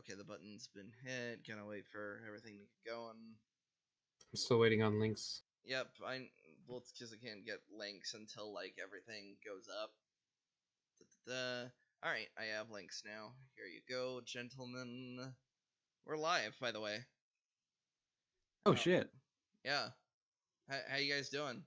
Okay, the button's been hit. Gonna wait for everything to get going. I'm still waiting on links. Yep, well, it's because I can't get links until like everything goes up. Da-da-da. All right, I have links now. Here you go, gentlemen. We're live, by the way. Oh Oh, shit. yeah. How you guys doing?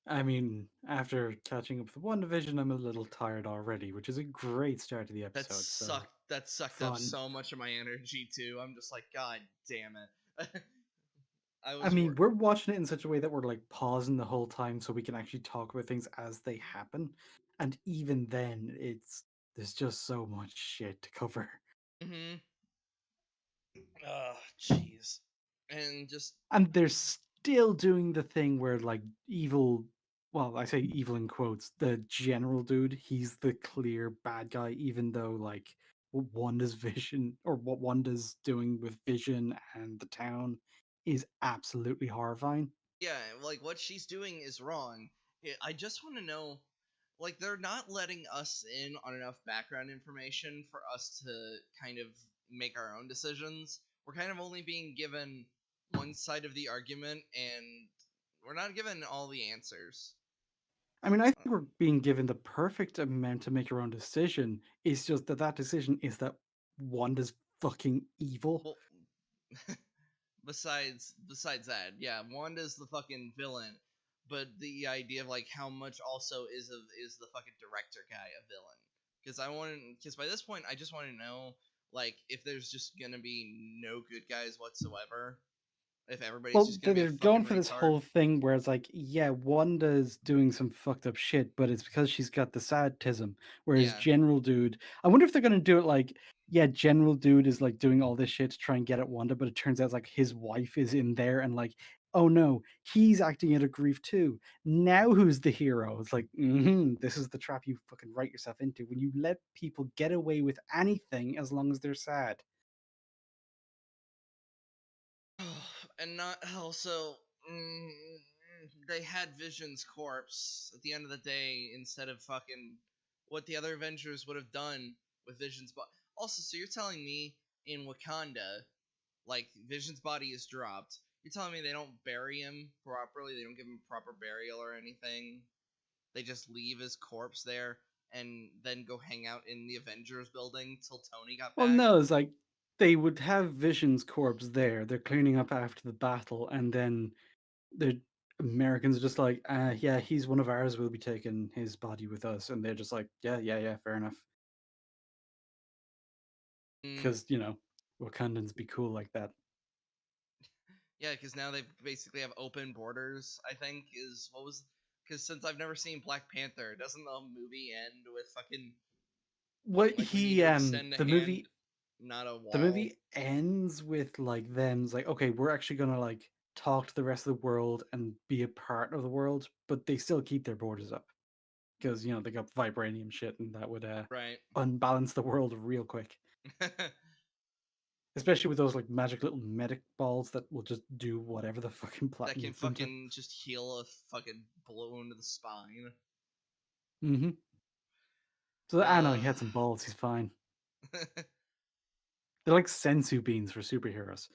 I mean, after catching up with WandaVision, I'm a little tired already, which is a great start to the That episode. So sucked. That sucked up fun. so much of my energy too. I'm just like, God damn it. I I was mean, we're watching it in such a way that we're like pausing the whole time so we can actually talk about things as they happen. And even then, there's just so much shit to cover. Mm-hmm. Oh, jeez. And just And they're still doing the thing where like evil, well, I say evil in quotes, the general dude, he's the clear bad guy, even though like what Wanda's vision or what Wanda's doing with Vision and the town is absolutely horrifying. yeah, like what she's doing is wrong. I just want to know, like, they're not letting us in on enough background information for us to kind of make our own decisions. We're kind of only being given one side of the argument, and we're not given all the answers. I mean, I think we're being given the perfect amount to make our own decision. It's just that that decision is that Wanda's fucking evil. Well, besides that, yeah, Wanda's the fucking villain, but the idea of like how much also is the fucking director guy a villain? Because by this point I just want to know like if there's just gonna be no good guys whatsoever, if everybody's Well, just gonna be a they're fucking going for this retard. whole thing where it's like, yeah, Wanda's doing some fucked up shit, but it's because she's got the sad tism. Whereas Yeah, General Dude, I wonder if they're gonna do it like, yeah, General Dude is like doing all this shit to try and get at Wanda, but it turns out like his wife is in there and like, oh no, he's acting out of grief too. Now who's the hero? It's like, this is the trap you fucking write yourself into when you let people get away with anything as long as they're sad. and not also. Mm, they had Vision's corpse at the end of the day instead of fucking what the other Avengers would have done with Vision's body. Also, so you're telling me in Wakanda, like Vision's body is dropped. You're telling me they don't bury him properly? They don't give him proper burial or anything? They just leave his corpse there and then go hang out in the Avengers building till Tony got Well, back? no, it's like they would have Vision's corpse there. They're cleaning up after the battle, and then the Americans are just like, yeah, he's one of ours. We'll be taking his body with us. And they're just like, yeah, fair enough. Mm, Because, Wakandans be cool like that. yeah, because now they basically have open borders. I think is what was because since I've never seen Black Panther, doesn't the movie end with fucking What like we need to extend a the hand, movie, not a the wall? movie ends with like them, it's like, okay, we're actually gonna like talk to the rest of the world and be a part of the world, but they still keep their borders up. Because they got vibranium shit, and that would Right. unbalance the world real quick. Especially with those like magic little medic balls that will just do whatever the fucking plot That can needs them to. fucking just heal a fucking blow into the spine. Mm-hmm. So I know he Uh, had some balls. He's fine. They're like sensu beans for superheroes.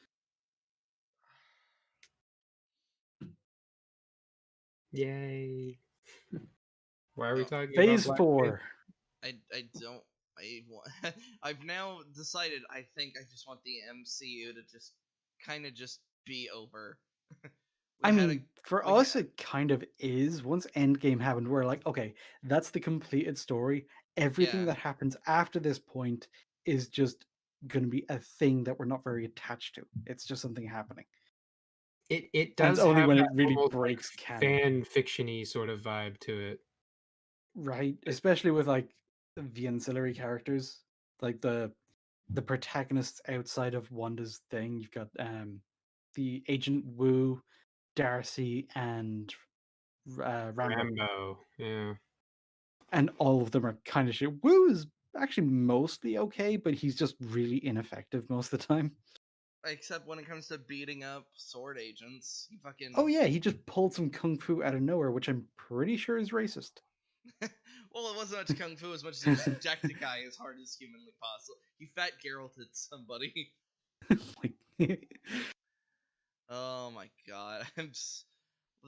Yay! Why are we oh, talking about Phase Black Panther? 4. I don't. I've now decided. I think I just want the MCU to just kind of just be over. we I had a mean, for we us, had it kind of is. Once Endgame happened, we're like, okay, that's the completed story. Everything yeah. that happens after this point is just going to be a thing that we're not very attached to. It's just something happening. It And it's does only have when that it really almost like breaks canon. fan fictiony sort of vibe to it. Right, Like, especially with like the ancillary characters, like the protagonists outside of Wanda's thing. You've got the Agent Wu, Darcy, and Rambo, Rambo, yeah. and all of them are kind of shit. Wu is actually mostly okay, but he's just really ineffective most of the time. Except when it comes to beating up sword agents, you Oh fucking yeah, he just pulled some kung fu out of nowhere, which I'm pretty sure is racist. Well, it wasn't much kung fu as much as he just jacked a guy as hard as humanly possible. He fat Geralted somebody. Like, Oh my god.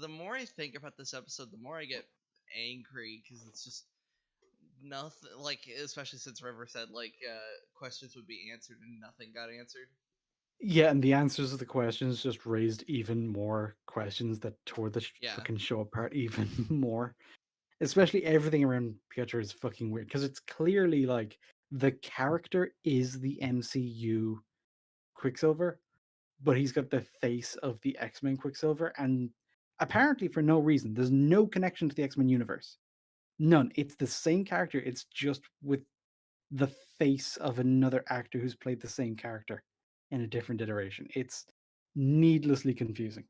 The more I think about this episode, the more I get angry because it's just nothing. Like, especially since River said like questions would be answered and nothing got answered. yeah, and the answers to the questions just raised even more questions that tore the Yeah. fucking show apart even more. Especially everything around Pietro is fucking weird because it's clearly like the character is the MCU Quicksilver, but he's got the face of the X-Men Quicksilver, and apparently for no reason. There's no connection to the X-Men universe. None. It's the same character. It's just with the face of another actor who's played the same character in a different iteration. It's needlessly confusing.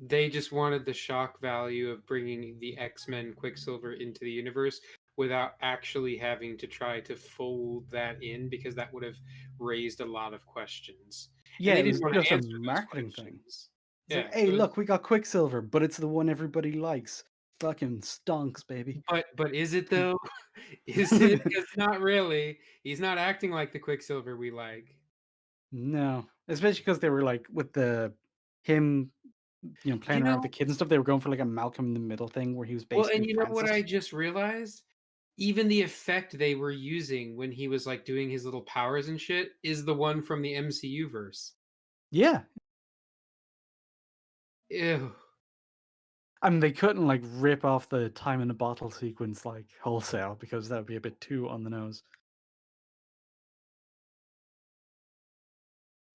They just wanted the shock value of bringing the X-Men Quicksilver into the universe without actually having to try to fold that in, because that would have raised a lot of questions. Yeah, And they it was didn't want just to a answer those marketing thing. questions. It's Yeah, like, hey, it was, look, we got Quicksilver, but it's the one everybody likes. Fucking stonks, baby. but is it though? Is it? Because not really. He's not acting like the Quicksilver we like. No, especially because they were like with the him, playing You around with the know, kids and stuff. They were going for like a Malcolm in the Middle thing where he was well, basically and you know what I Francis. just realized? Even the effect they were using when he was like doing his little powers and shit is the one from the MCU verse. Yeah, Ew. I mean they couldn't like rip off the time in a bottle sequence like wholesale because that would be a bit too on the nose.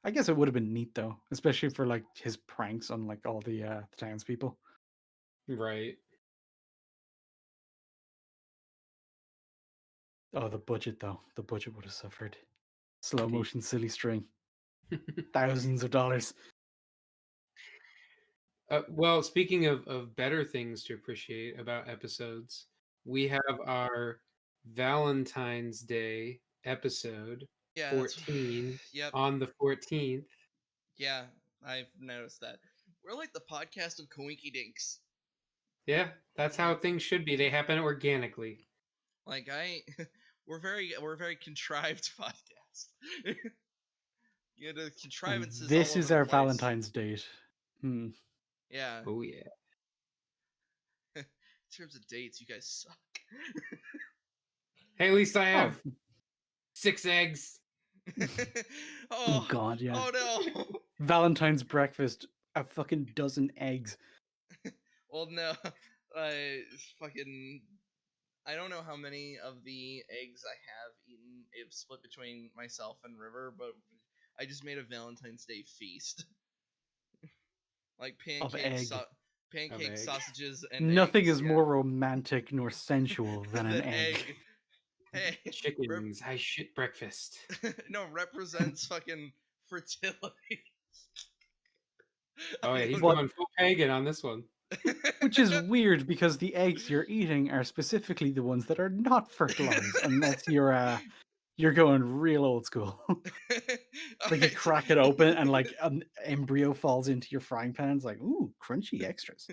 I guess it would have been neat though, especially for like his pranks on like all the townspeople. Right. Oh, the budget though. The budget would have suffered. Slow Indeed. motion silly string. Thousands of dollars. Well, speaking of better things to appreciate about episodes, we have our Valentine's Day episode Yeah, that's 14 yep. on the 14th. Yeah, I've noticed that. We're like the podcast of Coinky Dinks. Yeah, that's how Like, things should be. They happen organically. like we're very contrived podcast. The And contrivances all this over is the our place. Valentine's date. Hmm. Yeah. Oh yeah. In terms of dates, you guys suck. Hey, at least I Oh, have 6 eggs. Oh, God, yeah. oh no. Valentine's breakfast, a fucking dozen eggs. Well, no. I fucking. I don't know how many of the eggs I have eaten. It's split between myself and River, but I just made a Valentine's Day feast. Like Of egg. pancakes, egg. sausages, and Nothing eggs. is more romantic nor sensual than an Than egg. Hey, Chickens. I shit breakfast. no, represents fucking fertility. Oh I yeah, he's don't- going full pagan on this one. Which is weird because the eggs you're eating are specifically the ones that are not fertilized, unless you're going real old school. Like you Alright, so- crack it open and like an embryo falls into your frying pan. It's like, ooh, crunchy extras.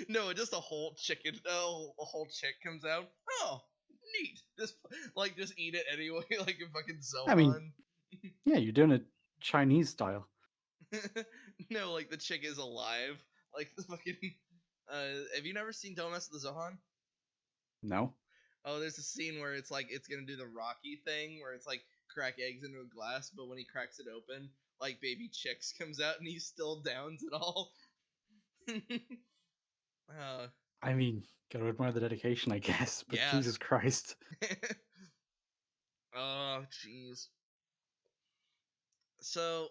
No, just a whole chicken. Oh, a whole chick comes out. Oh, neat. Just eat it anyway, like a fucking Zohan. I mean, yeah, you're doing it Chinese style. No, like the chick is alive. Like the fucking. Have you never seen Don't Mess with the Zohan? No. Oh, there's a scene where it's like it's gonna do the Rocky thing, where it's like crack eggs into a glass, but when he cracks it open, like baby chicks comes out and he still downs it all. uh, I mean, gotta admire the dedication, I guess. But yeah. Jesus Christ. Oh, jeez. So,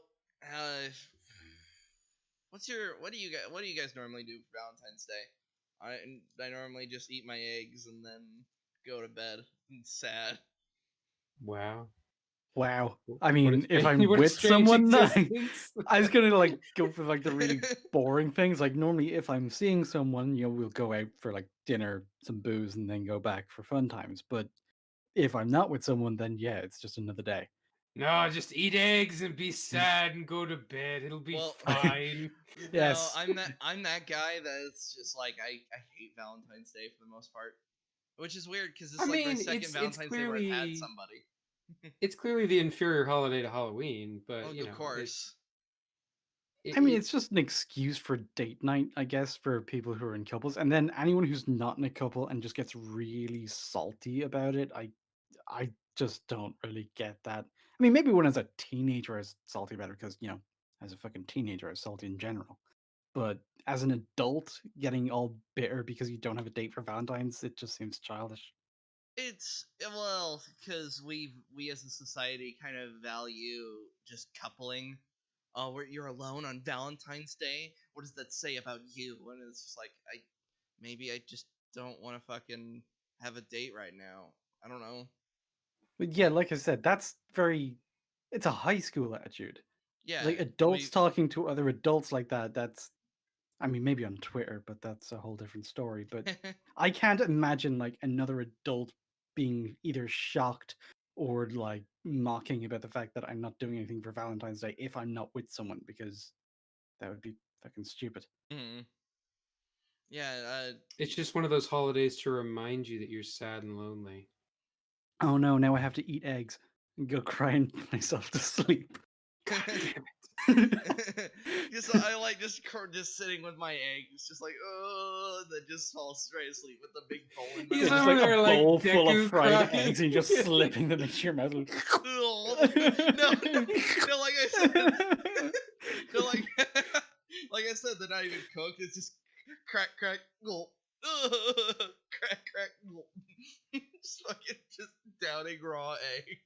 what do you guys normally do for Valentine's Day? I normally just eat my eggs and then go to bed. It's sad. Wow. Wow. I What a mean, if I'm what a with strange someone, existence. I was gonna like go for like the really boring things. Like normally, if I'm seeing someone, we'll go out for like dinner, some booze, and then go back for fun times. But if I'm not with someone, then yeah, it's just another day. No, just eat eggs and be sad and go to bed. It'll be Well, fine. no, Yes. I'm that guy that's just like I hate Valentine's Day for the most part, which is weird because I it's like my mean, second it's Valentine's Day where I've had clearly somebody. it's clearly the inferior holiday to Halloween, but Oh, you of know, it's course. I mean, it it's just an excuse for date night, I guess, for people who are in couples. And then anyone who's not in a couple and just gets really salty about it, I just don't really get that. I mean, maybe when I was a teenager, I was salty about it because, as a fucking teenager, I was salty in general. But as an adult, getting all bitter because you don't have a date for Valentine's, it just seems childish. It's well because we as a society kind of value just coupling. Oh, where you're alone on Valentine's Day. What does that say about you? And it's just like maybe I just don't want to fucking have a date right now. I don't know. But yeah, like I said, it's a high school attitude. Yeah, Like adults we. talking to other adults like that, I mean, maybe on Twitter, but that's a whole different story. But I can't imagine like another adult being either shocked or like mocking about the fact that I'm not doing anything for Valentine's Day if I'm not with someone because that would be fucking stupid. Mhm. Yeah, it's just one of those holidays to remind you that you're sad and lonely. Oh no, now I have to eat eggs and go cry and put myself to sleep. God damn just I like just sitting with my eggs, just like then just fall straight asleep with the big bowl in my He's Yeah, just lap. over like a there like bowl full of Deku fried crying. eggs and you're just slipping them into your mouth. No, no, like I said, no, like like I said, they're not even cooked. It's just crack, crack, gulp, crack, crack, gulp. just downing raw eggs.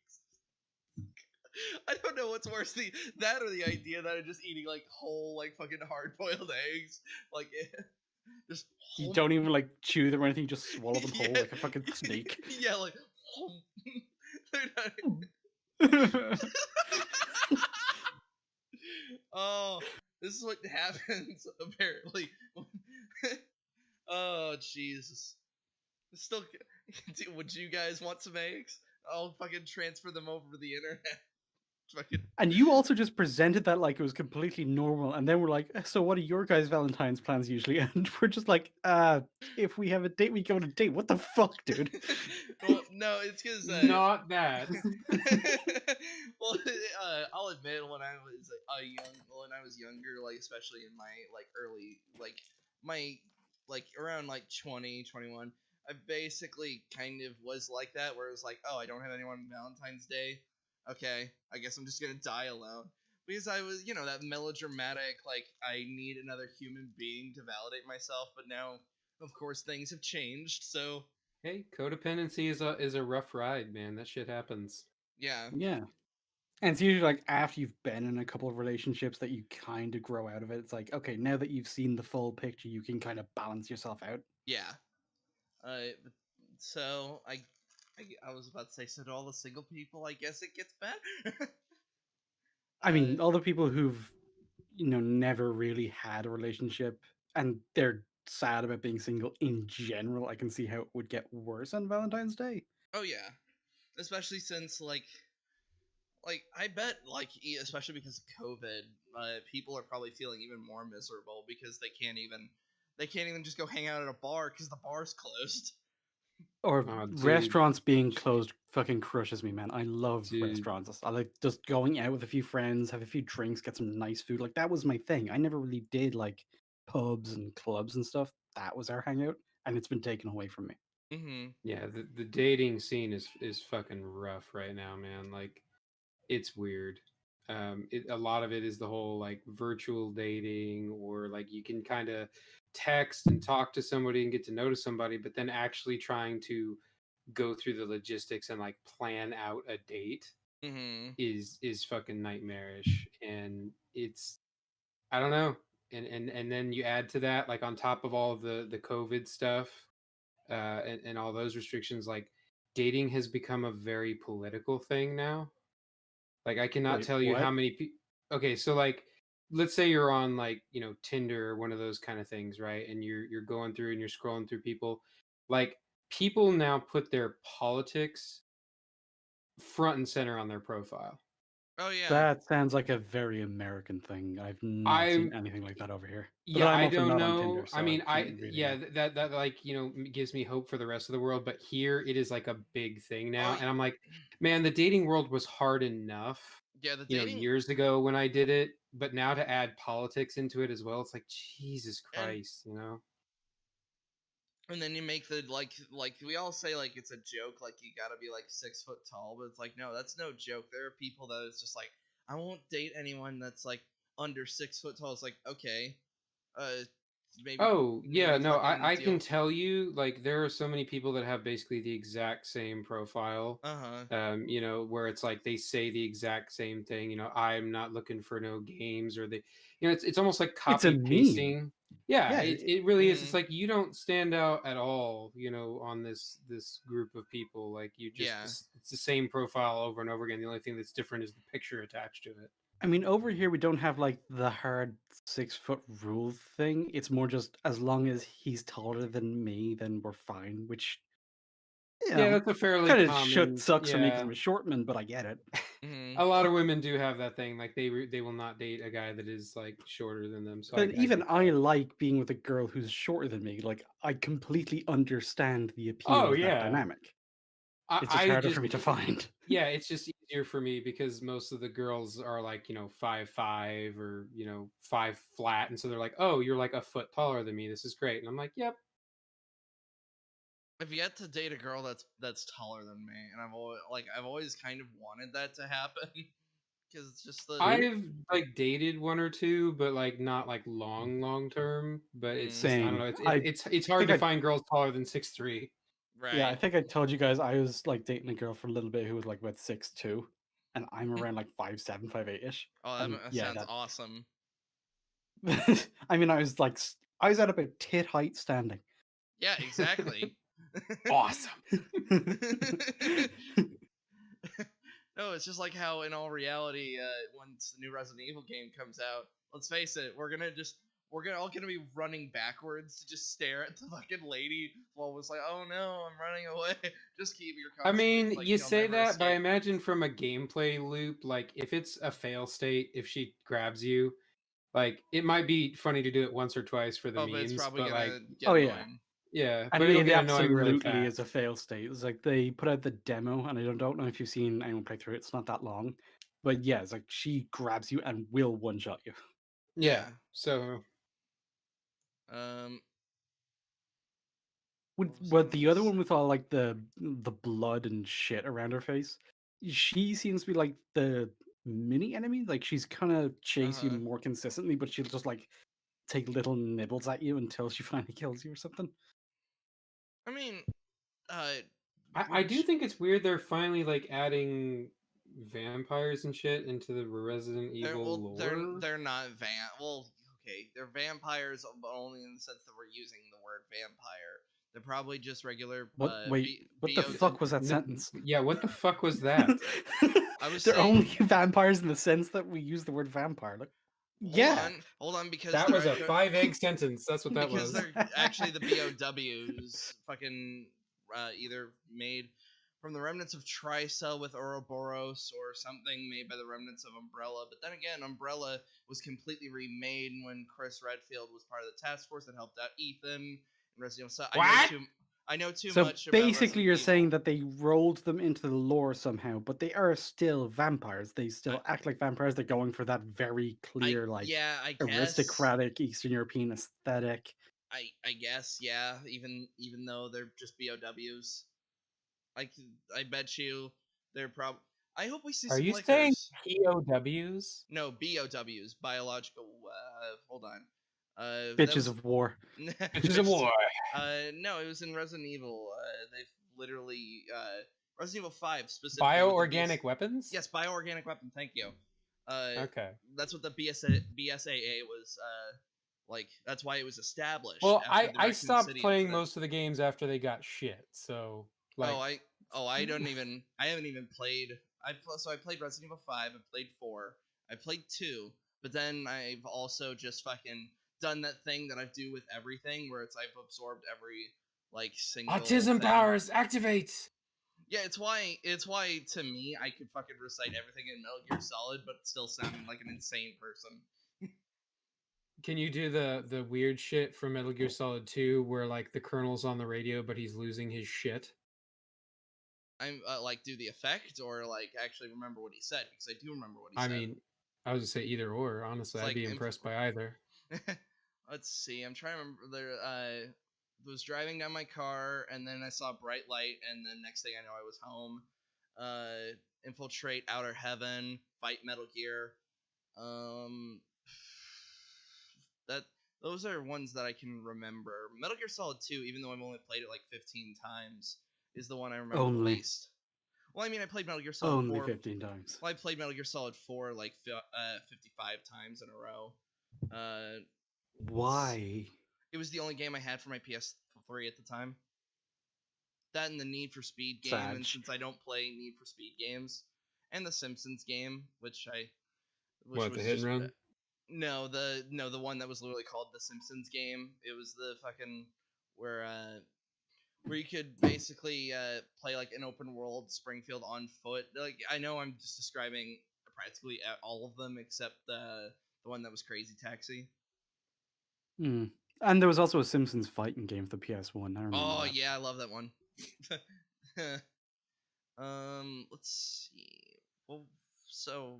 I don't know what's worse, that or the idea that I'm just eating like whole, like fucking hard boiled eggs, like just You don't even like chew them or anything, you just swallow them whole yeah, like a fucking snake. yeah, like they're not. Oh, this is what happens apparently. Oh Jesus! Still, would you guys want some eggs? I'll fucking transfer them over to the internet. Fucking. And you also just presented that like it was completely normal, and then we're like, so what are your guys' Valentine's plans usually? And we're just like, if we have a date, we go on a date. What the fuck, dude? Well, no, it's because Not that. well, I'll admit when I was younger, like especially in my like early like my like around like 20, 21, I basically kind of was like that where it was like, oh, I don't have anyone on Valentine's Day. Okay, I guess I'm just gonna die alone. Because I was, that melodramatic, like I need another human being to validate myself, but now of course things have changed, so Hey, codependency is a rough ride, man. That shit happens. yeah. Yeah. And it's usually like after you've been in a couple of relationships that you kind of grow out of it. It's like, okay, now that you've seen the full picture, you can kind of balance yourself out. Yeah. So I was about to say, so to all the single people, I guess it gets better. I mean, all the people who've, never really had a relationship and they're sad about being single in general, I can see how it would get worse on Valentine's Day. Oh yeah, especially since like I bet especially because of COVID, people are probably feeling even more miserable because they can't even just go hang out at a bar because the bar's closed. Or Oh, dude, restaurants being closed fucking crushes me, man. I love dude. restaurants. I like just going out with a few friends, have a few drinks, get some nice food. Like that was my thing. I never really did like pubs and clubs and stuff. That was our hangout, and it's been taken away from me. Mm-hmm. Yeah, the dating scene is fucking rough right now, man. Like, it's weird. A lot of it is the whole like virtual dating, or like you can kind of text and talk to somebody and get to know somebody, but then actually trying to go through the logistics and like plan out a date Mm-hmm. is fucking nightmarish. And it's, I don't know. And then you add to that, like on top of all the COVID stuff, and all those restrictions, like dating has become a very political thing now. Like I cannot Wait, tell you how what? many people. Okay, so like, let's say you're on like Tinder or one of those kind of things, right? And you're going through and you're scrolling through people. Like people now put their politics front and center on their profile. Oh yeah. That sounds like a very American thing. I've not seen I'm anything like that over here. But Yeah, I'm I also don't not on Tinder, know. I so I mean, couldn't really know. that like, gives me hope for the rest of the world, but here it is like a big thing now. Oh And I'm like, man, the dating world was hard enough, yeah. The dating years ago when I did it, but now to add politics into it as well, it's like, Jesus and Christ, and then you make the like we all say like it's a joke, like you gotta be like 6 foot tall, but it's like no, that's no joke. There are people that it's just like I won't date anyone that's like under 6 foot tall. It's like okay, uh, Oh, yeah, maybe no, fucking I can deal. tell you, like, there are so many people that have basically the exact same profile, Uh-huh. where it's like they say the exact same thing, I'm not looking for no games, or it's almost like It's a copy meme. pasting. Yeah, Yeah, it really is. It's Mm, like you don't stand out at all, on this group of people. Like you just yeah. it's the same profile over and over again. The only thing that's different is the picture attached to it. I mean, over here we don't have like the hard 6 foot rule thing. It's more just as long as he's taller than me, then we're fine. Which Yeah, that's a fairly kind of shit common, sucks for me because yeah. I'm a short man, but I get it. Mm, A lot of women do have that thing, like they will not date a guy that is like shorter than them. So I But even get I that. like being with a girl who's shorter than me. Like I completely understand the appeal Oh of that yeah, dynamic. It's just I harder for just me to find. yeah, it's just easier for me because most of the girls are like 5'5" or 5 flat, and so they're like, oh, you're like a foot taller than me. This is great, and I'm like, yep. I've yet to date a girl that's taller than me, and I've always kind of wanted that to happen because it's just the I've like dated one or two, but like not like long term. But it's mm, just I don't Same. know. I It's hard think to I find girls taller than 6'3". Yeah, I right. think I told you guys I was like dating a girl for a little bit who was like about 6'2", and I'm around like 5'7", 5'8" ish. Oh, And that yeah, sounds awesome. I mean, I was at about tit height standing. Yeah, exactly. Awesome. No, it's just like how in all reality, once the new Resident Evil game comes out, let's face it, we're all gonna be running backwards to just stare at the fucking lady while it's like, oh no, I'm running away. Just keep your I constantly mean, like you you'll say never that, but I escape. imagine from a gameplay loop, like if it's a fail state, if she grabs you, like it might be funny to do it once or twice for the Oh, but it's memes, probably but like, gonna get Oh yeah, annoying. yeah, and but it'll it get annoying really absolutely is fast. a fail state. It's like they put out the demo, and I don't know if you've seen anyone play through it. It's not that long, but yeah, it's like she grabs you and will one shot you. Yeah. Yeah. So Um. What was I But gonna the other say? one with all like the blood and shit around her face, she seems to be like the mini enemy. Like she's kind of Uh chase you huh. more consistently, but she'll just like take little nibbles at you until she finally kills you or something. I mean, uh, I do which think it's weird they're finally like adding vampires and shit into the Resident Evil lore. they're not well, okay, they're vampires, but only in the sense that we're using the word vampire. They're probably just regular What? Wait, what the bo. fuck was that sentence? Yeah, what the fuck was that? I was They're only saying, vampires in the sense that we use the word vampire. Like, yeah. hold on, because That was a 5 egg sentence. That's what that because was. they're actually the BOWs, fucking either made from the remnants of Tricell with Ouroboros or something made by the remnants of Umbrella. But then again, Umbrella was completely remade when Chris Redfield was part of the task force that helped out Ethan and Resident Evil. So What? I know too So much about basically, Resident you're saying Evil. that they rolled them into the lore somehow, but they are still vampires. They I, still act like vampires. They're going for that very clear, like yeah, I guess. aristocratic Eastern European aesthetic. I guess, yeah. Even though they're just BOWs, I I bet you they're probably. I hope we see Are some you saying lickers. POWs? No, BOWs, biological. Hold on. That Bitches was of war. Bitches of war. no, it was in Resident Evil. They've literally Resident Evil 5 specifically with the BS. Bioorganic weapons? Yes, bioorganic weapon. Thank you. Uh, Okay. that's what the BSAA was. Like that's why it was established Well, after the I Raccoon stopped City playing incident. most of the games after they got shit. So Oh, like I don't even. I haven't even played. I played Resident Evil 5. I played 4. I played 2. But then I've also just fucking done that thing that I do with everything, where it's I've absorbed every like single autism thing. powers activate. Yeah, it's why to me I could fucking recite everything in Metal Gear Solid, but still sounding like an insane person. Can you do the weird shit from Metal Gear Solid 2 where like the colonel's on the radio but he's losing his shit? I'm like do the effect or like actually remember what he said, because I do remember what he I said. mean, I was gonna say either or. Honestly, It's I'd like be impressed by either. Let's see. I'm trying to remember. There, was driving down my car, and then I saw a bright light, and then next thing I know, I was home. Infiltrate Outer Heaven, fight Metal Gear. Um, that those are ones that I can remember. Metal Gear Solid 2, even though I've only played it like 15 times, is the one I remember the Only. least. Well, I mean, I played Metal Gear Solid Only 4. 15 times. Well, I played Metal Gear Solid 4 like 55 times in a row. Why? It was the only game I had for my PS3 at the time. That and the Need for Speed game, Sag. and since I don't play Need for Speed games, and the Simpsons game, which What, was the hit just and run? no the one that was literally called the Simpsons game. It was the fucking where you could basically play like an open world Springfield on foot. Like I know I'm just describing practically all of them except the one that was Crazy Taxi. Hmm. And there was also a Simpsons fighting game for the PS1. I remember Oh that. yeah, I love that one. Let's see. Well, so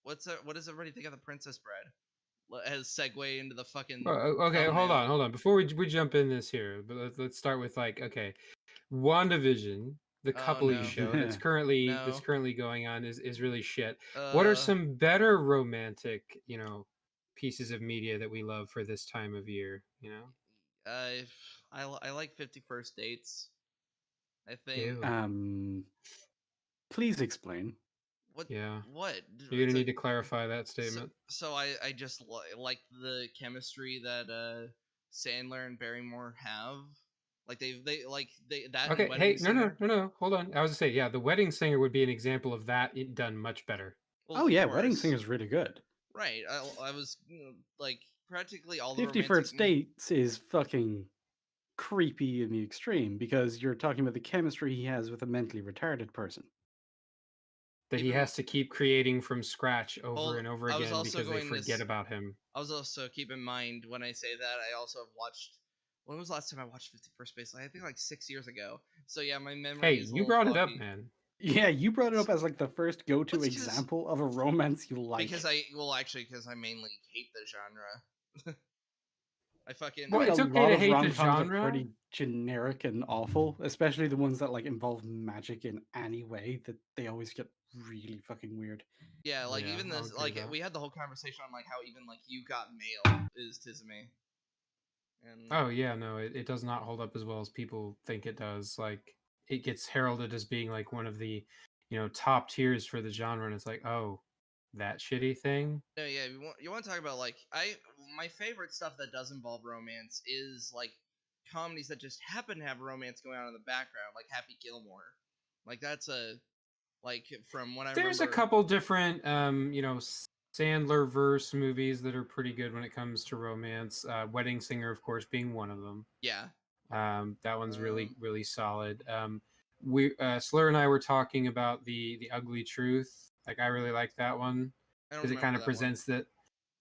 what does everybody think of the Princess Bride? As segue into the fucking Okay, hold thumbnail. on. Before we jump in this here, but let's start with like, okay, WandaVision, the Oh coupley no, show that's currently no. going on is really shit. What are some better romantic, pieces of media that we love for this time of year? I like 51st Dates. I think. Ew. Please explain. What Yeah. what? You're It's gonna a need to clarify that statement. so I just like the chemistry that Sandler and Barrymore have. Like they like they that and Okay, Wedding hey, Singer. no, hold on. I was gonna say, yeah, The Wedding Singer would be an example of that done much better. Well, Oh of yeah, Wedding course. Singer's really good. Right. I was like practically all the 51st romantic. Dates is fucking creepy in the extreme because you're talking about the chemistry he has with a mentally retarded person. That he Even has to keep creating from scratch over well, and over I was again also because they going forget this. about him. I was also keep in mind when I say that I also have watched. When was the last time I watched 51st Space? I think like 6 years ago. So yeah, my Hey, memory is a you little brought it up, foggy. man. Yeah, you brought it up as like the first go-to What's because example of a romance you like. because I mainly hate the genre. I fucking I Well, mean, a it's okay lot to of hate the rom-coms are genre. pretty generic and awful, especially the ones that like involve magic in any way that they always get really fucking weird. yeah, like Yeah, even I'll this agree with like that. we had the whole conversation on like how even like You Got Mail is tisme. And Oh yeah, no, it does not hold up as well as people think it does. Like it gets heralded as being like one of the, top tiers for the genre, and it's like, oh, that shitty thing. no, yeah, you want to talk about like my favorite stuff that does involve romance is like comedies that just happen to have romance going on in the background, like Happy Gilmore. Like that's a like from what I There's a remember. couple different, Sandler verse movies that are pretty good when it comes to romance. Wedding Singer, of course, being one of them. Yeah. That one's really Um, really solid. We Slur and I were talking about the Ugly Truth. Like I really like that one I don't because it kind remember of that one. presents that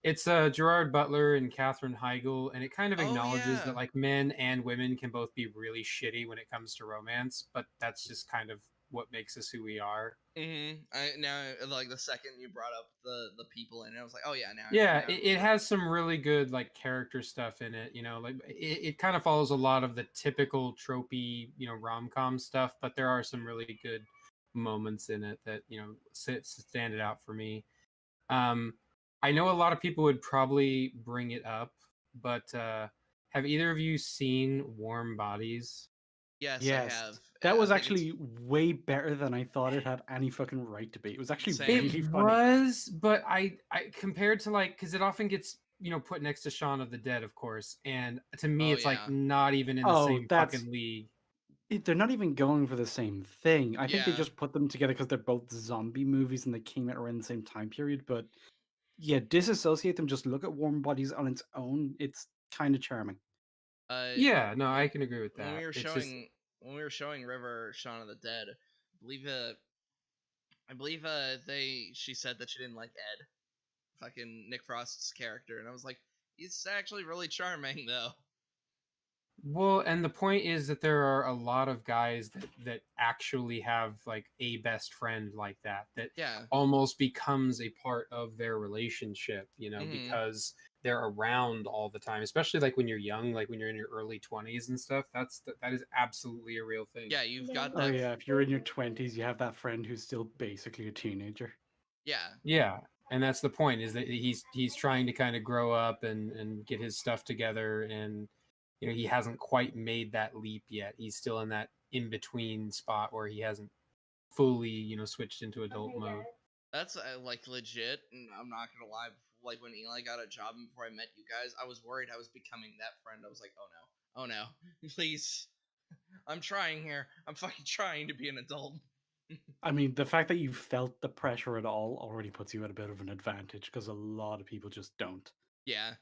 it's Gerard Butler and Katherine Heigl, and it kind of Oh acknowledges yeah. that like men and women can both be really shitty when it comes to romance, but that's just kind of what makes us who we are. I now like the second you brought up the people in it, I was like, oh yeah, Yeah, now. it has some really good like character stuff in it. Like it kind of follows a lot of the typical tropey, rom-com stuff, but there are some really good moments in it that stand it out for me. Um, I know a lot of people would probably bring it up, but have either of you seen Warm Bodies? Yes, I Yes, have. that I was think it's actually way better than I thought it had any fucking right to be. It was actually same. really It funny. was, but I compared to like because it often gets put next to Shaun of the Dead, of course, and to me Oh it's like yeah. not even in the Oh, same that's fucking league. they're not even going for the same thing. I think they Yeah. just put them together because they're both zombie movies and they came out around the same time period. But yeah, disassociate them. Just look at Warm Bodies on its own. It's kind of charming. Uh, Yeah, no, I can agree with when we that. were It's just showing River Shaun of the Dead, believe I believe she said that she didn't like Ed, fucking Nick Frost's character, and I was like, he's actually really charming though. Well, and the point is that there are a lot of guys that actually have like a best friend like that Yeah. almost becomes a part of their relationship, Mm-hmm. because they're around all the time, especially like when you're young, like when you're in your early 20s and stuff. That is absolutely a real thing. Yeah, you've got Oh that. yeah, if you're in your 20s, you have that friend who's still basically a teenager. Yeah. Yeah, and that's the point, is that he's trying to kind of grow up and get his stuff together, and he hasn't quite made that leap yet. He's still in that in between spot where he hasn't fully switched into adult mode. That's like legit, and I'm not gonna lie. Like when Eli got a job and before I met you guys, I was worried I was becoming that friend. I was like, oh no, please, I'm trying here. I'm fucking trying to be an adult. I mean, the fact that you felt the pressure at all already puts you at a bit of an advantage because a lot of people just don't. Yeah.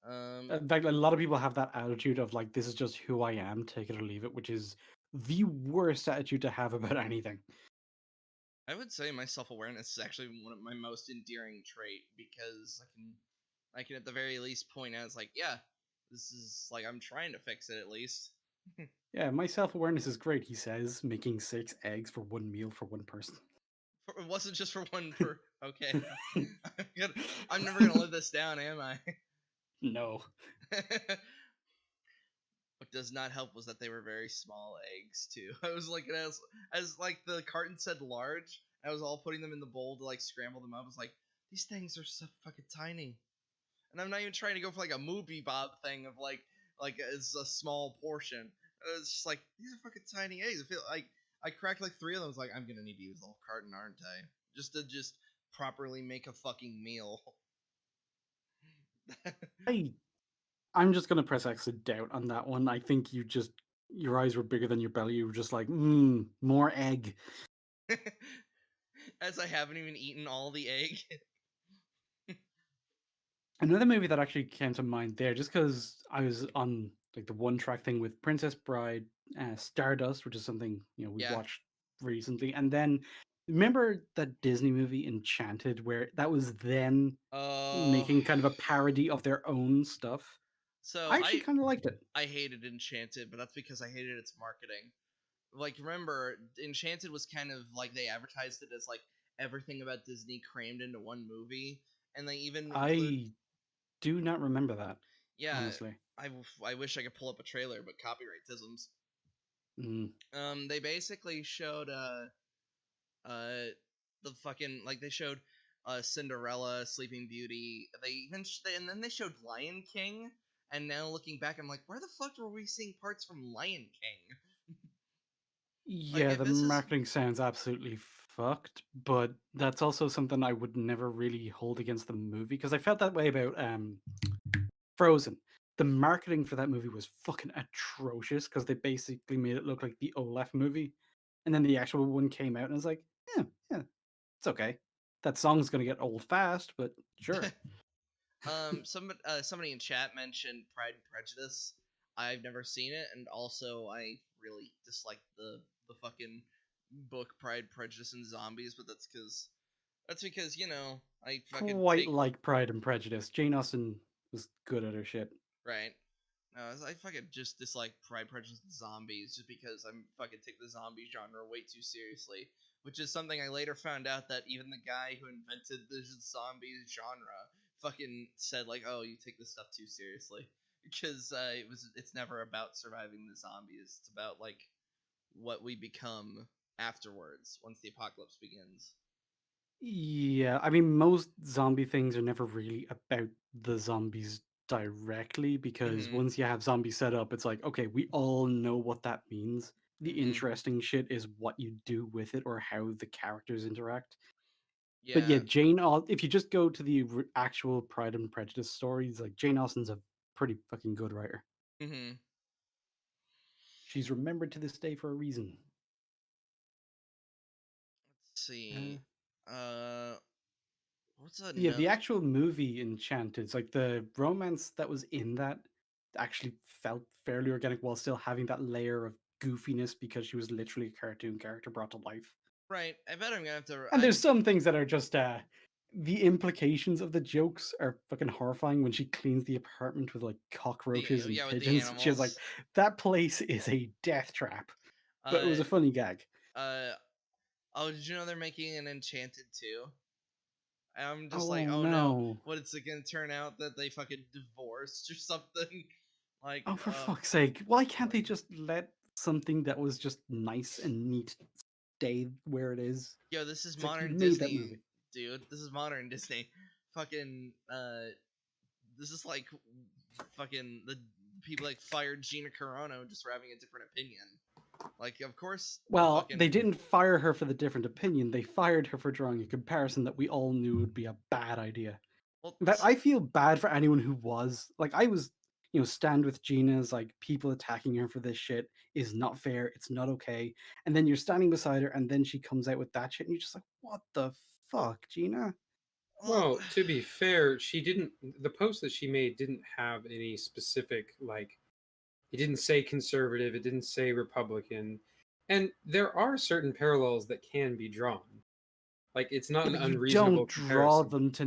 In fact, a lot of people have that attitude of like, this is just who I am, take it or leave it, which is the worst attitude to have about anything. I would say my self awareness is actually one of my most endearing trait because I can at the very least point out it's like, yeah, this is like I'm trying to fix it at least. Yeah, my self awareness is great, he says, making 6 eggs for one meal for one person. It wasn't just for one per. Okay, I'm never gonna live this down, am I? No. What does not help was that they were very small eggs too. I was like, as like the carton said large, I was all putting them in the bowl to like scramble them up. I was like, these things are so fucking tiny, and I'm not even trying to go for like a movie bob thing of like it's a small portion. It's just like these are fucking tiny eggs. I feel like I cracked like 3 of them. I was like, I'm gonna need to use the whole carton, aren't I? Just properly make a fucking meal. I I'm just gonna press exit doubt on that one. I think your eyes were bigger than your belly. You were just like, more egg. As I haven't even eaten all the egg. Another movie that actually came to mind there, just because I was on like the one track thing with Princess Bride, Stardust, which is something we Yeah. watched recently, and then remember that Disney movie Enchanted, where that was then Oh. making kind of a parody of their own stuff. So I actually kind of liked it. I hated Enchanted, but that's because I hated its marketing. Like remember, Enchanted was kind of like they advertised it as like everything about Disney crammed into one movie, and they even include I do not remember that, yeah. honestly. I wish I could pull up a trailer, but copyright tisms. Mm. They basically showed uh the fucking like they showed Cinderella, Sleeping Beauty. They even and then they showed Lion King. And now looking back, I'm like, where the fuck were we seeing parts from Lion King? Like Yeah, if the this is marketing sounds absolutely fucked, but that's also something I would never really hold against the movie because I felt that way about Frozen. The marketing for that movie was fucking atrocious because they basically made it look like the Olaf movie, and then the actual one came out and I was like, yeah, it's okay. That song's gonna get old fast, but sure. somebody in chat mentioned Pride and Prejudice. I've never seen it, and also I really dislike the fucking book Pride, Prejudice, and Zombies. But that's because I fucking Quite take like Pride and Prejudice. Jane Austen was good at her shit. right. No, I fucking just dislike Pride, Prejudice, and Zombies just because I'm fucking take the zombie genre way too seriously. Which is something I later found out that even the guy who invented the zombies genre fucking said like, "Oh, you take this stuff too seriously," because it's never about surviving the zombies. It's about like what we become afterwards once the apocalypse begins. Yeah, I mean, most zombie things are never really about the zombies directly because Mhm. once you have zombies set up, it's like, okay, we all know what that means. The Mhm. interesting shit is what you do with it or how the characters interact. But yeah, Yeah. If you just go to the actual Pride and Prejudice stories, like Jane Austen's a pretty fucking good writer. Mhm. She's remembered to this day for a reason. Let's see. Uh, Uh, what's a Yeah, no? the actual movie Enchanted, it's like the romance that was in that actually felt fairly organic while still having that layer of goofiness because she was literally a cartoon character brought to life. Right. I bet I'm gonna have to. And there's some things that are just the implications of the jokes are fucking horrifying when she cleans the apartment with like cockroaches and yeah, with the pigeons. She was like, animals. that place is a death trap. But it was a funny gag. Oh, did you know they're making an Enchanted too? I'm just Oh like, oh no, no. what is it gonna turn out that they fucking divorced or something? Like, Oh, for fuck's sake. Why can't they just let something that was just nice and neat stay where it is? yo, this is It's like you modern made that Disney, movie. dude. This is modern Disney. Fucking, this is like fucking the people like fired Gina Carano just for having a different opinion. Like, of course, Well, fucking, they didn't fire her for the different opinion. They fired her for drawing a comparison that we all knew would be a bad idea. well, In fact, I feel bad for anyone who was. Like, I was, stand with Gina's, like, people attacking her for this shit is not fair. It's not okay. And then you're standing beside her, and then she comes out with that shit, and you're just like, what the fuck, Gina? Well, to be fair, she didn't. The post that she made didn't have any specific, like, it didn't say conservative, it didn't say Republican, and there are certain parallels that can be drawn. Like, it's not Yeah, an but you unreasonable don't draw comparison. them to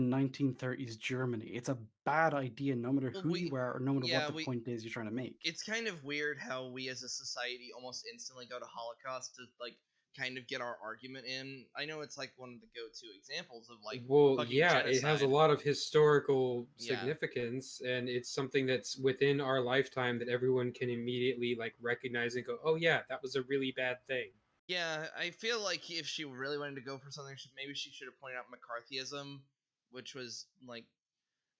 1930s Germany. It's a bad idea, no matter well, who you are or no matter what yeah, the point is you're trying to make. it's kind of weird how we as a society almost instantly go to Holocaust to like kind of get our argument in. I know it's like one of the go-to examples of like Well, fucking yeah, it has a genocide. lot of historical Yeah. significance, and it's something that's within our lifetime that everyone can immediately like recognize and go, "Oh yeah, that was a really bad thing." Yeah, I feel like if she really wanted to go for something, maybe she should have pointed out McCarthyism, which was like,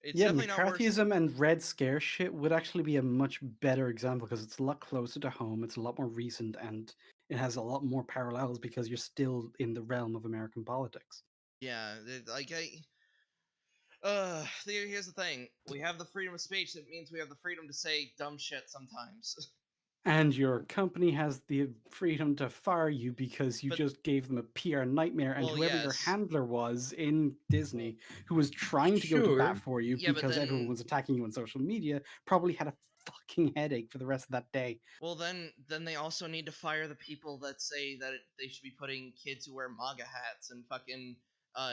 it's Yeah, definitely not worse. McCarthyism and Red Scare shit would actually be a much better example because it's a lot closer to home, it's a lot more recent, and it has a lot more parallels because you're still in the realm of American politics. Yeah, like here's the thing: we have the freedom of speech. That means we have the freedom to say dumb shit sometimes. And your company has the freedom to fire you because you But just gave them a PR nightmare, and well, whoever your yes, handler was in Disney, who was trying to go to bat Sure. for you yeah, but because everyone then was attacking you on social media, probably had a fucking headache for the rest of that day. well, then they also need to fire the people that say that they should be putting kids who wear MAGA hats and uh,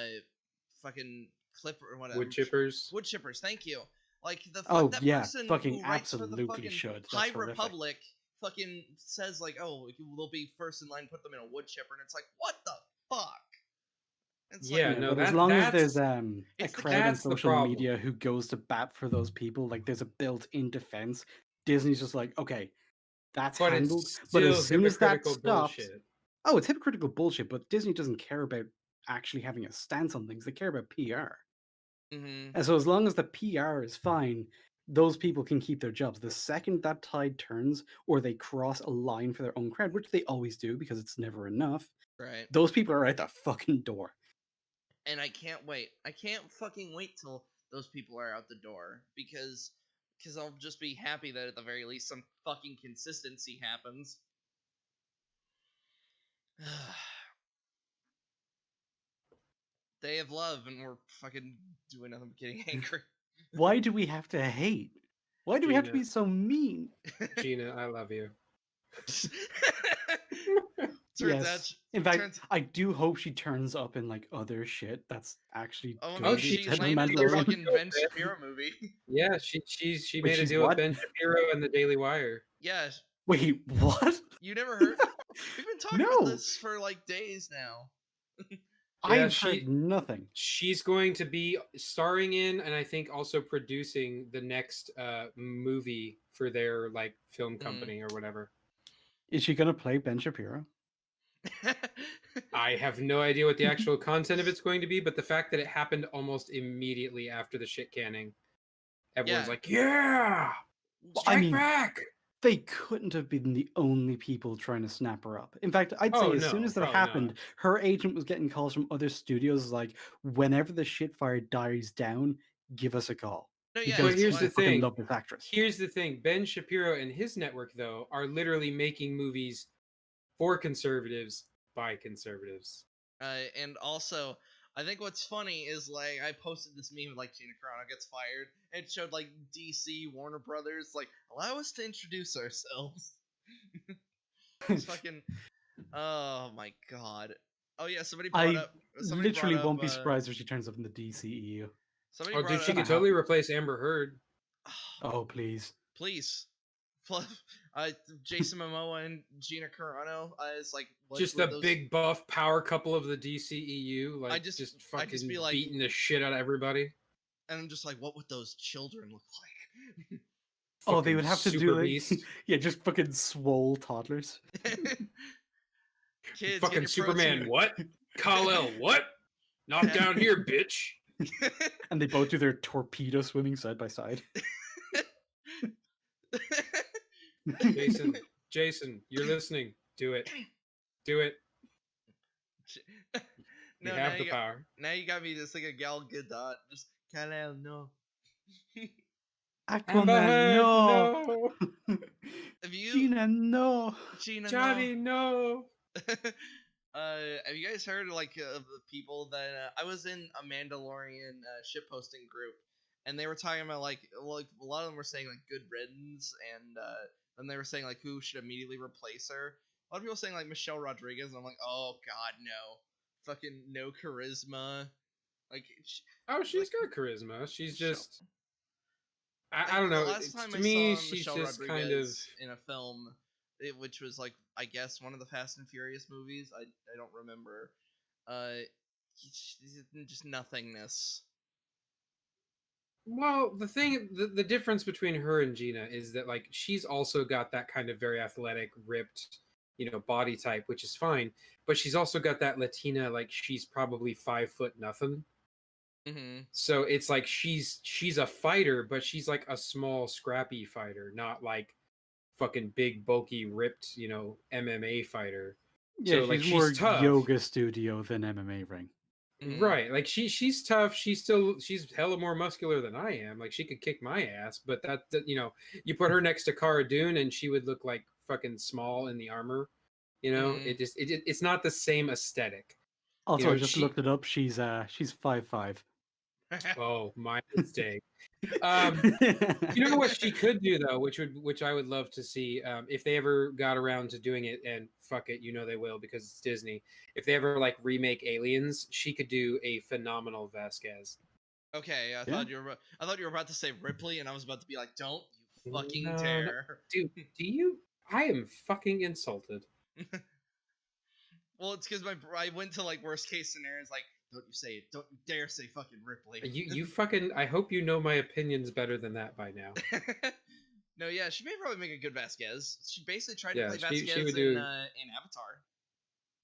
fucking clipper or whatever Wood chippers. wood chippers. Thank you. Like Oh that yeah, person fucking who writes for the absolutely fucking should. High That's horrific. Republic fucking says like, oh, they'll be first in line. Put them in a wood chipper, and it's like, what the fuck? It's like Yeah, Yeah, no, but as long as there's a it's the crowd on that's the social problem. media who goes to bat for those people, like there's a built-in defense, Disney's just like, okay, that's But handled. it's But as still soon as that hypocritical stops, bullshit. oh, it's hypocritical bullshit, but Disney doesn't care about actually having a stance on things. They care about PR. mm-hmm. And so as long as the PR is fine, those people can keep their jobs. The second that tide turns or they cross a line for their own crowd, which they always do because it's never enough, Right. those people are at the fucking door. And I can't wait. I can't fucking wait till those people are out the door because I'll just be happy that at the very least some fucking consistency happens. Day of love, and we're fucking doing nothing but getting angry. Why do we have to hate? Why do we have to Gina, be so mean? Gina, I love you. Yes. In fact, turns. I do hope she turns up in like other shit that's actually Oh good no, she she instead of the landed the Mandalorian. fucking Ben Shapiro movie. Yeah, she Wait, made a she's deal with what? Ben Shapiro and the Daily Wire. Yeah, Wait, what? you never heard? We've been talking about No, this for like days now. Yeah, I've heard nothing. she's going to be starring in and I think also producing the next movie for their like film company or whatever. Is she gonna play Ben Shapiro? I have no idea what the actual content of it's going to be, but the fact that it happened almost immediately after the shit canning, everyone's Yeah. like, "Yeah, Well, I strike mean, back!" they couldn't have been the only people trying to snap her up. In fact, I'd Oh say as soon no, as that probably happened, not. her agent was getting calls from other studios like, whenever the shitfire dies down, give us a call. No, yeah, Because But it's here's the people fucking thing. love this actress. Here's the thing. Ben Shapiro and his network, though, are literally making movies for conservatives by conservatives. And also, I think what's funny is like I posted this meme like Gina Carano gets fired. And it showed like DC Warner Brothers like allow us to introduce ourselves. Just fucking. Oh my god. Oh yeah, somebody brought I up. Somebody brought literally up. won't be surprised if she turns up in the DCEU. Somebody Oh, brought dude, she up. could Gonna totally happen. replace Amber Heard. Oh please. Please. Jason Momoa and Gina Carano as like what Just would the those big buff power couple of the DCEU, I like just just I'd just fucking be like, beating the shit out of everybody. and I'm just like, what would those children look like? Oh, they Fucking would have to super do like beast. yeah, just fucking swole toddlers. Kids, get Fucking your Superman, protein. what? Kal-El, what? Not down here, bitch. And they both do their torpedo swimming side by side. Jason, you're listening. Do it. Do it. You No, have the power. now you got me just like a Gal Gadot. Just Kal-El, no. Amber Aquaman, Heard, no. no. Have you, Gina, no. Gina, Johnny, no. have you guys heard like of the people that I was in a Mandalorian shitposting group, and they were talking about like a lot of them were saying like good riddance, and then they were saying like who should immediately replace her. A lot of people saying like Michelle Rodriguez, and I'm like, oh god, no, fucking no charisma. Like, Oh, she's like got charisma. She's Michelle. just. I don't The know. last time To I me, saw she's Michelle just Rodriguez kind of. in a film, which was like I guess one of the Fast and Furious movies. I don't remember. Just nothingness. Well, the difference between her and Gina is that like she's also got that kind of very athletic, ripped, body type, which is fine. But she's also got that Latina, like she's probably 5 foot nothing. Mm-hmm. So it's like she's a fighter, but she's like a small, scrappy fighter, not like fucking big, bulky, ripped, MMA fighter. Yeah, So like she's more she's tough. yoga studio than MMA ring. Mm-hmm. Right, like she's tough. She's hella more muscular than I am. Like she could kick my ass, but you put her next to Cara Dune and she would look like fucking small in the armor. Mm-hmm. It's not the same aesthetic. Also, I just looked it up. She's 5'5". Oh, my mistake. You know what she could do though, which I would love to see, if they ever got around to doing it, and fuck it, they will because it's Disney. If they ever like remake Aliens, she could do a phenomenal Vasquez. Okay, I thought you were about to say Ripley, and I was about to be like, don't you fucking No, dare, dude. Do you? I am fucking insulted. Well, it's because I went to like worst case scenarios, like don't you say it, don't you dare say fucking Ripley. You fucking. I hope you know my opinions better than that by now. No, yeah, she may probably make a good Vasquez. She basically tried to play she Vasquez would in do. Avatar.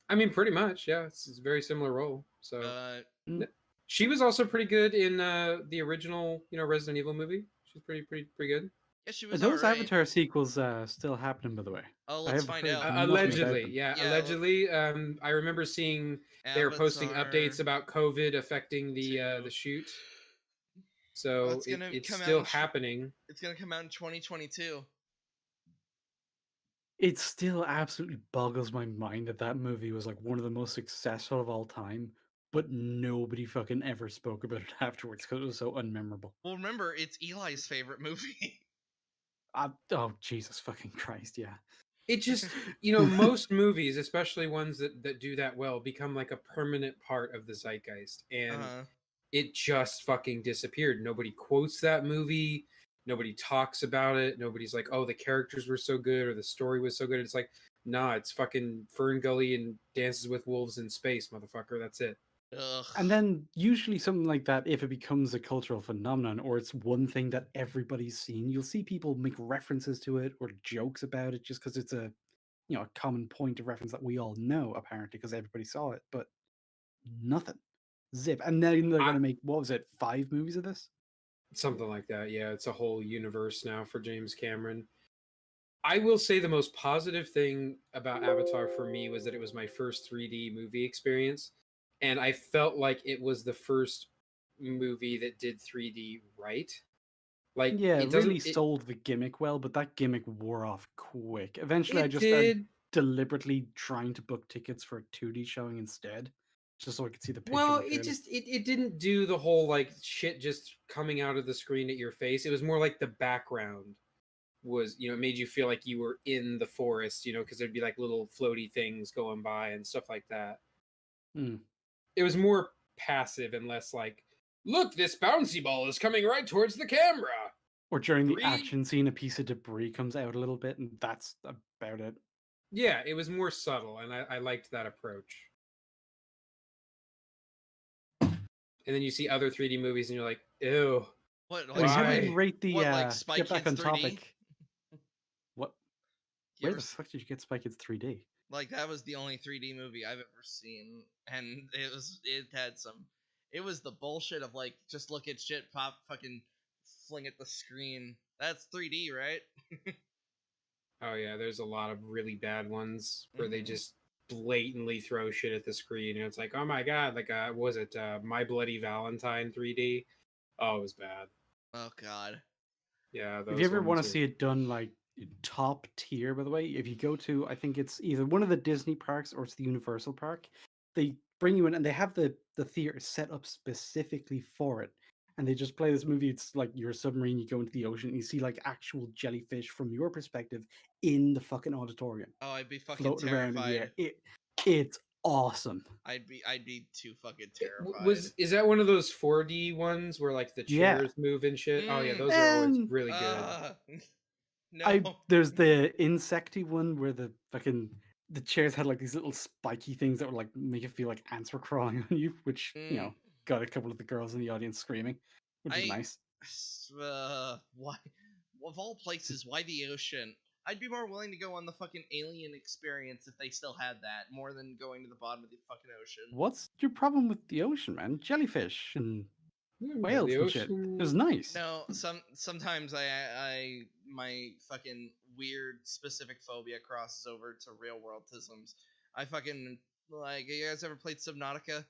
I mean, pretty much, yeah. It's a very similar role. So Mm. she was also pretty good in the original, Resident Evil movie. She's pretty good. Yeah, she Are was those alright. Avatar sequels still happening, by the way? Oh, I let's have find heard out. nothing about Allegedly, them. yeah, Yeah, allegedly. I remember seeing they were posting Avatar. updates about COVID affecting the shoot. So it's still happening. It's gonna come out in 2022. It still absolutely boggles my mind that that movie was like one of the most successful of all time, but nobody fucking ever spoke about it afterwards because it was so unmemorable. Well, remember, it's Eli's favorite movie. Oh, Jesus fucking Christ, yeah. It just, most movies, especially ones that do that well, become like a permanent part of the zeitgeist. And it just fucking disappeared. Nobody quotes that movie. Nobody talks about it. Nobody's like, oh, the characters were so good or the story was so good. It's like, nah, it's fucking Fern Gully and Dances with Wolves in Space, motherfucker. That's it. Ugh. And then usually something like that, if it becomes a cultural phenomenon or it's one thing that everybody's seen, you'll see people make references to it or jokes about it just because it's a common point of reference that we all know, apparently, because everybody saw it, but nothing. Zip. And then they're going to make, what was it, 5 movies of this? Something like that, yeah. It's a whole universe now for James Cameron. I will say the most positive thing about Avatar for me was that it was my first 3D movie experience. And I felt like it was the first movie that did 3D right. Like, yeah, it really sold the gimmick well, but that gimmick wore off quick. Eventually, I just started deliberately trying to book tickets for a 2D showing instead, just so I could see the picture. Well, it didn't do the whole like shit just coming out of the screen at your face. It was more like the background. was, it made you feel like you were in the forest, because there'd be like little floaty things going by and stuff like that. Hmm. It was more passive and less like, look, this bouncy ball is coming right towards the camera. Or during the 3? action scene, a piece of debris comes out a little bit, and that's about it. Yeah, it was more subtle, and I liked that approach. And then you see other 3D movies, and you're like, ew. What? I mean, how do you Why? rate the? What, like To Spy get back Kids on 3D? topic. What? You Where ever the fuck did you get Spy Kids 3D? Like, that was the only 3D movie I've ever seen, and it was the bullshit of like, just look at shit pop, fucking fling at the screen. That's 3D, right? Oh yeah, there's a lot of really bad ones where they Mhm. just blatantly throw shit at the screen, and it's like, oh my god, like was it My Bloody Valentine 3D? Oh, it was bad. Oh god. Yeah, If you those ever want ones to are. see it done like top tier, by the way, if you go to, I think it's either one of the Disney parks or it's the Universal Park, they bring you in and they have the theater set up specifically for it. And they just play this movie. It's like you're a submarine, you go into the ocean, and you see like actual jellyfish from your perspective in the fucking auditorium, Oh, I'd be fucking floating around in the air. terrified. It's awesome. I'd be too fucking terrified. Is that one of those 4D ones where like the Yeah. chairs move and shit? Oh yeah, Mm. those are always And really good. No. there's the insecty one where the chairs had like these little spiky things that would like make it feel like ants were crawling on you, which Mm. got a couple of the girls in the audience screaming, which is I nice. why of all places, why the ocean? I'd be more willing to go on the fucking alien experience if they still had that, more than going to the bottom of the fucking ocean. What's your problem with the ocean, man? Jellyfish and Yeah, whales the and shit. It ocean. was nice. No, sometimes I my fucking weird specific phobia crosses over to real world tisms. I fucking like. You guys ever played Subnautica?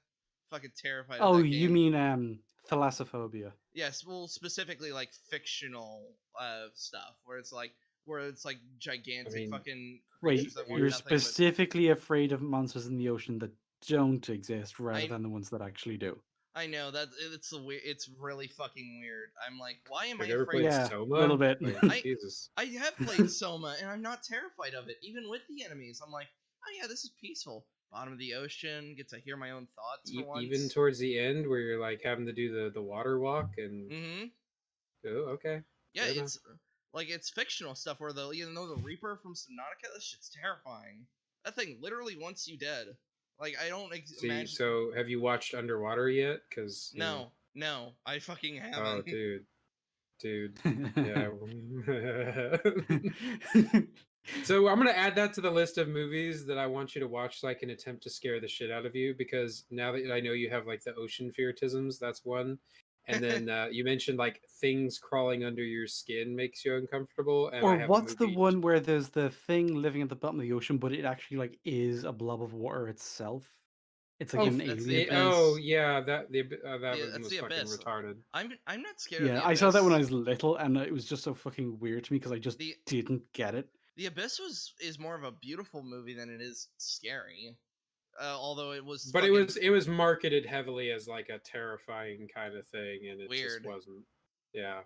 Fucking terrified of Oh, that you game. mean thalassophobia? Yes, well, specifically like fictional stuff where it's like gigantic I mean, fucking creatures Wait, that want you're nothing but. specifically afraid of monsters in the ocean that don't exist rather I than the ones that actually do. I know that it's really fucking weird. I'm like, why am I have you ever afraid? played Yeah, a little Soma? bit. Like, I Jesus. I have played Soma and I'm not terrified of it, even with the enemies. I'm like, oh yeah, this is peaceful. Bottom of the ocean, get to hear my own thoughts for Even once. towards the end, where you're like having to do the water walk, and Mm-hmm. oh, okay, Yeah, fair enough. it's like it's fictional stuff where the Reaper from Subnautica, this shit's terrifying. That thing literally wants you dead. Like I don't See, imagine. so have you watched Underwater yet? Because No, I fucking oh, haven't. dude, yeah. So I'm gonna add that to the list of movies that I want you to watch, so I can attempt to scare the shit out of you. Because now that I know you have like the ocean feartisms, that's one. And then you mentioned like things crawling under your skin makes you uncomfortable, and I Or have a what's the movie. one where there's the thing living at the bottom of the ocean, but it actually like is a blob of water itself? It's like Oh, an That's alien the thing. oh abyss. yeah, that one That's was the fucking abyss. retarded. I'm not scared of Yeah, the I saw that when I abyss. was little, and it was just so fucking weird to me because I just The didn't get it. the abyss is more of a beautiful movie than it is scary. Although it was But fucking it was marketed heavily as like a terrifying kind of thing, and it just weird. wasn't. Yeah.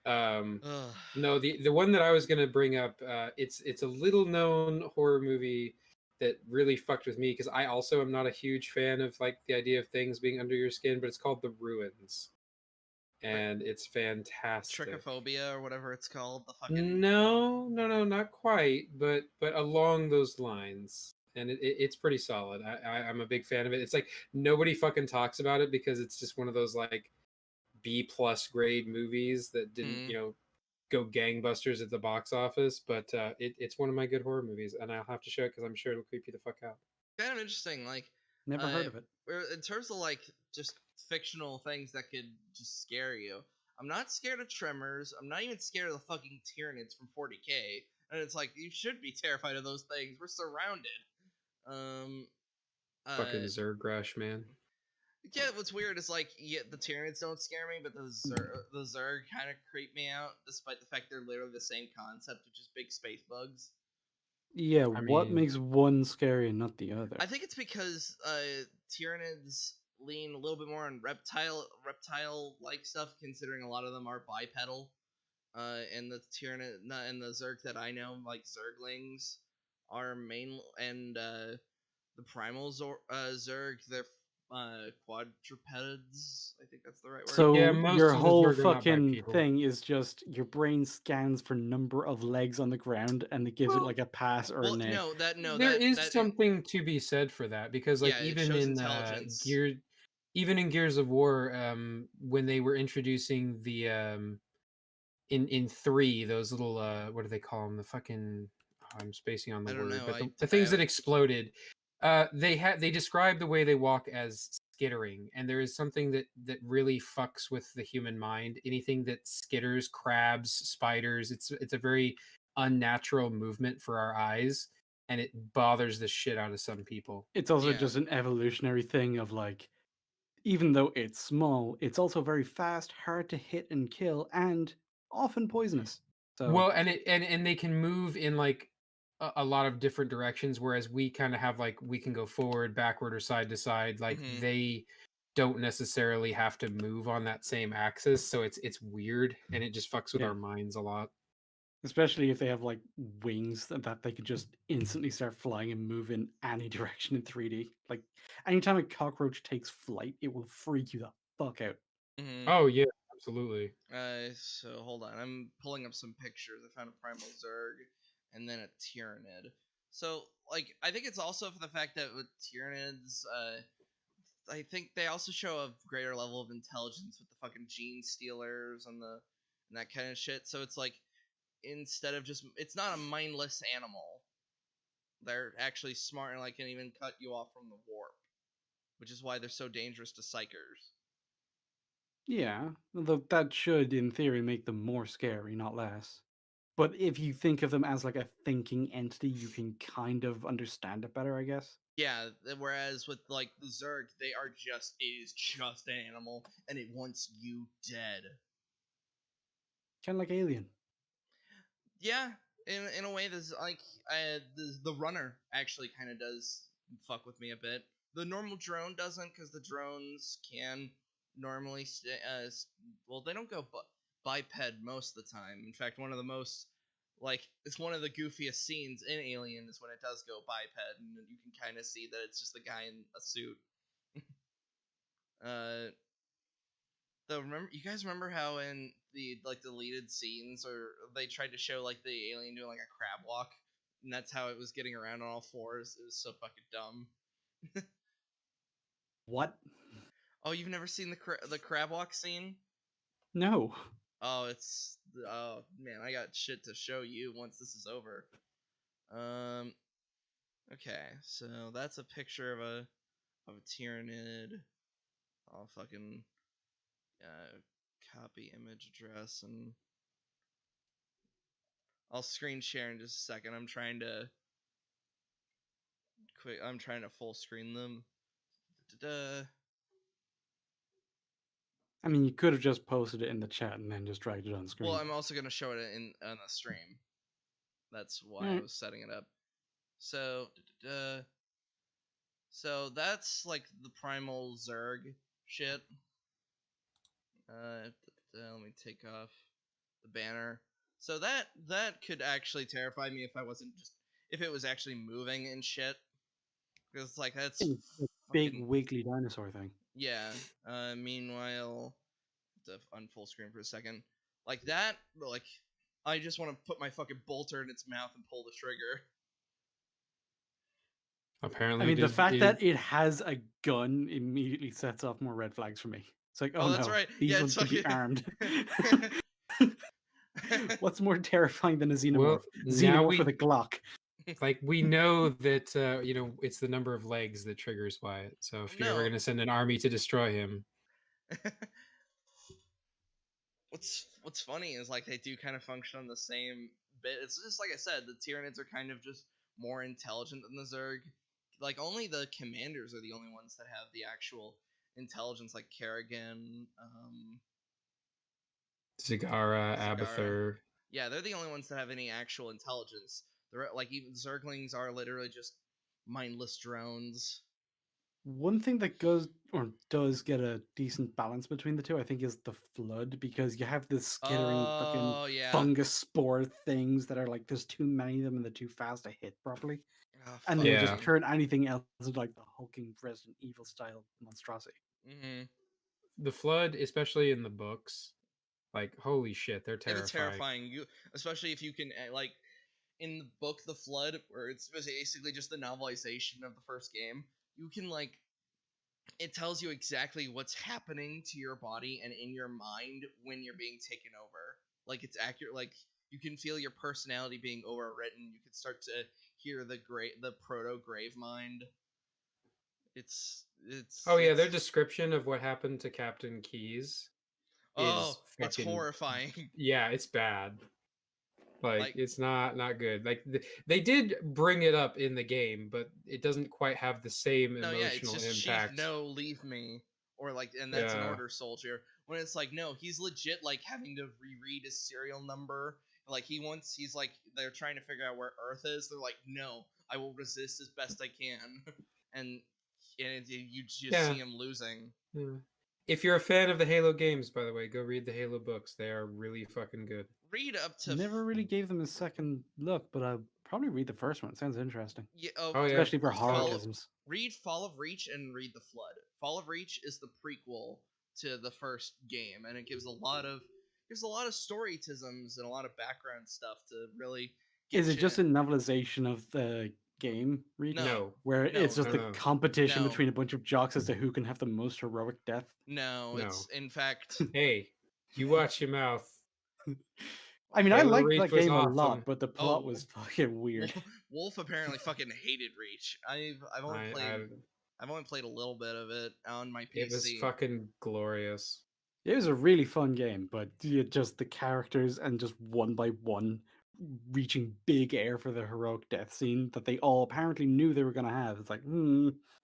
Um, Ugh. no, the one that I was gonna bring up, it's a little known horror movie that really fucked with me, because I also am not a huge fan of like the idea of things being under your skin, but it's called The Ruins, Like and it's fantastic. trichophobia or whatever it's called. The fucking No, not quite, but along those lines. And it's pretty solid. I'm a big fan of it. It's like nobody fucking talks about it because it's just one of those like B+ grade movies that didn't, mm, go gangbusters at the box office. But it's one of my good horror movies, and I'll have to show it because I'm sure it'll creep you the fuck out. kind of interesting. Like, Never heard of it. in terms of like just fictional things that could just scare you. I'm not scared of Tremors. I'm not even scared of the fucking Tyranids from 40K. And it's like you should be terrified of those things. We're surrounded. Um, Fucking uh, Zergrash, man. yeah. What's weird is like, yeah, the Tyranids don't scare me, but the Zerg kind of creep me out, despite the fact they're literally the same concept, which is big space bugs. Yeah, I what mean, makes one scary and not the other? I think it's because Tyranids lean a little bit more on reptile like stuff, considering a lot of them are bipedal. And the Tyranid and the Zerg that I know, like Zerglings, are main and the primal Zerg, they're quadrupeds. I think that's the right word. Yeah, So most your of the whole Zerg are not fucking bipedal. thing is just your brain scans for number of legs on the ground and it gives it Well, like a pass or a Well, nay. there is something to be said for that because, like, yeah, it shows intelligence. even in Gears of War, when they were introducing the in 3, those little what do they call them? The fucking I'm spacing on the I don't word, know. but I the things that haven't. exploded, they describe the way they walk as skittering, and there is something that really fucks with the human mind. Anything that skitters, crabs, spiders, it's a very unnatural movement for our eyes, and it bothers the shit out of some people. It's also Yeah. just an evolutionary thing of like, even though it's small, it's also very fast, hard to hit and kill, and often poisonous. So Well, and they can move in like a lot of different directions, whereas we kind of have like we can go forward, backward, or side to side. Like Mhm. they don't necessarily have to move on that same axis, so it's weird and it just fucks with yeah, our minds a lot. especially if they have like wings that they could just instantly start flying and move in any direction in 3D. Like anytime a cockroach takes flight, it will freak you the fuck out. Mhm. Oh yeah, absolutely. So hold on. I'm pulling up some pictures. I found a primal Zerg and then a Tyranid. So like I think it's also for the fact that with Tyranids, I think they also show a greater level of intelligence with the fucking gene stealers and that kind of shit. So it's like instead of just it's not a mindless animal. They're actually smart and like can even cut you off from the warp, which is why they're so dangerous to psychers. Yeah, although that should, in theory, make them more scary, not less. But if you think of them as like a thinking entity, you can kind of understand it better, I guess. Yeah, whereas with like the Zerg, they are just it is just an animal and it wants you dead. Kind of like Alien. Yeah, in a way, there's like the runner actually kind of does fuck with me a bit. The normal drone doesn't because the drones can normally well they don't go biped most of the time. In fact, one of the most like it's one of the goofiest scenes in Alien is when it does go biped and you can kind of see that it's just a guy in a suit. uh remember you guys remember how in the like deleted scenes or they tried to show like the alien doing like a crab walk and that's how it was getting around on all fours. It was so fucking dumb. What? Oh, you've never seen the crab walk scene? No. Oh, it's oh man, I got shit to show you once this is over. Um okay, so that's a picture of a Tyranid. I'll fucking copy image address and I'll screen share in just a second. I'm trying to full screen them. Da-da-da. I mean, you could have just posted it in the chat and then just dragged it on screen. Well, I'm also gonna show it in on the stream. That's why I Alright. was setting it up. So, da-da-da. So that's like the primal Zerg shit. Let me take off the banner. So that could actually terrify me if I wasn't just if it was actually moving and shit. Because like that's It's a big fucking wiggly dinosaur thing. yeah. Meanwhile, to unfull screen for a second. Like that, like I just want to put my fucking bolter in its mouth and pull the trigger. I Apparently, mean, the fact that it has a gun immediately sets off more red flags for me. It's like, oh Oh, that's no, right. these Yeah, ones it's could be fucking. armed. What's more terrifying than a well xenomorph? now Xenomorph with a we Glock. like we know that it's the number of legs that triggers Wyatt. So if you're ever No. going to send an army to destroy him, What's funny is like they do kind of function on the same bit. It's just like I said, the Tyranids are kind of just more intelligent than the Zerg. Like only the commanders are the only ones that have the actual intelligence, like Kerrigan, Zagara, Zagara. Abathur. Yeah, they're the only ones that have any actual intelligence. They're like even Zerglings are literally just mindless drones. One thing that goes or does get a decent balance between the two, I think, is the flood, because you have this skittering fucking Oh yeah. fungus spore things that are like, there's too many of them and they're too fast to hit properly, Oh, and fuck they'll Yeah. just me. turn anything else into like the hulking Resident Evil style monstrosity. Mm-hmm. The flood, especially in the books, like holy shit, they're They're terrifying. terrifying. You, especially if you can like in the book The Flood, where it's basically just the novelization of the first game. You can like it tells you exactly what's happening to your body and in your mind when you're being taken over. Like it's accurate. Like you can feel your personality being overwritten. You can start to hear the proto grave mind. Oh yeah, their It's description of what happened to Captain Keyes oh, is it's fucking horrifying. yeah, it's bad. Like Like it's not good. Like they did bring it up in the game, but it doesn't quite have the same no, yeah, it's emotional just Chief, impact. no, leave me, or like, and that's an Yeah. order soldier. When it's like, no, he's legit like having to reread his serial number. Like he's like they're trying to figure out where Earth is. They're like, no, I will resist as best I can, and you just Yeah. see him losing. Yeah. If you're a fan of the Halo games, by the way, go read the Halo books. They are really fucking good. Read up to Never really gave them a second look, but I'll probably read the first one. It sounds interesting, yeah, Oh yeah. especially for Fall horrorisms. read Fall of Reach and read The Flood. Fall of Reach is the prequel to the first game, and it gives a lot of story tisms and a lot of background stuff to really Is get it you just a in. novelization of the game Reach, No. where it's No, just the No. competition no, between a bunch of jocks as to who can have the most heroic death? no. No. It's in fact, Hey, you watch your mouth. I mean, I Halo liked Reach that was game a awesome. lot, but the plot oh, was fucking weird. Wolf apparently fucking hated Reach. I I've only played a little bit of it on my it was PC. fucking glorious. It was a really fun game, but just the characters and just one by one reaching big air for the heroic death scene that they all apparently knew they were going to have. It's like,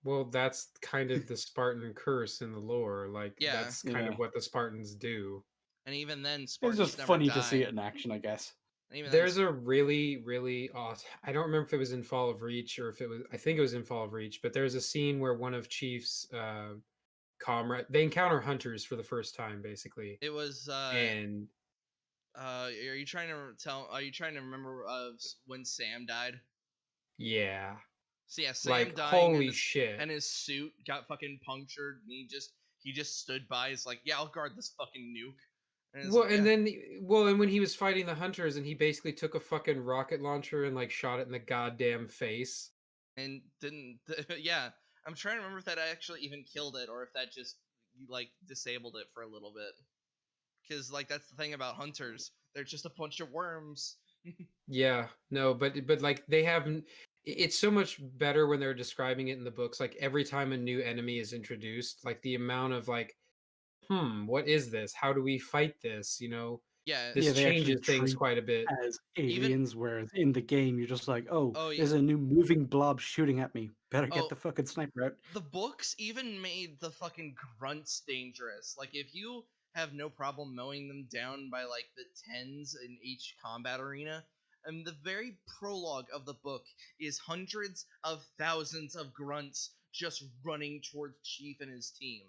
Well, that's kind of the Spartan curse in the lore. Like Yeah, that's kind yeah. of what the Spartans do. and even then, It was Spartans just never funny to see die. it in action, I guess. And even then, There's a really, really awesome. I don't remember if it was in Fall of Reach or if it was. I think it was in Fall of Reach. But there's a scene where one of Chief's comrade they encounter hunters for the first time, basically, it was and are you trying to tell? Are you trying to remember when Sam died? yeah, So yeah, Sam like dying holy shit. and his suit got fucking punctured, and he just stood by. He's like, yeah, I'll guard this fucking nuke. And it's Well, like, and yeah, then, well, and when he was fighting the hunters, and he basically took a fucking rocket launcher and like shot it in the goddamn face. and didn't. Yeah, I'm trying to remember if that actually even killed it or if that just like disabled it for a little bit. Because like that's the thing about hunters, they're just a bunch of worms. Yeah, no, but like they have, it's so much better when they're describing it in the books. Like every time a new enemy is introduced, like the amount of like, what is this? How do we fight this? Yeah, This Yeah, they actually changes things treat quite a bit. as even aliens, whereas in the game, you're just like, oh, oh yeah, there's a new moving blob shooting at me. Better get oh the fucking sniper out. the books even made the fucking grunts dangerous. Like if you have no problem mowing them down by like the tens in each combat arena, and the very prologue of the book is hundreds of thousands of grunts just running towards Chief and his team.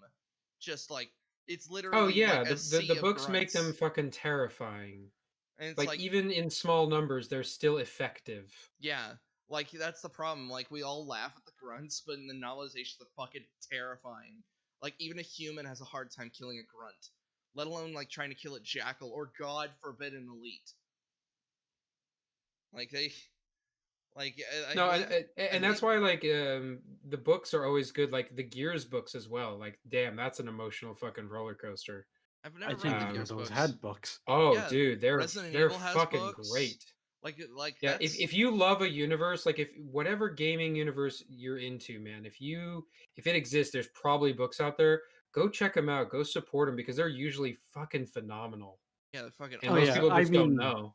Just like it's Oh literally like yeah, a the sea of books make them grunts. fucking terrifying. And it's Like like even in small numbers, they're still effective. yeah, like that's the problem. Like we all laugh at the grunts, but in the novelization, they're fucking terrifying. Like even a human has a hard time killing a grunt, let alone like trying to kill a jackal or God forbid an elite. Like they, like I No, believe, I and that's believe why like the books are always good. Like the Gears books as well. Like damn, that's an emotional fucking roller coaster. I've I never read think the the Gears Gears always books. had books. Oh, Yeah, dude, they're Resident they're Evil has fucking books. great. Like Yeah, if you love a universe, like if whatever gaming universe you're into, man, if it exists, there's probably books out there. Go check them out. Go support them because they're usually fucking phenomenal, yeah, they're fucking and Oh most yeah, awesome. people I just don't mean, know.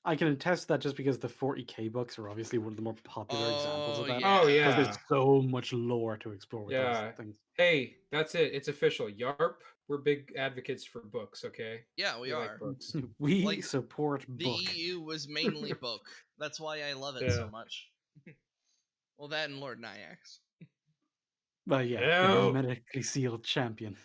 I can attest that just because the 40K books are obviously one of the more popular examples Oh of that, Oh because yeah, there's yeah, so much lore to explore with those yeah. things. Hey, that's it. It's official. Y.A.R.P. We're big advocates for books. Okay, yeah, we we like are. books. We Like support the book. EU was mainly book. That's why I love it so Yeah. much. Well, that and Lord Nyax. Well, yeah, the Help! hermetically sealed champion.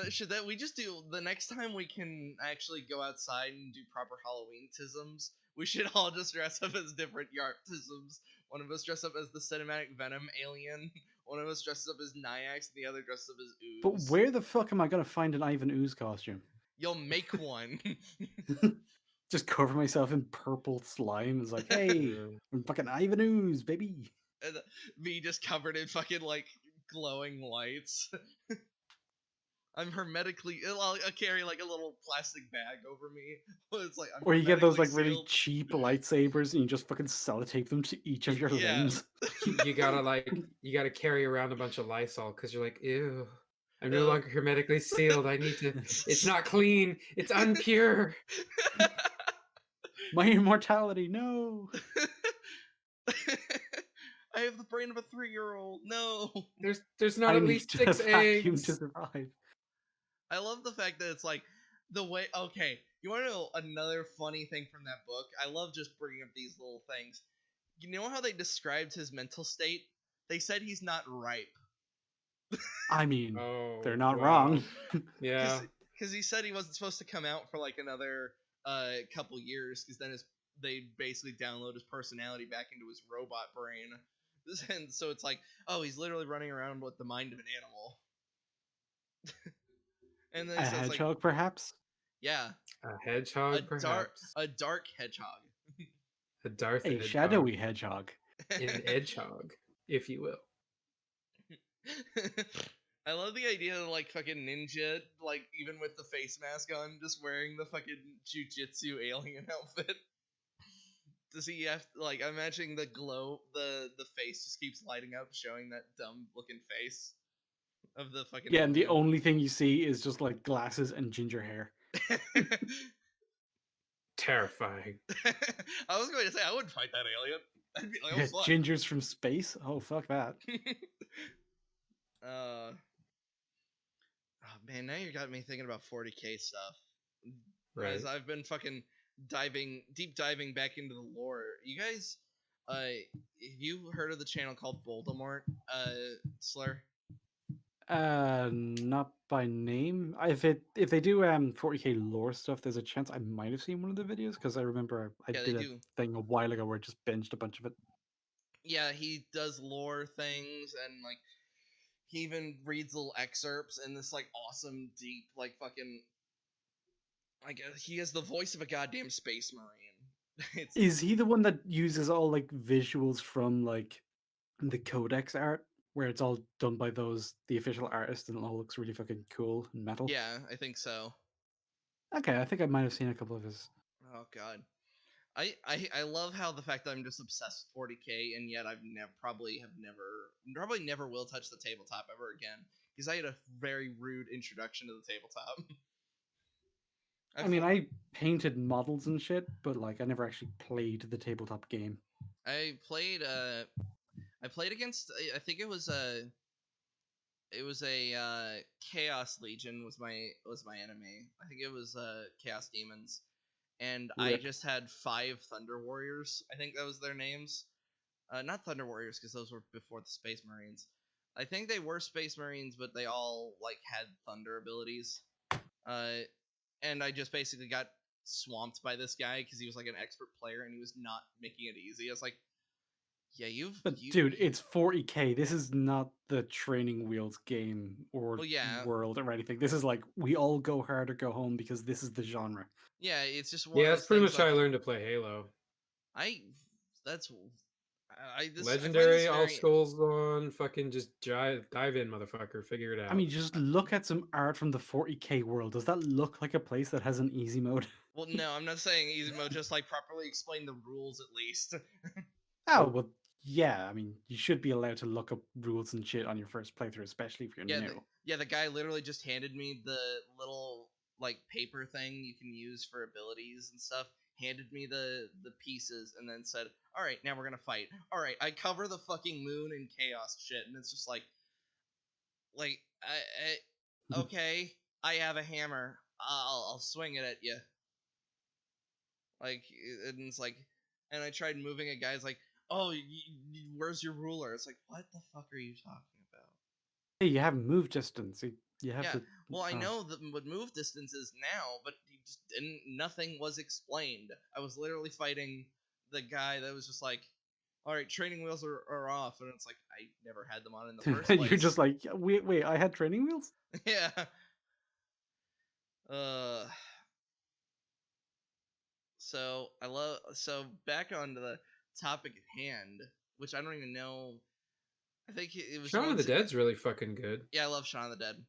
Should that we just do the next time we can actually go outside and do proper Halloween tisms? We should all just dress up as different Y.A.R.P tisms. One of us dress up as the cinematic Venom alien. One of us dresses up as Nyax, and the other dresses up as But Ooze. where the fuck am I gonna find an Ivan Ooze costume? You'll make one. Just cover myself in purple slime. It's like, hey, I'm fucking Ivan Ooze, baby. And me just covered in fucking like glowing lights. I'm hermetically. I'll carry like a little plastic bag over me. It's like I'm Or you get those hermetically like really sealed. cheap lightsabers and you just fucking sellotape them to each of your Yeah. limbs. You gotta carry around a bunch of Lysol because you're like, ew, I'm no Uh, longer hermetically sealed. I need to. It's not clean. It's unpure. My immortality, no. I have the brain of a 3-year-old. No. There's not I at need least to 6 vacuum to eggs. survive. I love the fact that it's like the way. Okay, you want to know another funny thing from that book? I love just bringing up these little things. You know how they described his mental state? They said he's not ripe. I mean, Oh, they're not wow. wrong. Yeah. Because he said he wasn't supposed to come out for like another couple years, because then they basically download his personality back into his robot brain. And so it's like, oh, he's literally running around with the mind of an animal. And then A so it's like, hedgehog, perhaps? yeah, A hedgehog, perhaps. a dark hedgehog. A Darth A hedgehog. shadowy hedgehog. An edgehog, if you will. I love the idea of like fucking ninja, like even with the face mask on, just wearing the fucking jujitsu alien outfit. Does he have like? I'm imagining the glow, the face just keeps lighting up, showing that dumb looking face of the fucking Yeah, and the alien. only thing you see is just like glasses and ginger hair. Terrifying. I was going to say I wouldn't fight that alien. I'd be like, oh Yeah, fuck. gingers from space? Oh, fuck that. Oh man, now you got me thinking about 40k stuff. Right. As I've been fucking deep diving back into the lore. You guys, have you heard of the channel called Voldemort, Slur? Not by name. If they do 40k lore stuff, there's a chance I might have seen one of the videos because I remember I Yeah, they did a do. thing a while ago where I just binged a bunch of it. Yeah, he does lore things, and like he even reads little excerpts in this like awesome deep like fucking like he has the voice of a goddamn space marine. It's Is he the one that uses all like visuals from like the codex art, where it's all done by the official artists and it all looks really fucking cool and metal? yeah, I think so. Okay, I think I might have seen a couple of his. Oh god. I love how the fact that I'm just obsessed with 40k, and yet I've never probably never will touch the tabletop ever again, because I had a very rude introduction to the tabletop. I mean, I painted models and shit, but like I never actually played the tabletop game. I played against, I think it was a Chaos Legion was my enemy. I think it was Chaos Demons, and I Rip. just had 5 Thunder Warriors. I think that was their names. Not Thunder Warriors, because those were before the Space Marines. I think they were Space Marines, but they all like had Thunder abilities. Uh, and I just basically got swamped by this guy because he was like an expert player and he was not making it easy. I was like, yeah, But dude, it's 40k. This is not the training wheels game or well, yeah, world or anything. This is like we all go hard or go home because this is the genre. yeah. It's just one Yeah, of that's those pretty things. much how Like I learned to play Halo. I, that's I find this Legendary, all very. skulls on, fucking just dive in, motherfucker. Figure it I out. mean, just look at some art from the 40k world. Does that look like a place that has an easy mode? Well, no, I'm not saying easy mode. Just like properly explain the rules at least. Oh, well, yeah. I mean, you should be allowed to look up rules and shit on your first playthrough, especially if you're Yeah, new. the guy literally just handed me the little like paper thing you can use for abilities and stuff. Handed me the pieces and then said, "All right, now we're gonna fight." All right, I cover the fucking moon in chaos shit, and it's just like okay, I have a hammer. I'll swing it at you. Like, and it's like, and I tried moving a guy's like, oh, where's your ruler? It's like, what the fuck are you talking about? Hey, you have move distance. You have Yeah, to. well, I Oh. know what move distance is now, but you just didn't. Nothing was explained. I was literally fighting the guy that was just like, "All right, training wheels are off," and it's like I never had them on in the first You're just place. like, wait, I had training wheels? Yeah. Uh. So back onto the topic at hand, which I don't even know. I think it was Shaun of the once. Dead's really fucking good. Yeah, I love Shaun of the Dead.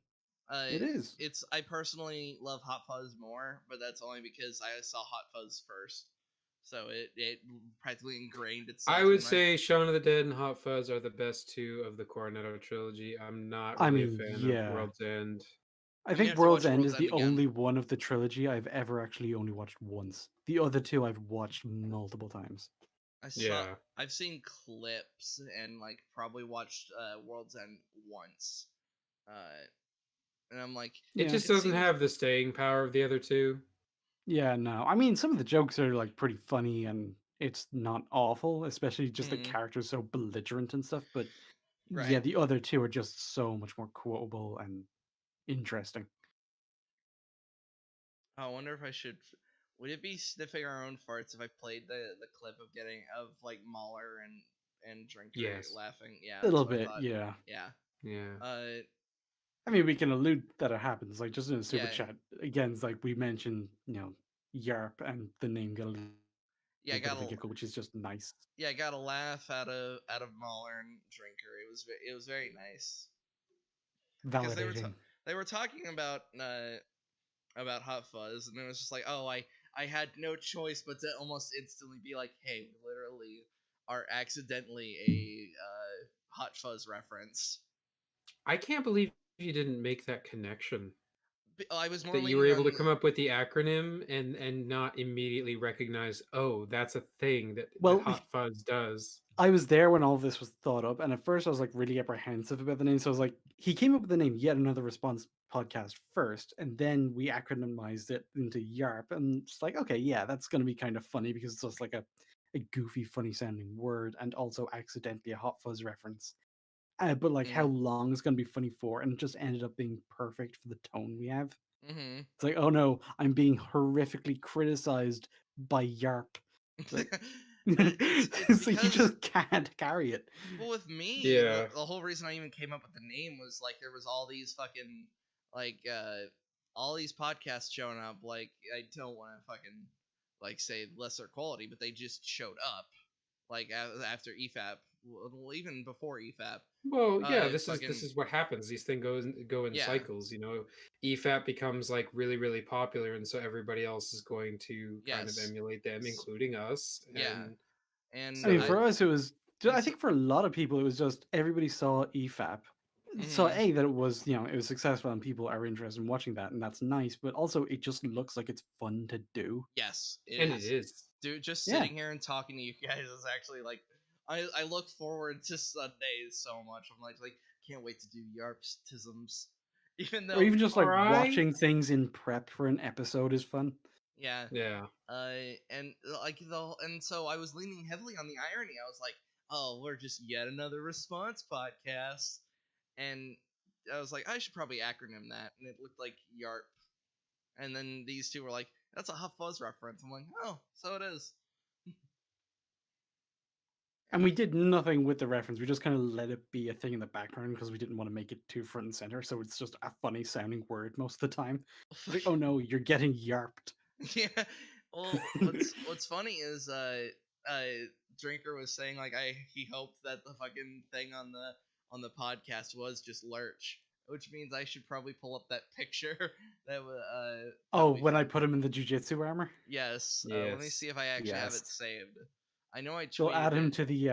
It is. It's I personally love Hot Fuzz more, but that's only because I saw Hot Fuzz first, so it practically ingrained I itself would in my. say Shaun of the Dead and Hot Fuzz are the best two of the Cornetto trilogy. I'm not I really a mean, fan of yeah. World's End. I I'm gonna think have to World's watch End World's is End the again. only one of the trilogy I've ever actually only watched once. The other two I've watched multiple times. I saw. Yeah. I've seen clips and like probably watched World's End once, uh, and I'm like, It Yeah. just it doesn't seems. have the staying power of the other two. Yeah, no. I mean, some of the jokes are like pretty funny and it's not awful, especially just the Mhm, characters so belligerent and stuff. But yeah, right. the other two are just so much more quotable and interesting. I wonder if I should. Would it be sniffing our own farts if I played the clip of getting of like Mahler and Drinker Yes. laughing? Yeah, A that's little what I bit, thought. yeah. Yeah. Yeah. I mean, we can allude that it happens, like just in a super Yeah. chat. Again, it's like we mentioned, Y.A.R.P and the name got a little Yeah. I bit got of a a. giggle, which is just nice, Yeah, I got a laugh out of Mahler and Drinker. It was very nice because validating. they were talking about Hot Fuzz, and it was just like, oh, I had no choice but to almost instantly be like, hey, we literally are accidentally a Hot Fuzz reference. I can't believe you didn't make that connection. I was more That you were leaning able to on. come up with the acronym and not immediately recognize, oh, that's a thing that Well, Hot Fuzz does. I was there when all this was thought up, and at first I was like really apprehensive about the name. So I was like, he came up with the name Yet Another Response podcast first, and then we acronymized it into Y.A.R.P. And it's like, okay, yeah, that's going to be kind of funny because it's just like a goofy, funny sounding word, and also accidentally a Hot Fuzz reference. But like, how Mm, long is going to be funny for? And it just ended up being perfect for the tone we have. mm-hmm. It's like, oh no, I'm being horrifically criticized by Y.A.R.P. Like, It's so you because just can't carry it. well with me Yeah. the whole reason I even came up with the name was like there was all these fucking like all these podcasts showing up like I don't want to fucking like say lesser quality but they just showed up like after EFAP well even before EFAP Well, yeah, this fucking is what happens. These things go in yeah cycles, you know. EFAP becomes like really, really popular, and so everybody else is going to kind of yes emulate them, S- including us. yeah And I and mean, I for so, us, it was. and I so think for a lot of people, it was just everybody saw EFAP, saw mm-hmm, that it was it was successful and people are interested in watching that, and that's nice. But also, it just looks like it's fun to do. yes it and it is is. dude just Yeah, sitting here and talking to you guys is actually like I look forward to Sundays so much. I'm like can't wait to do Y.A.R.P tisms. Even or though even just All like right. watching things in prep for an episode is fun. yeah, Yeah. and like the and so I was leaning heavily on the irony. I was like, oh, we're just yet another response podcast, and I was like, I should probably acronym that, and it looked like Y.A.R.P. And then these two were like, that's a Hot Fuzz reference. I'm like, oh, so it is. And we did nothing with the reference. We just kind of let it be a thing in the background because we didn't want to make it too front and center. So it's just a funny sounding word most of the time. It's like, oh no, you're getting yarped. Yeah. Well, what's funny is uh Drinker was saying like he hoped that the fucking thing on the podcast was just lurch, which means I should probably pull up that picture that Oh, we when I put him in the jujitsu armor, yes. Let me Yes. see if I actually have it yes, saved. I know I we'll add tweeted him to the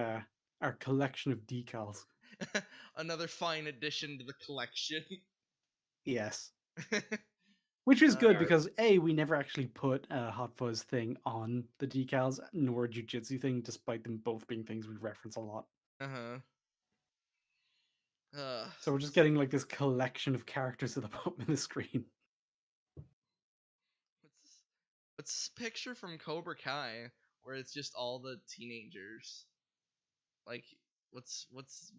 our collection of decals. it. Another fine addition to the collection. Yes, which is good uh Our because A, we never actually put a Hot Fuzz thing on the decals, nor a jujitsu thing, despite them both being things we reference a lot. uh-huh. Uh So we're just getting like this collection of characters at the bottom of the screen. what's this what's this picture from Cobra Kai where it's just all the teenagers? Like, what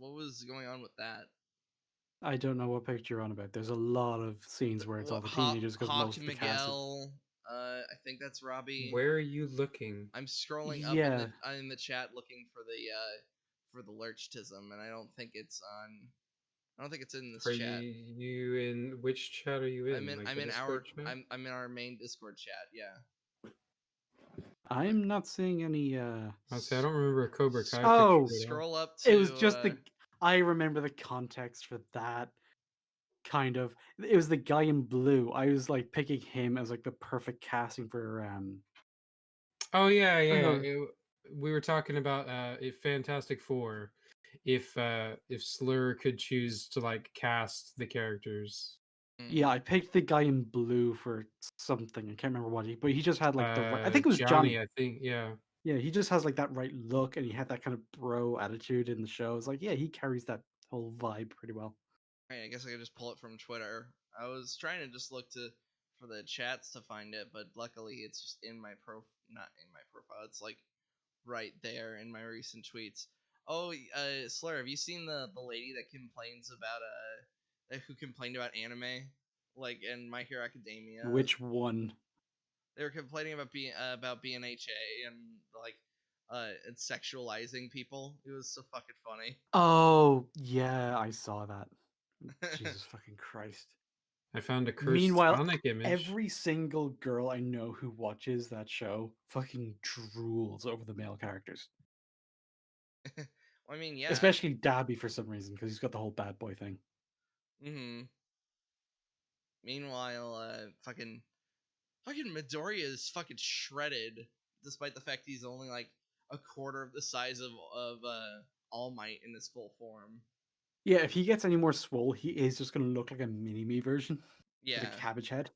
was going on with that? I don't know what picture you're on about. There's a lot of scenes where it's all the teenagers because Hawk most of the cast is. Miguel. I think that's Robbie. Where are you looking? I'm scrolling up Yeah, in the chat looking for the lurchtism, and I don't think it's on. I don't think it's in this Are chat. you in which chat are you in? Like I'm the in Discord chat? I'm in our main Discord chat. Yeah. I'm not seeing any. I say I don't remember a Cobra Kai Oh, picture at all. Scroll up it was to. just the. I remember the context for that. Kind of. It was the guy in blue. I was like picking him as like the perfect casting for. Oh yeah, I don't yeah. know. We were talking about if Fantastic Four, if Slur could choose to like cast the characters. Yeah, I picked the guy in blue for something. I can't remember what but he just had like the right. I think it was Johnny. I think, yeah. Yeah, he just has like that right look, and he had that kind of bro attitude in the show. It's like, yeah, he carries that whole vibe pretty well. I guess I could just pull it from Twitter. I was trying to just look for the chats to find it, but luckily it's just in my not in my profile. It's like right there in my recent tweets. Oh, Slur, have you seen the lady that complains about who complained about anime, like in My Hero Academia? Which one? They were complaining about BNHA and like and sexualizing people. It was so fucking funny. Oh, yeah, I saw that. Jesus fucking Christ. I found a cursed Meanwhile, Sonic image. every single girl I know who watches that show fucking drools over the male characters. Well, I mean, yeah. Especially Dabby for some reason, because he's got the whole bad boy thing. Mm-hmm. Meanwhile, fucking Midoriya is fucking shredded, despite the fact he's only like a quarter of the size of All Might in his full form. Yeah, if he gets any more swole, he is just gonna look like a mini-me version. Yeah. With a cabbage head.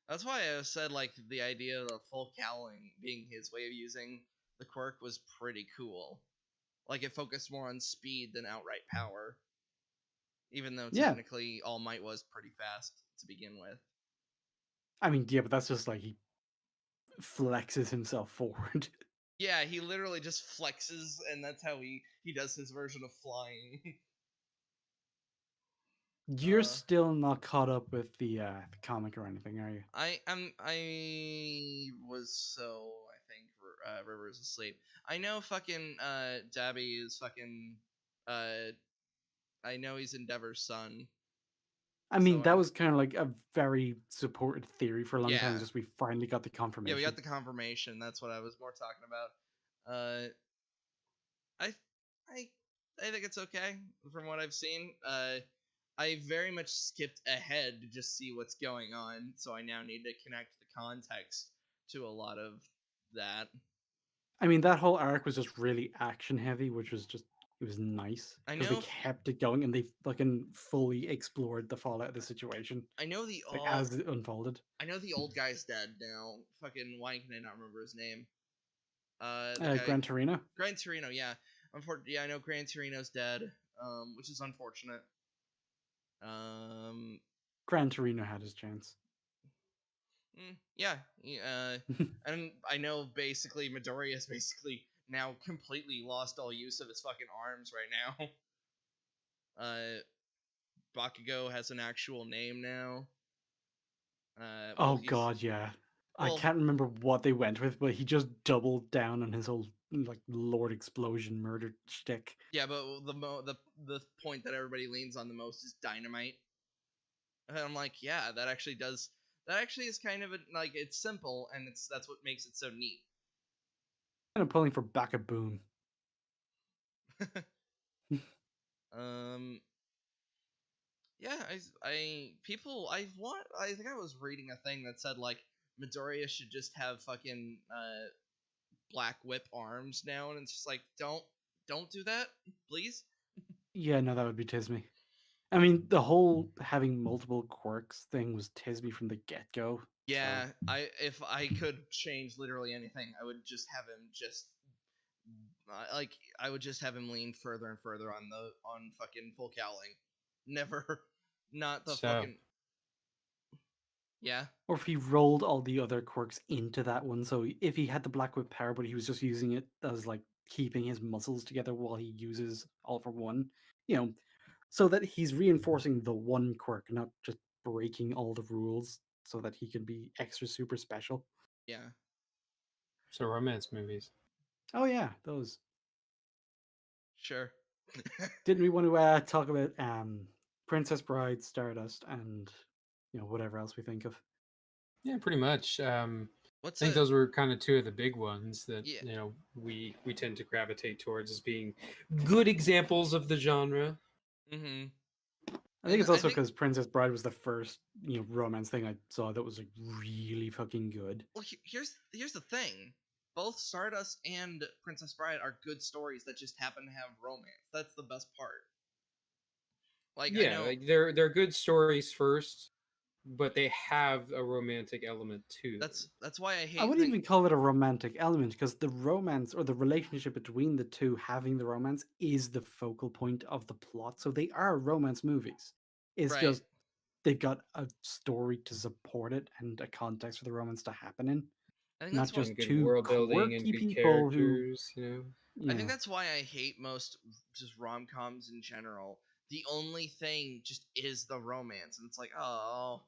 That's why I said like the idea of full cowling being his way of using the quirk was pretty cool. Like it focused more on speed than outright power. Even though Yeah. technically All Might was pretty fast to begin with. I mean, yeah, but that's just like he flexes himself forward. Yeah, he literally just flexes, and that's how he does his version of flying. You're still not caught up with the comic or anything, are you? I was so I think River's asleep. I know fucking Dabby is fucking I know he's Endeavor's son. I mean, that was kind of like a very supported theory for a long time. Yeah. Just we finally got the confirmation. Yeah, we got the confirmation. That's what I was more talking about. I I I think it's okay from what I've seen. I very much skipped ahead to just see what's going on, so I now need to connect the context to a lot of that. I mean, that whole arc was just really action heavy, which was just it was nice I because they know kept it going and they fucking fully explored the fallout of the situation. I know the Like as it unfolded. I know the old guy's dead now. Fucking why can I not remember his name? The guy Gran Torino. Gran Torino, yeah. Yeah, I know Gran Torino's dead. Which is unfortunate. Gran Torino had his chance. Yeah, and I know basically Midoriya has basically now completely lost all use of his fucking arms right now. Bakugo has an actual name now. Oh god, yeah. I can't remember what they went with, but he just doubled down on his whole like Lord Explosion murder shtick. Yeah, but the point that everybody leans on the most is dynamite. And I'm like, yeah, that actually is kind of like it's simple, and that's what makes it so neat. Kind of pulling for Boom. Yeah, I think I was reading a thing that said like Midoriya should just have fucking black whip arms now, and it's just like don't do that, please. Yeah, no, that would be Tismy. I mean, the whole having multiple quirks thing was Tismy from the get-go. Yeah, so. If I could change literally anything, I would just have him I would just have him lean further and further on fucking full cowling. Never, not the fucking. Yeah. Or if he rolled all the other quirks into that one. So if he had the Black Whip power, but he was just using it as like keeping his muscles together while he uses all for one, you know, so that he's reinforcing the one quirk, not just breaking all the rules so that he can be extra super special. Yeah. So romance movies. Oh yeah, those. Sure. Didn't we want to talk about Princess Bride, Stardust, and whatever else we think of? Yeah, pretty much. I What's think a those were kind of two of the big ones that yeah? we tend to gravitate towards as being good examples of the genre. Mm-hmm. I think it's I also think because Princess Bride was the first romance thing I saw that was like really fucking good. well, here's the thing. Both Stardust and Princess Bride are good stories that just happen to have romance. That's the best part. Like I Yeah, know like they're good stories first, but they have a romantic element to them. that's why I I hate wouldn't things. even call it a romantic element because the romance or the relationship between the two having the romance is the focal point of the plot. So they are romance movies. It's Right. just they've got a story to support it and a context for the romance to happen in, I think not that's what And just good two world building and quirky good people who, characters, you know. I think yeah. that's why I hate most just rom coms in general. The only thing just is the romance, and it's like, oh,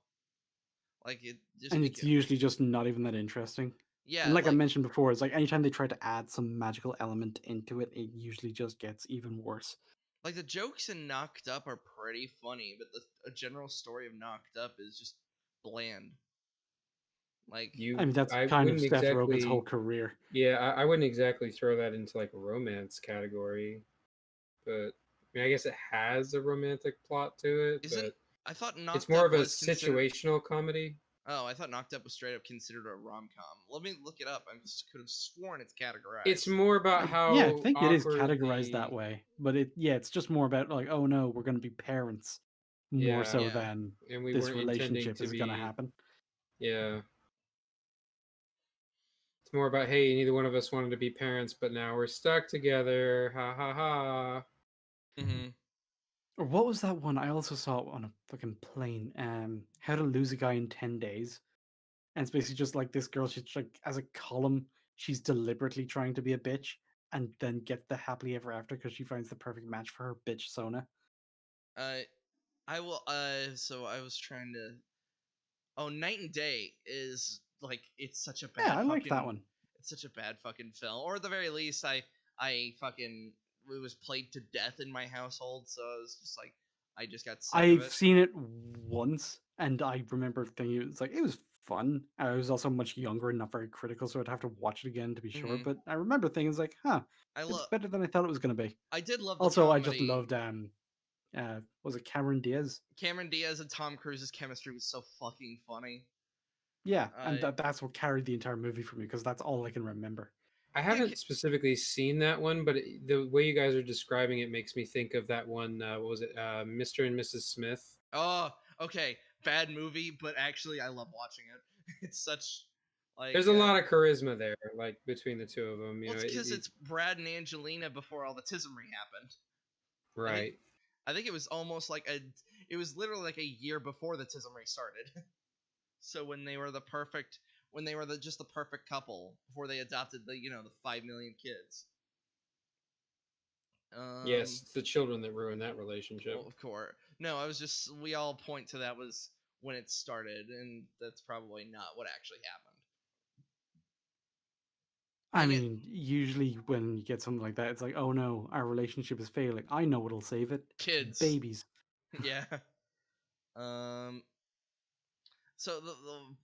like it just And it's because usually just not even that interesting. And yeah, like I mentioned before, it's like anytime they try to add some magical element into it, it usually just gets even worse. like the jokes in Knocked Up are pretty funny, but a general story of Knocked Up is just bland. Like I mean, that's I kind of wouldn't Seth Rogen's whole exactly. career. Yeah, I wouldn't exactly throw that into like a romance category, but I mean, I guess it has a romantic plot to it, isn't but I thought it's Knocked more Up of a was considered. situational comedy. Oh, I thought Knocked Up was straight up considered a rom com. Let me look it up. I just could have sworn it's It's categorized. more about Yeah, I how think it is awkward categorized that the way, but it's just more about like, oh no, we're going to be parents, more yeah, so Yeah. than and we this weren't intending relationship to is going to be happen. yeah. It's more about hey, neither one of us wanted to be parents, but now we're stuck together. Ha ha ha. Mm-hmm. Or what was that one? I also saw it on a fucking plane. How to Lose a Guy in 10 Days, and it's basically just like this girl. She's like as a column, she's deliberately trying to be a bitch, and then get the happily ever after because she finds the perfect match for her bitch Sona. Uh, I will. So I was trying to. Oh, Night and Day is like it's such a Yeah, bad I liked that fucking. one. It's such a bad fucking film. Or at the very least, I fucking it was played to death in my household, so I was just like, I just got sick of I've it. seen it once, and I remember thinking it was fun. I was also much younger and not very critical, so I'd have to watch it again to be sure. Mm-hmm. But I remember thinking, it's like, huh, I it's love. better than I thought it was going to be. I did love the Also, I just comedy. loved was it Cameron Diaz? Cameron Diaz and Tom Cruise's chemistry was so fucking funny. Yeah, and Uh, that's what carried the entire movie for me because that's all I can remember. I yeah. haven't specifically seen that one, but the way you guys are describing it makes me think of that one. What was it? Mr. and Mrs. Smith. Oh, okay. Bad movie, but actually, I love watching it. It's such like There's a lot of charisma there, like between the two of them. You well, know, it's because it's Brad and Angelina before all the tismerie happened. I think right. I think it was almost like it was literally like a year before the tismerie started. So when they were just the perfect couple before they adopted the 5 million kids. Yes, Um, it's the children that ruin that relationship. well, of course. No, I was just we all point to that was when it started, and that's probably not what actually happened. I And it mean, usually when you get something like that, it's like, oh no, our relationship is failing. I know what'll save it: kids, babies. yeah. Um, so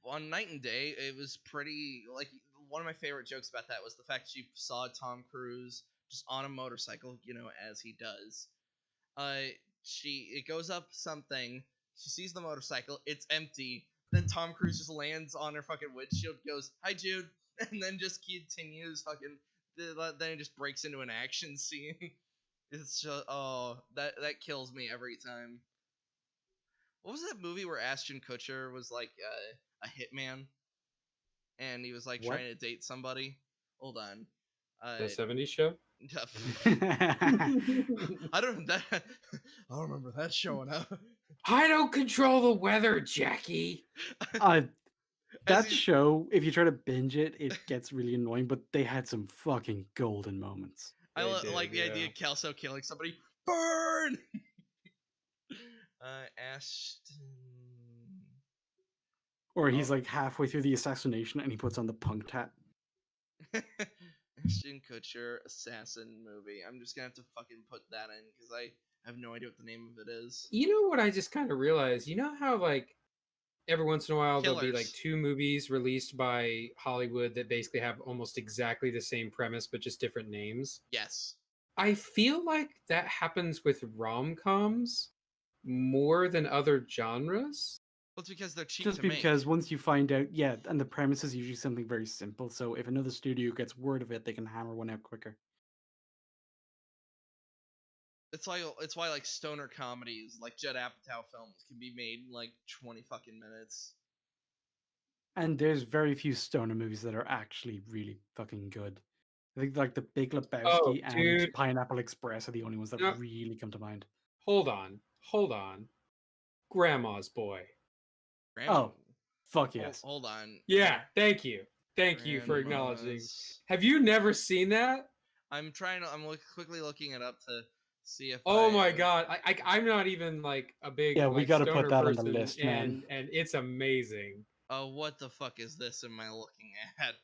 on Night and Day, it was pretty like one of my favorite jokes about that was the fact she saw Tom Cruise just on a motorcycle, as he does. Uh, she it goes up something. She sees the motorcycle. It's empty. Then Tom Cruise just lands on her fucking windshield. Goes, "Hi, Jude," and then just continues fucking. Then it just breaks into an action scene. It's just that kills me every time. What was that movie where Ashton Kutcher was like a hitman and he was like What? trying to date somebody? Hold on. The Uh, '70s show. I don't that I don't remember that showing up. I don't control the weather, Jackie. That As he's- show, if you try to binge it, it gets really annoying. But they had some fucking golden moments. I They like did, the idea yeah. of Kelso killing somebody. Burn. Ashton. Or he's Oh. like halfway through the assassination and he puts on the punk tat. Ashton Kutcher assassin movie. I'm just gonna have to fucking put that in because I have no idea what the name of it is. You know what I just kind of realized? You know how like every once in a while there'll be like Killers. 2 movies released by Hollywood that basically have almost exactly the same premise but just different names? Yes. I feel like that happens with rom-coms more than other genres. Well, it's because they're cheap Just to make. because once you find out, yeah, and the premise is usually something very simple. So if another studio gets word of it, they can hammer one out quicker. It's why like stoner comedies like Judd Apatow films can be made in like 20 fucking minutes. And there's very few stoner movies that are actually really fucking good. I think like The Big Lebowski and dude. Pineapple Express are the only ones that No. really come to mind. Hold on. Grandma's Boy. Oh, fuck yes. Hold on. Yeah, thank you for acknowledging. Grandma's- Have you never seen that? I'm quickly looking it up to see if Oh my god, I'm not even like a big Yeah, we like gotta stoner put that on person, the list, man. and it's amazing. Oh, what the fuck is this? Am I looking at?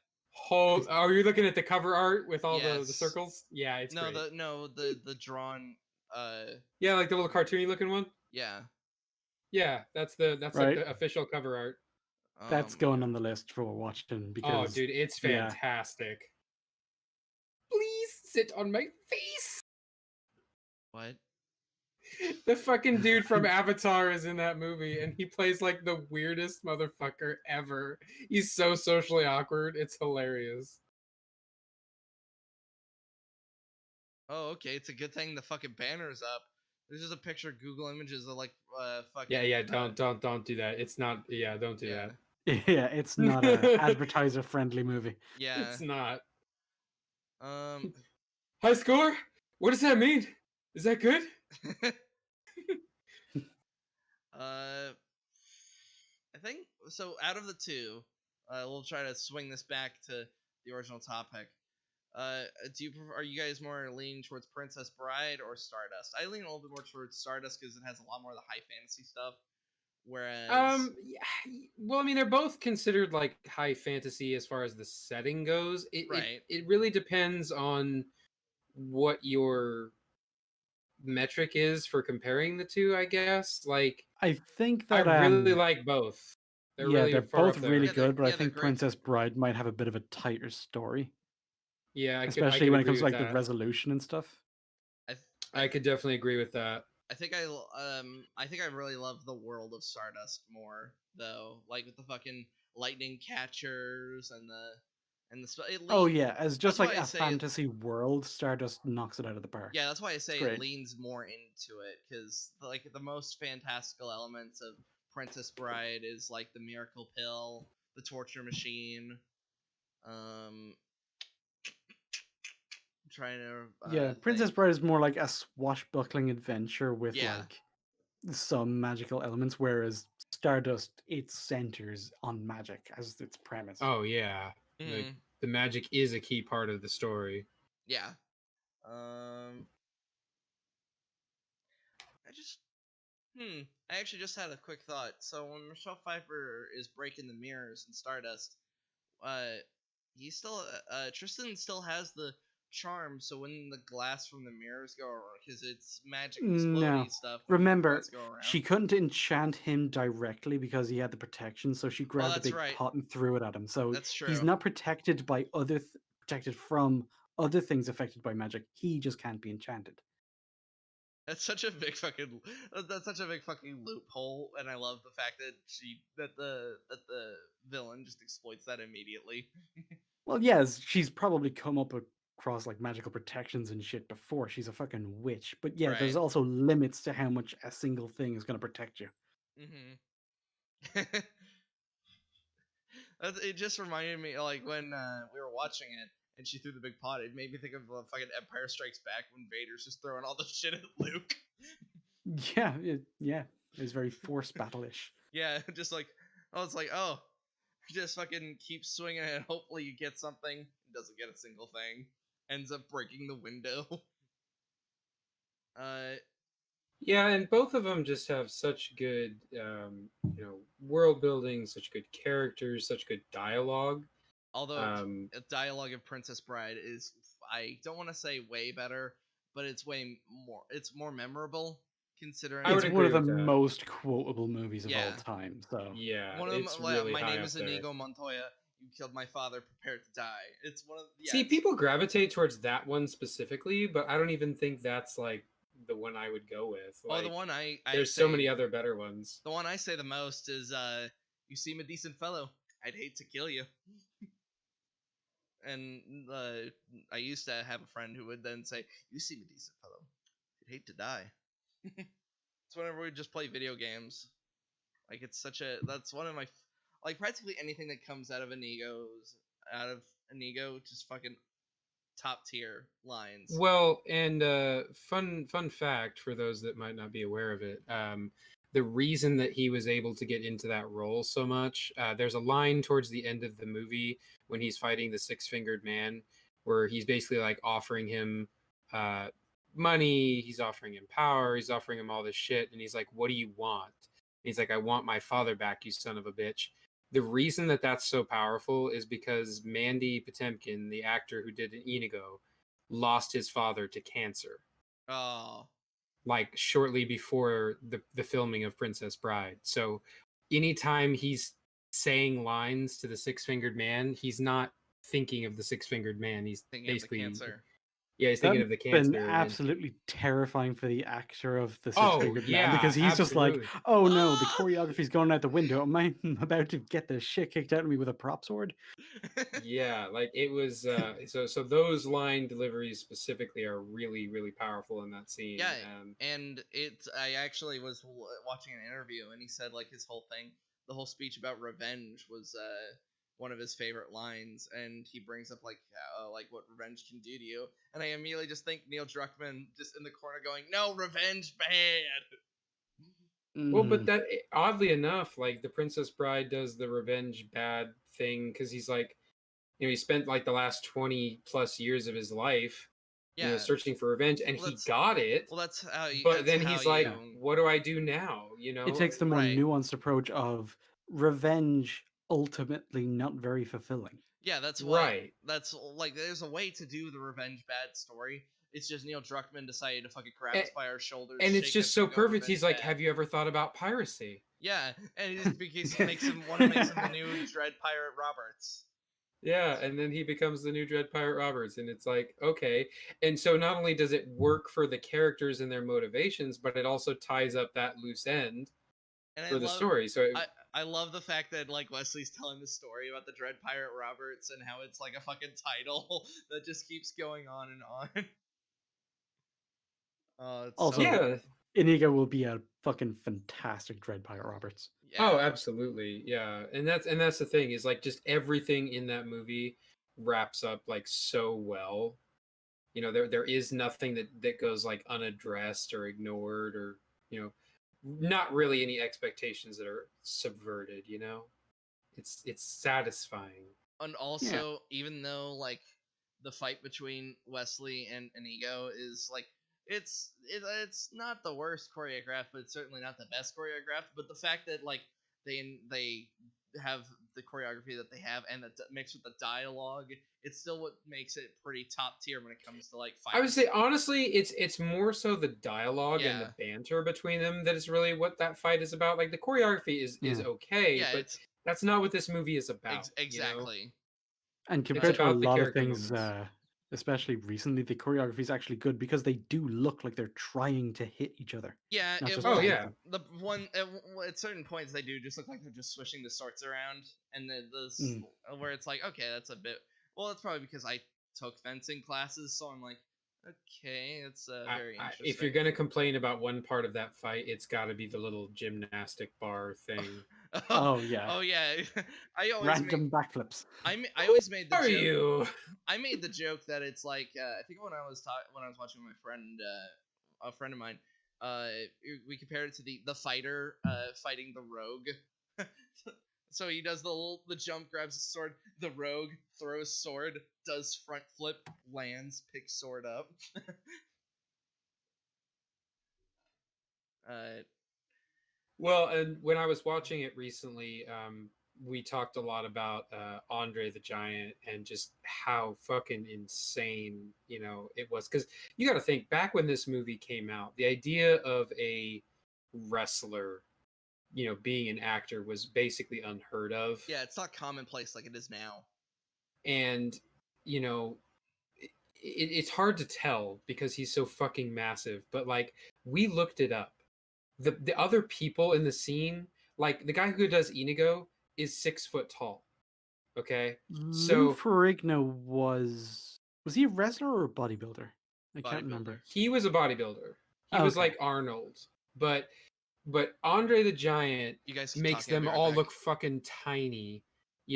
Are you looking at the cover art with all the Yes. circles? Yeah, it's great. The drawn Yeah, like the little cartoony looking one. yeah. Yeah, that's like Right. the official cover art. That's going on the list for watching Oh, because dude, it's yeah. fantastic. Please sit on my face. What? The fucking dude from Avatar is in that movie, and he plays like the weirdest motherfucker ever. He's so socially awkward. It's hilarious. Oh, okay. It's a good thing the fucking banner's up. There's just a picture of Google Images of like fucking. Yeah. Don't do that. It's not. Yeah, don't do Yeah. that. Yeah, it's not a advertiser friendly movie. Yeah. It's not. High score? What does that mean? Is that good? I think so. Out of the two, we'll try to swing this back to the original topic. Are you guys more leaning towards Princess Bride or Stardust? I lean a little bit more towards Stardust because it has a lot more of the high fantasy stuff. Whereas, yeah, well, I mean, they're both considered like high fantasy as far as the setting goes. It really depends on what your metric is for comparing the two, I guess. Like, I think that I really like both. they're far both up there. really Yeah, good, but I they're think great. Princess Bride might have a bit of a tighter story. Yeah, especially when it comes to like that. the resolution and stuff. I could definitely agree with that. I think I really love the world of Stardust more though, like with the fucking lightning catchers and the stuff. Oh yeah, as just that's like why I a say fantasy world, Stardust knocks it out of the park. Yeah, that's why I say great. it leans more into it because like the most fantastical elements of Princess Bride is like the miracle pill, the torture machine. Trying to Yeah, Princess think. Bride is more like a swashbuckling adventure with Yeah. like some magical elements, whereas Stardust it centers on magic as its premise. Oh yeah, Mhm. the magic is a key part of the story. Yeah. I actually just had a quick thought. So when Michelle Pfeiffer is breaking the mirrors in Stardust, he still Tristan still has the charm. So when the glass from the mirrors go around, because it's magic exploding stuff. Remember, she couldn't enchant him directly because he had the protection. So she grabbed a big pot and threw it at him. So that's true. He's not protected by protected from other things affected by magic. He just can't be enchanted. That's such a big fucking loophole, and I love the fact that the villain just exploits that immediately. Well, yes, she's probably come up across like magical protections and shit before. She's a fucking witch, but yeah, there's also limits to how much a single thing is going to protect you. It just reminded me like when we were watching it and she threw the big pot. It made me think of fucking Empire Strikes Back when Vader's just throwing all the shit at Luke. Yeah. It was very force battle-ish. Yeah, just like oh, it's like oh, just fucking keep swinging and hopefully you get something. Doesn't get a single thing. Ends up breaking the window. uh, Yeah, and both of them just have such good, world building, such good characters, such good dialogue. although Um, a dialogue of Princess Bride is I don't want to say way better, but it's way more. It's more memorable considering. I would It's one of agree the with that. most quotable movies of all Yeah, time. So Yeah, one of them. it's really My high name up is there. Inigo Montoya. You killed my father. Prepare to die. It's one of yeah. See, It's, people gravitate towards that one specifically, but I don't even think that's like the one I would go with. oh, the Like, one I there's so say many other better ones. the one I say the most is you seem a decent fellow. I'd hate to kill you. And I used to have a friend who would then say, "You seem a decent fellow. I'd hate to die." It's whenever we just play video games. Like it's such a that's one of my like practically anything that comes out of Inigo just fucking top tier lines. Well, and fun fact for those that might not be aware of it, the reason that he was able to get into that role so much, there's a line towards the end of the movie when he's fighting the six-fingered man, where he's basically like offering him uh, money, he's offering him power, he's offering him all this shit, and he's like, "What do you want?" And he's like, "I want my father back, you son of a bitch." The reason that that's so powerful is because Mandy Patinkin, the actor who did Inigo, lost his father to cancer, Oh, like shortly before the filming of Princess Bride. So anytime he's saying lines to the six-fingered man, he's not thinking of the six-fingered man. He's thinking of the basically, cancer. yeah, he's that thinking must of the have been cancer. And absolutely terrifying for the actor of the oh six-fingered man, yeah, because he's just like, absolutely. oh no, the choreography's going out the window. Am I about to get the shit kicked out of me with a prop sword? Yeah, like it was so those line deliveries specifically are really really powerful in that scene. Yeah, and I actually was watching an interview and he said like his whole thing, the whole speech about revenge was one of his favorite lines, and he brings up like what revenge can do to you, and I immediately just think Neil Druckmann just in the corner going, "No, revenge bad." Well, but Mm. that oddly enough, like the Princess Bride does the revenge bad thing because he's like, he spent like the last 20 plus years of his life, Yeah, searching for revenge, and well he that's got it. well But that's then how he's like, Yeah. you what do I do now? It takes the more right. nuanced approach of revenge ultimately not very fulfilling. Yeah, that's why Right. that's like there's a way to do the revenge bad story. It's just Neil Druckmann decided to fucking grab And, us by our shoulders, and it's shake just us, so and go perfect. revenge He's like, bad. have you ever thought about piracy? Yeah, and it because makes him the new Dread Pirate Roberts. Yeah, and then he becomes the new Dread Pirate Roberts, and it's like, okay. And so not only does it work for the characters and their motivations, but it also ties up that loose end And for the story. So I I love the fact that like Wesley's telling the story about the Dread Pirate Roberts and how it's like a fucking title that just keeps going on and on. Oh, it's so Also, yeah. Inigo will be a fucking fantastic Dread Pirate Roberts. Oh, yeah. absolutely. Yeah. And that's the thing is like just everything in that movie wraps up like so well. There is nothing that goes like unaddressed or ignored or, not really any expectations that are subverted. It's satisfying. And Yeah. also, even though like the fight between Wesley and Inigo is like it's not the worst choreographed, but it's certainly not the best choreographed. But the fact that like they have the choreography that they have and that mixed with the dialogue, it's still what makes it pretty top tier when it comes to like I would fights. say honestly, it's more so the dialogue and the Yeah, banter between them that is really what that fight is about. Like the choreography is Yeah. okay, yeah, but it's that's not what this movie is about. exactly. And It's compared to a about the lot of character things, moments. especially recently, the choreography is actually good because they do look like they're trying to hit each other, Yeah, not it just Oh well fight yeah. them. the one at certain points they do just look like they're just swishing the swords around, and Mm. where it's like okay, that's a bit. Well, that's probably because I took fencing classes, so I'm like, okay, it's very If you're interesting. gonna complain about one part of that fight, it's got to be the little gymnastic bar thing. Oh, Oh yeah, oh yeah, I always make random backflips. I Who always made the are joke. you? I made the joke that it's like I think when I was watching my friend a friend of mine, We compared it to the fighter fighting the rogue. So he does the jump, grabs his sword. The rogue throws sword, does front flip, lands, picks sword up. Well, and when I was watching it recently, we talked a lot about Andre the Giant and just how fucking insane, it was. Because you got to think, back when this movie came out, the idea of a wrestler, being an actor was basically unheard of. Yeah, it's not commonplace like it is now. And, it's hard to tell because he's so fucking massive. But, like, we looked it up. The other people in the scene, like the guy who does Inigo, is 6 foot tall. Okay, Lou so Ferrigno was he a wrestler or a bodybuilder? I can't remember. Bodybuilder. he was a bodybuilder. He was Okay. like Arnold, but Andre the Giant You guys keep makes talking, I'll them be right all back. look fucking tiny,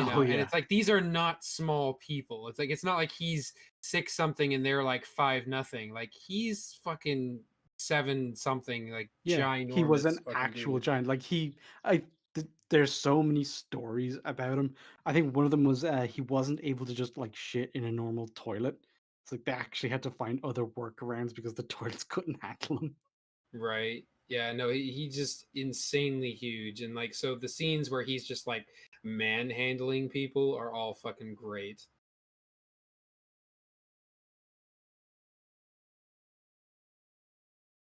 Oh, and yeah. it's like these are not small people. It's like it's not like he's 6 something and they're like 5 nothing. Like he's fucking 7 something, like Yeah, ginormous. he was an fucking actual dude. giant. Like there's so many stories about him. I think one of them was he wasn't able to just like shit in a normal toilet. It's like they actually had to find other workarounds because the toilets couldn't handle him. Right. Yeah, no, he just insanely huge. And like, so the scenes where he's just like manhandling people are all fucking great.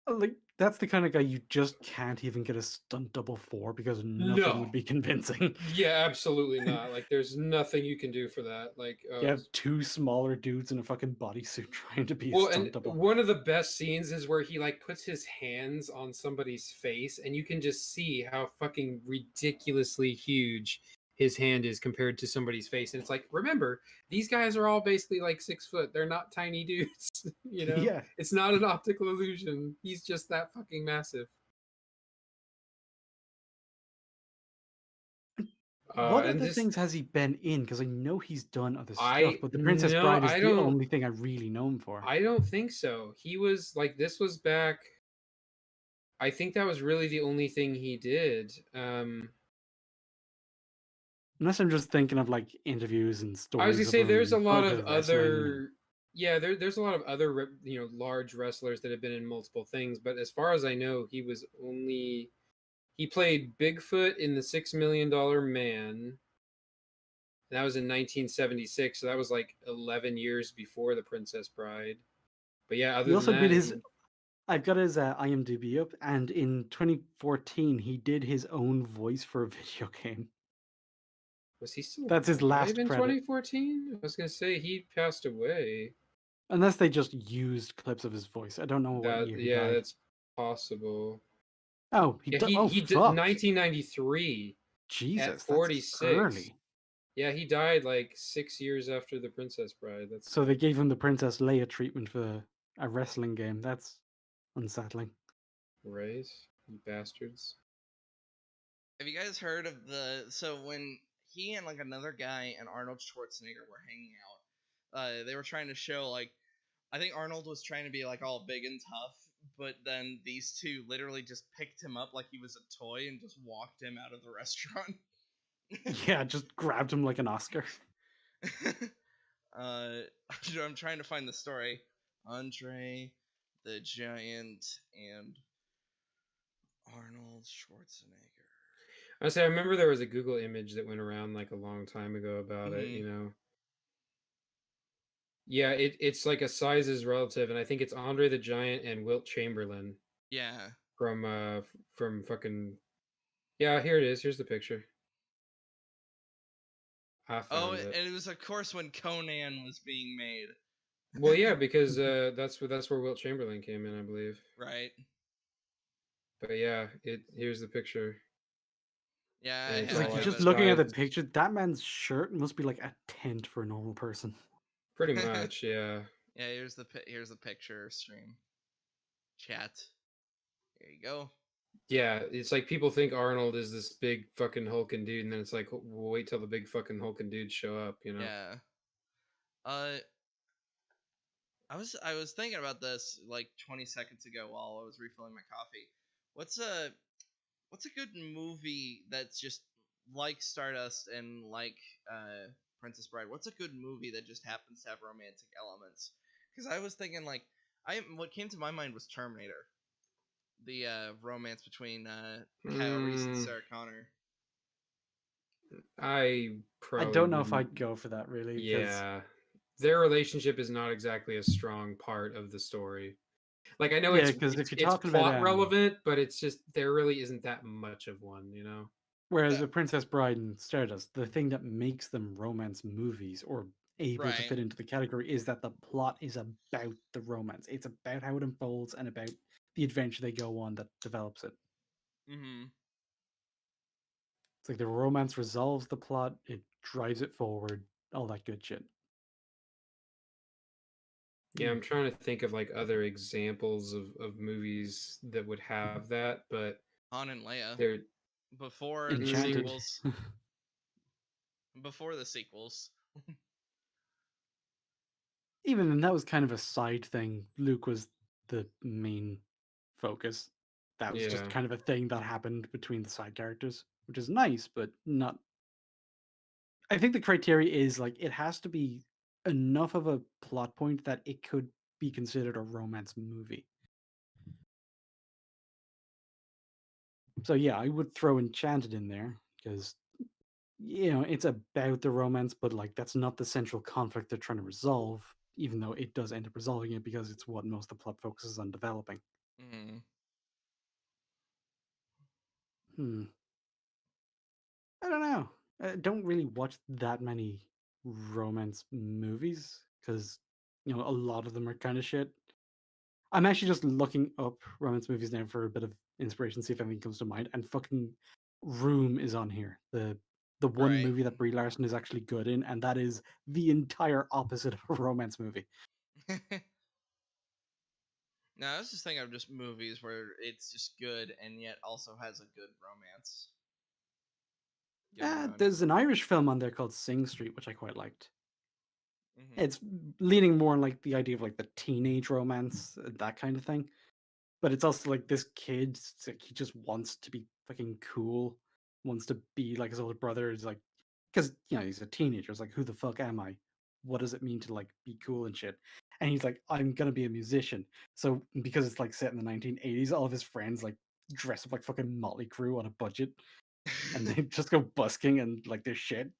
Like that's the kind of guy you just can't even get a stunt double for because nothing No. would be convincing. Yeah, absolutely not. Like, there's nothing you can do for that. Like, You have two smaller dudes in a fucking bodysuit trying to be a well, stunt and double. one of the best scenes is where he like puts his hands on somebody's face, and you can just see how fucking ridiculously huge his hand is compared to somebody's face. And it's like, remember, these guys are all basically like 6 foot. They're not tiny dudes. Yeah. It's not an optical illusion. He's just that fucking massive. What And other just things has he been in? Because I know he's done other stuff, I but The Princess no, Bride is I the don't. only thing I really know him for. I don't think so. He was like, this was back. I think that was really the only thing he did. Unless I'm just thinking of like interviews and I was gonna stories of say there's a him lot of other wrestling. And... yeah, there's a lot of other large wrestlers that have been in multiple things, but as far as I know, he played Bigfoot in the $6 Million Man. And that was in 1976, so that was like 11 years before The Princess Bride. But yeah, He other than also did that, his. I've got his IMDb up, and in 2014 he did his own voice for a video game. was he still That's his alive last in credit. 2014? I was gonna say he passed away. Unless they just used clips of his voice. I don't know what year he died. That's possible. Oh, Yeah, oh he did fuck. 1993 at Jesus, that's 46. early. Yeah, he died like 6 years after The Princess Bride. That's So they gave him the Princess Leia treatment for a wrestling game. That's unsettling. right, you bastards. Have you guys heard of so when he and like another guy and Arnold Schwarzenegger were hanging out, they were trying to show like, I think Arnold was trying to be like all big and tough, but then these two literally just picked him up like he was a toy and just walked him out of the restaurant. Yeah, just grabbed him like an Oscar. I'm trying to find the story. Andre the Giant and Arnold Schwarzenegger. I remember there was a Google image that went around like a long time ago about it. Yeah, it's like a sizes relative, and I think it's Andre the Giant and Wilt Chamberlain. Yeah. From fucking. Yeah, here it is. Here's the picture. I found it. And it was of course when Conan was being made. Well, yeah, because that's where Wilt Chamberlain came in, I believe. Right. But yeah, here's the picture. Yeah, And I it's It's have, like all, I like, just have looking at the sized. picture, that man's shirt must be like a tent for a normal person. Pretty much, yeah. Yeah, here's the picture stream. Chat. There you go. Yeah, it's like people think Arnold is this big fucking hulking dude, and then it's like, we'll wait till the big fucking hulking dudes show up, Yeah. I was thinking about this like 20 seconds ago while I was refilling my coffee. What's a what's a good movie that's just like Stardust and like Princess Bride? What's a good movie that just happens to have romantic elements? Because I was thinking like what came to my mind was Terminator, the romance between Kyle Reese and Mm, Sarah Connor. I I probably don't know if wouldn't. I'd go for that really, because Yeah, their relationship is not exactly a strong part of the story. Like I know yeah, it's because it's if you're it's talking about plot relevant, but it's just there really isn't that much of one, you know. whereas That with Princess Bride and Stardust, the thing that makes them romance movies or able to right. fit into the category is that the plot is about the romance. It's about how it unfolds and about the adventure they go on that develops it. Mm-hmm. It's like the romance resolves the plot, it drives it forward, all that good shit. Yeah, Hmm. I'm trying to think of like other examples of movies that would have that, but Han and Leia they're before the Enchanted. mm, sequels. Before the sequels. Even then, that was kind of a side thing. Luke was the main focus. That was just yeah. kind of a thing that happened between the side characters, which is nice, but not. I think the criteria is like it has to be enough of a plot point that it could be considered a romance movie. So yeah, I would throw Enchanted in there because it's about the romance, but like that's not the central conflict they're trying to resolve, even though it does end up resolving it because it's what most of the plot focuses on developing. Mm-hmm. Hmm. I don't know. I don't really watch that many romance movies because a lot of them are kind of shit. I'm actually just looking up romance movies now for a bit of inspiration, see if anything comes to mind. And fucking Room is on here. The one Right. movie that Brie Larson is actually good in, and that is the entire opposite of a romance movie. No, I was just thinking of just movies where it's just good and yet also has a good romance going on. There's an Irish film on there called Sing Street, which I quite liked. Mm-hmm. It's leaning more on like the idea of like the teenage romance, that kind of thing. But it's also like this kid, it's like he just wants to be fucking cool, wants to be like his older brother. Is like, because he's a teenager. It's like, who the fuck am I? What does it mean to like be cool and shit? And he's like, I'm gonna be a musician. So because it's like set in the 1980s, all of his friends like dress up like fucking Motley Crue on a budget, and they just go busking and like their shit.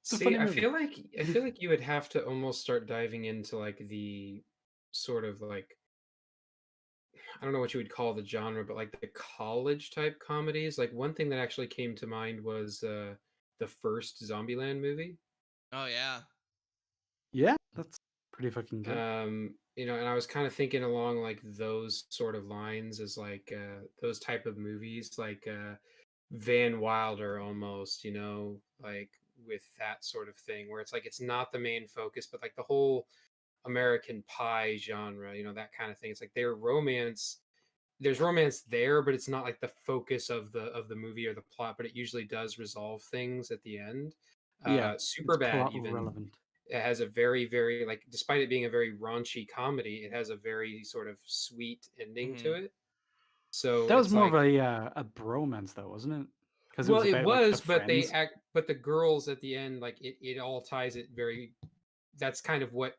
It's a See, funny I movie. feel like I feel like you would have to almost start diving into like the sort of like I don't know what you would call the genre, but like the college type comedies. Like one thing that actually came to mind was the first Zombieland movie. Oh yeah. Yeah, that's pretty fucking good. And I was kind of thinking along like those sort of lines as like those type of movies, like Van Wilder almost, like with that sort of thing, where it's like it's not the main focus, but like the whole American Pie genre, that kind of thing. It's like there's romance there, but it's not like the focus of the movie or the plot, but it usually does resolve things at the end. Yeah, it's Super Bad plot even relevant. it has a very, very like despite it being a very raunchy comedy, it has a very sort of sweet ending to Mm-hmm. it. So That was it's more of like a bromance, though, wasn't it? Because it well, was it about like the was, but friends. the girls at the end, like it all ties it very. That's kind of what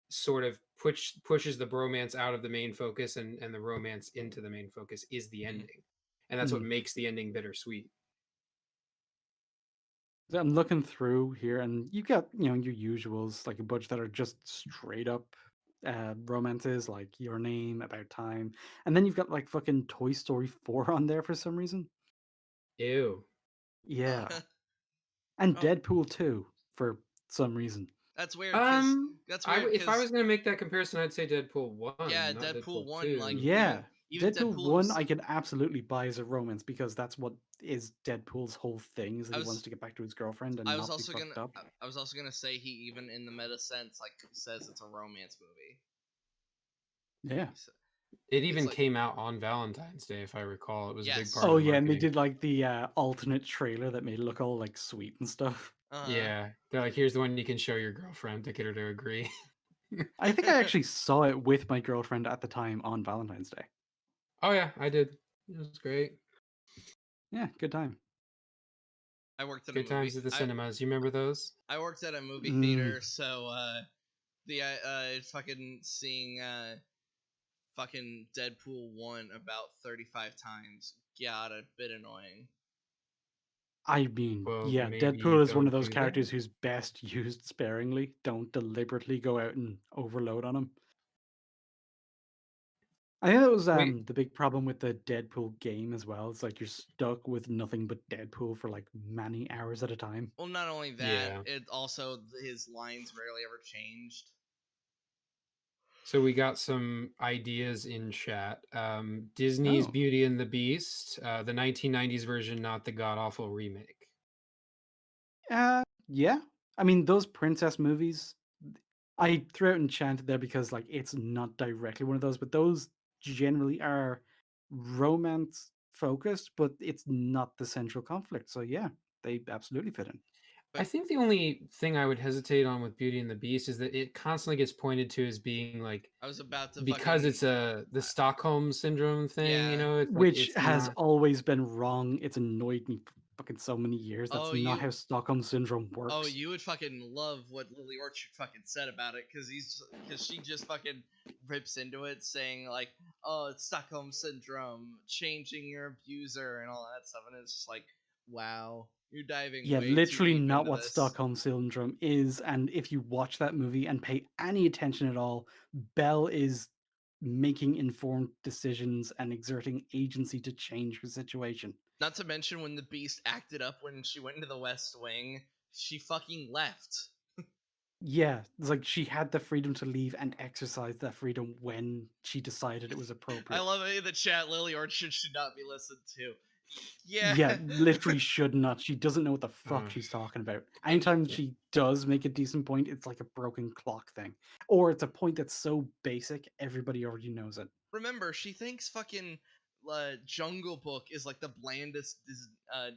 sort of pushes the bromance out of the main focus and the romance into the main focus is the Mm-hmm. ending, and that's what Mm. makes the ending bittersweet. So I'm looking through here, and you've got your usuals, like a bunch that are just straight up romances, like Your Name, About Time, and then you've got like fucking Toy Story 4 on there for some reason. Ew. Yeah, and Oh, Deadpool 2 for some reason. that's weird because If I was gonna make that comparison, I'd say Deadpool yeah, one, not Deadpool Deadpool one, like two. even Yeah, even Deadpool Deadpool 1 himself. I could absolutely buy as a romance because that's what is Deadpool's whole thing, is that I he wants was to get back to his girlfriend I and was not be also gonna fucked up. I was also gonna say he even in the meta sense like says it's a romance movie. Yeah. It He's even like came out on Valentine's Day, if I recall. It was a big part yes. of Oh the yeah, and they marketing. did like the alternate trailer that made it look all like sweet and stuff. Uh huh. Yeah, they're like, here's the one you can show your girlfriend to get her to agree. I think I actually saw it with my girlfriend at the time on Valentine's Day. Oh yeah, I did. It was great. Yeah, good time. I worked at a Good movie. times at the cinemas. You remember those? I worked at a movie Mm. theater, so the fucking seeing fucking Deadpool 1 about 35 times got a bit annoying. I mean, Well, yeah, maybe Deadpool is one don't of those do characters that. who's best used sparingly. Don't deliberately go out and overload on him. I think that was Wait, the big problem with the Deadpool game as well. It's like you're stuck with nothing but Deadpool for like many hours at a time. Well, not only that, yeah. it also his lines rarely ever changed. So we got some ideas in chat. Disney's Oh, Beauty and the Beast, the 1990s version, not the god awful remake. yeah. I mean, those princess movies, I threw out Enchanted there because like it's not directly one of those, but those generally are romance focused, but it's not the central conflict. So yeah, they absolutely fit in. I But think the only thing I would hesitate on with Beauty and the Beast is that it constantly gets pointed to as being like I was about to because fucking it's the Stockholm syndrome thing, yeah. it's like Which it's has not. always been wrong. It's annoyed me for fucking so many years. That's Oh, not how Stockholm syndrome oh, works. you would fucking love what Lily Orchard fucking said about it, because she just fucking rips into it, saying like, "Oh, it's Stockholm syndrome, changing your abuser and all that stuff," and it's just like, wow, you're diving Yeah, way too literally deep not into what this. Stockholm syndrome is. And if you watch that movie and pay any attention at all, Belle is making informed decisions and exerting agency to change her situation. Not to mention when the Beast acted up when she went into the West Wing, she fucking left. Yeah, it's like she had the freedom to leave and exercise that freedom when she decided it was I appropriate. love it in the chat. Lily Orchard should not be listened to. Yeah. Yeah, literally should not. She doesn't know what the fuck Uh, she's talking about. And Anytime she does make a decent point, it's like a broken clock thing. Or it's a point that's so basic, everybody already knows it. remember, she thinks fucking Jungle Book is like the blandest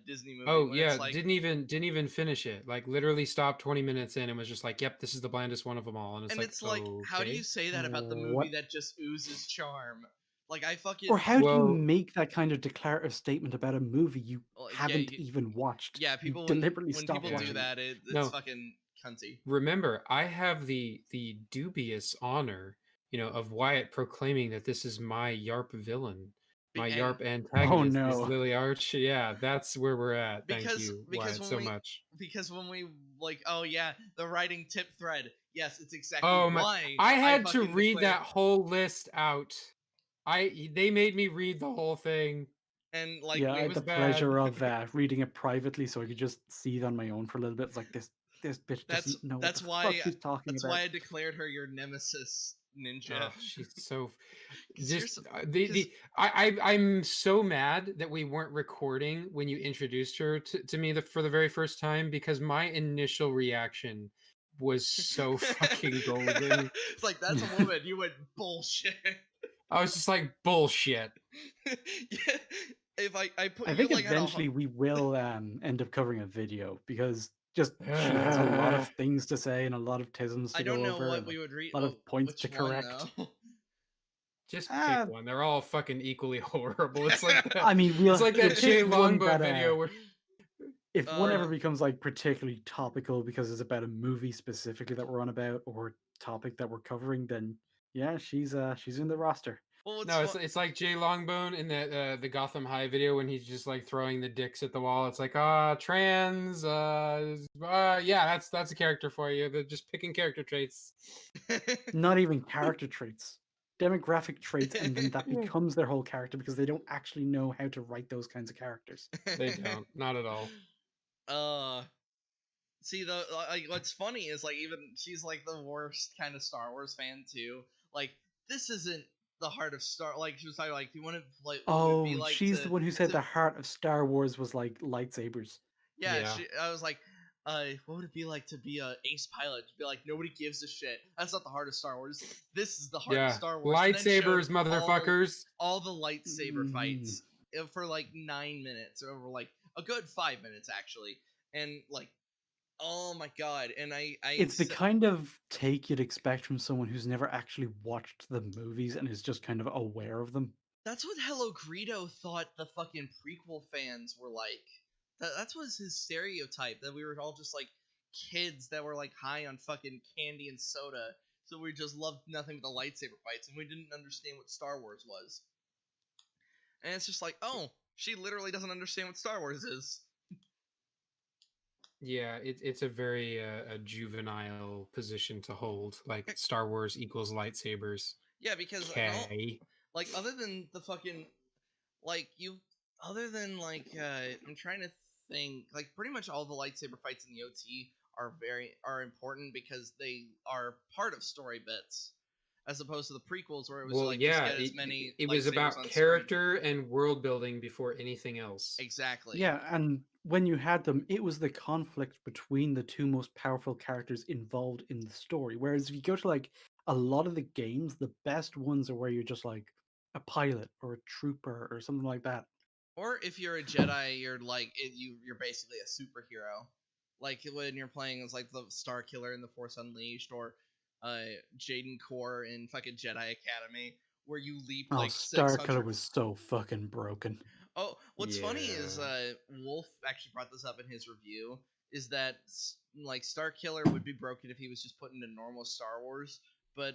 Disney movie oh when yeah, it's like, didn't even finish it. Like literally stopped 20 minutes in and was just like, "Yep, this is the blandest one of them all." And it's and like, it's like, how do you okay. say that about the movie What? that just oozes charm? Like I Or fucking how do you Well, make that kind of declarative statement about a movie you yeah, haven't even watched? yeah. You People deliberately when stopped people do yeah. watching it. that, it's No, fucking cunty. remember, I have the dubious honor, of Wyatt proclaiming that this is my Y.A.R.P villain. My And Y.A.R.P Oh antagonist is no. Lily Arch. Yeah, that's where we're at. Thank because you, because Wyatt, when so we much. because when we like, oh yeah, the writing tip thread, yes, it's exactly Oh my! why I I had to fucking read declare. that whole list out. They made me read the whole thing. And like Yeah, I we had It's the bad. pleasure of reading it privately so I could just see it on my own for a little bit. It's like this bitch that's doesn't know what the that's fuck why she's talking that's why about. I declared her your nemesis, Oh, ninja. she's so Because you're just so, because the I'm so mad that we weren't recording when you introduced her to me for the very first time because my initial reaction was so fucking golden. it's like, that's a woman. You went bullshit. I was just like bullshit. Yeah, if I put I you think like on a eventually we will end up covering a video because just she has a lot of things to say and a lot of tisms I to don't go know over what and we would read. a lot Oh, of points to which one correct. though? Just pick Uh, one. They're all fucking equally horrible. It's like that. I mean, It's like we'll that Jay pick one Longbow that video where. if one uh, ever becomes like particularly topical because it's about a movie specifically that we're on about or topic that we're covering, then yeah, she's in the roster. well, what's No, fun? it's like Jay Longbone in that the Gotham High video when he's just like throwing the dicks at the wall. It's like trans yeah, that's a character for you. They're just picking character traits. Not even character traits, demographic traits, and then that Yeah. becomes their whole character because they don't actually know how to write those kinds of characters. They don't, not at all. uh, see the like, what's funny is like, even she's like the worst kind of Star Wars fan too. Like, this isn't the heart of Star. Like she was talking like, do you want to like what would it be Oh, like she's the one who said to the heart of Star Wars was like lightsabers. yeah, Yeah, I was like, what would it be like to be a ace pilot? To be like, nobody gives a shit. That's not the heart of Star Wars. This is the heart of yeah. Star Wars. And then showed Lightsabers, motherfuckers. all the lightsaber Mhm. fights for like 9 minutes, or over like a good 5 minutes actually. And like, Oh my god! And It's the kind of take you'd expect from someone who's never actually watched the movies and is just kind of aware of them. that's what Hello Greedo thought the fucking prequel fans were like. That's was his stereotype, that we were all just like kids that were like high on fucking candy and soda, so we just loved nothing but the lightsaber fights, and we didn't understand what Star Wars was. And it's just like, oh, she literally doesn't understand what Star Wars is. Yeah, it's a very a juvenile position to hold. Like Star Wars equals lightsabers. Yeah, because no, Okay. like other than the fucking like you, other than like I'm trying to think, like pretty much all the lightsaber fights in the OT are important because they are part of story bits, as opposed to the prequels where it was Well, like just yeah, get as many it was lightsabers about on screen. character and world building before anything else. Exactly. Yeah, and when you had them, it was the conflict between the two most powerful characters involved in the story. Whereas if you go to like a lot of the games, the best ones are where you're just like a pilot or a trooper or something like that. Or if you're a Jedi, you're like you're basically a superhero. Like when you're playing as like the Star Killer in the Force Unleashed, or uh, Jaden Core in fucking Jedi Academy, where you leap Oh, like Star Killer 600. was so fucking broken. Oh, what's funny is Yeah. Wolf actually brought this up in his review. Is that like Star Killer would be broken if he was just put into normal Star Wars, but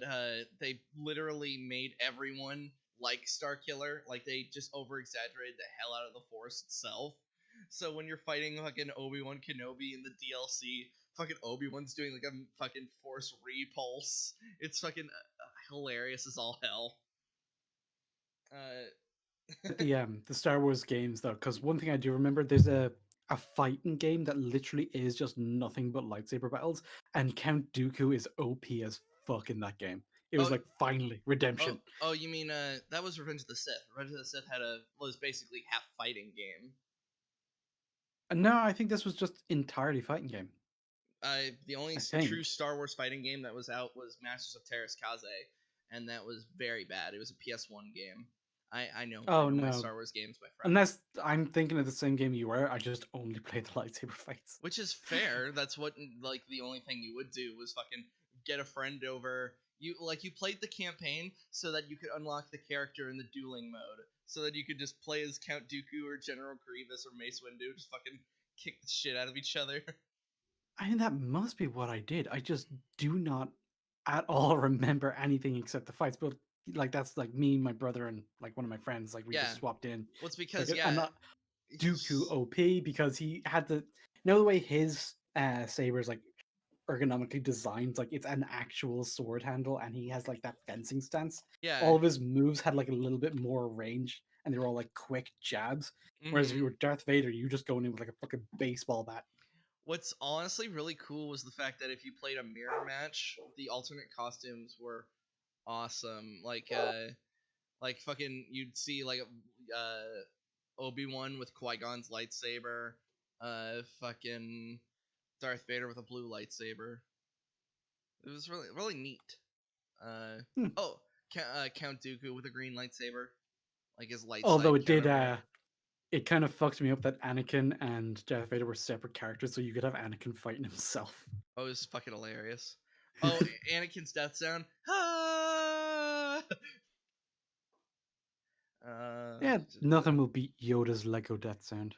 they literally made everyone like Star Killer. Like they just over exaggerated the hell out of the Force itself. So when you're fighting fucking Obi-Wan Kenobi in the DLC, fucking Obi-Wan's doing like a fucking Force repulse. It's fucking hilarious as all hell. Uh, At the Star Wars games though, because one thing I do remember, there's a fighting game that literally is just nothing but lightsaber battles, and Count Dooku is OP as fuck in that game. It was oh, like finally redemption. oh, you mean that was Revenge of the Sith. Revenge of the Sith was basically half fighting game. And no, I think this was just entirely fighting game. The only I true think. Star Wars fighting game that was out was Masters of Terras Kaze, and that was very bad. It was a PS1 game. I Oh know my no, Star Wars games, my friend. unless I'm thinking of the same game you were, I just only played the lightsaber fights. Which is fair. That's what like the only thing you would do was fucking get a friend over. You played the campaign so that you could unlock the character in the dueling mode, so that you could just play as Count Dooku or General Grievous or Mace Windu, just fucking kick the shit out of each other. I mean, that must be what I did. I just do not at all remember anything except the fights. But like that's like me, my brother, and like one of my friends. Like we Yeah. just swapped in. Well, it's Like, because and yeah, not Dooku he's OP because he had the the way his sabers like ergonomically designed. Like it's an actual sword handle, and he has like that fencing stance. yeah. All of his moves had like a little bit more range, and they were all like quick jabs. Whereas if hmm you were Darth Vader, you just going in with like a fucking baseball bat. What's honestly really cool was the fact that if you played a mirror match, the alternate costumes were awesome. Like fucking, you'd see like Obi-Wan with Qui-Gon's lightsaber, fucking Darth Vader with a blue lightsaber. It was really neat. Uh, Hmm. oh, Count Dooku with a green lightsaber, like his light Although side it did counterpart. it kind of fucked me up that Anakin and Darth Vader were separate characters, so you could have Anakin fighting himself. Oh, it was fucking hilarious. Oh, Anakin's death sound. Ah! Uh, Yeah, nothing will beat Yoda's Lego death sound.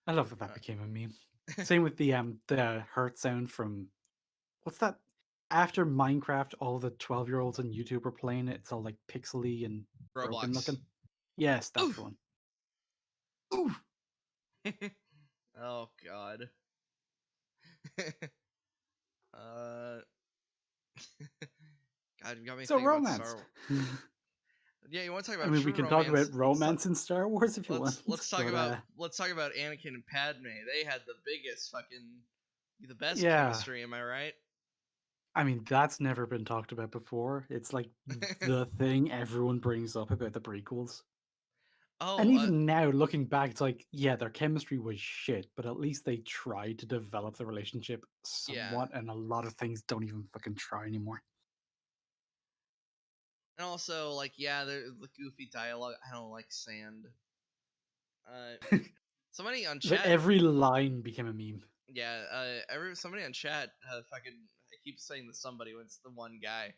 I love that that became a meme. Same with the hurt sound from what's that? After Minecraft, all the 12-year-olds on YouTube are playing it. It's all like pixely and broken Roblox. looking. Yes, that's the Oof. one. Oof. Oh god. uh, God, you got me So thinking about Star romance. Wars. Yeah, you want to talk I about mean, we true can talk romance? about romance in Star Wars if you want, but Let's talk about Anakin and Padme. They had the biggest fucking the best yeah. chemistry. Am I right? I mean, that's never been talked about before. It's like the thing everyone brings up about the prequels. And Oh, even now, looking back, it's like, yeah, their chemistry was shit, but at least they tried to develop the relationship yeah. somewhat, and a lot of things don't even fucking try anymore. And also, like, yeah, the goofy dialogue. I don't like sand. Somebody on So chat. every line became a meme. Yeah, somebody on chat, fucking, I keep saying the somebody when it's the one guy,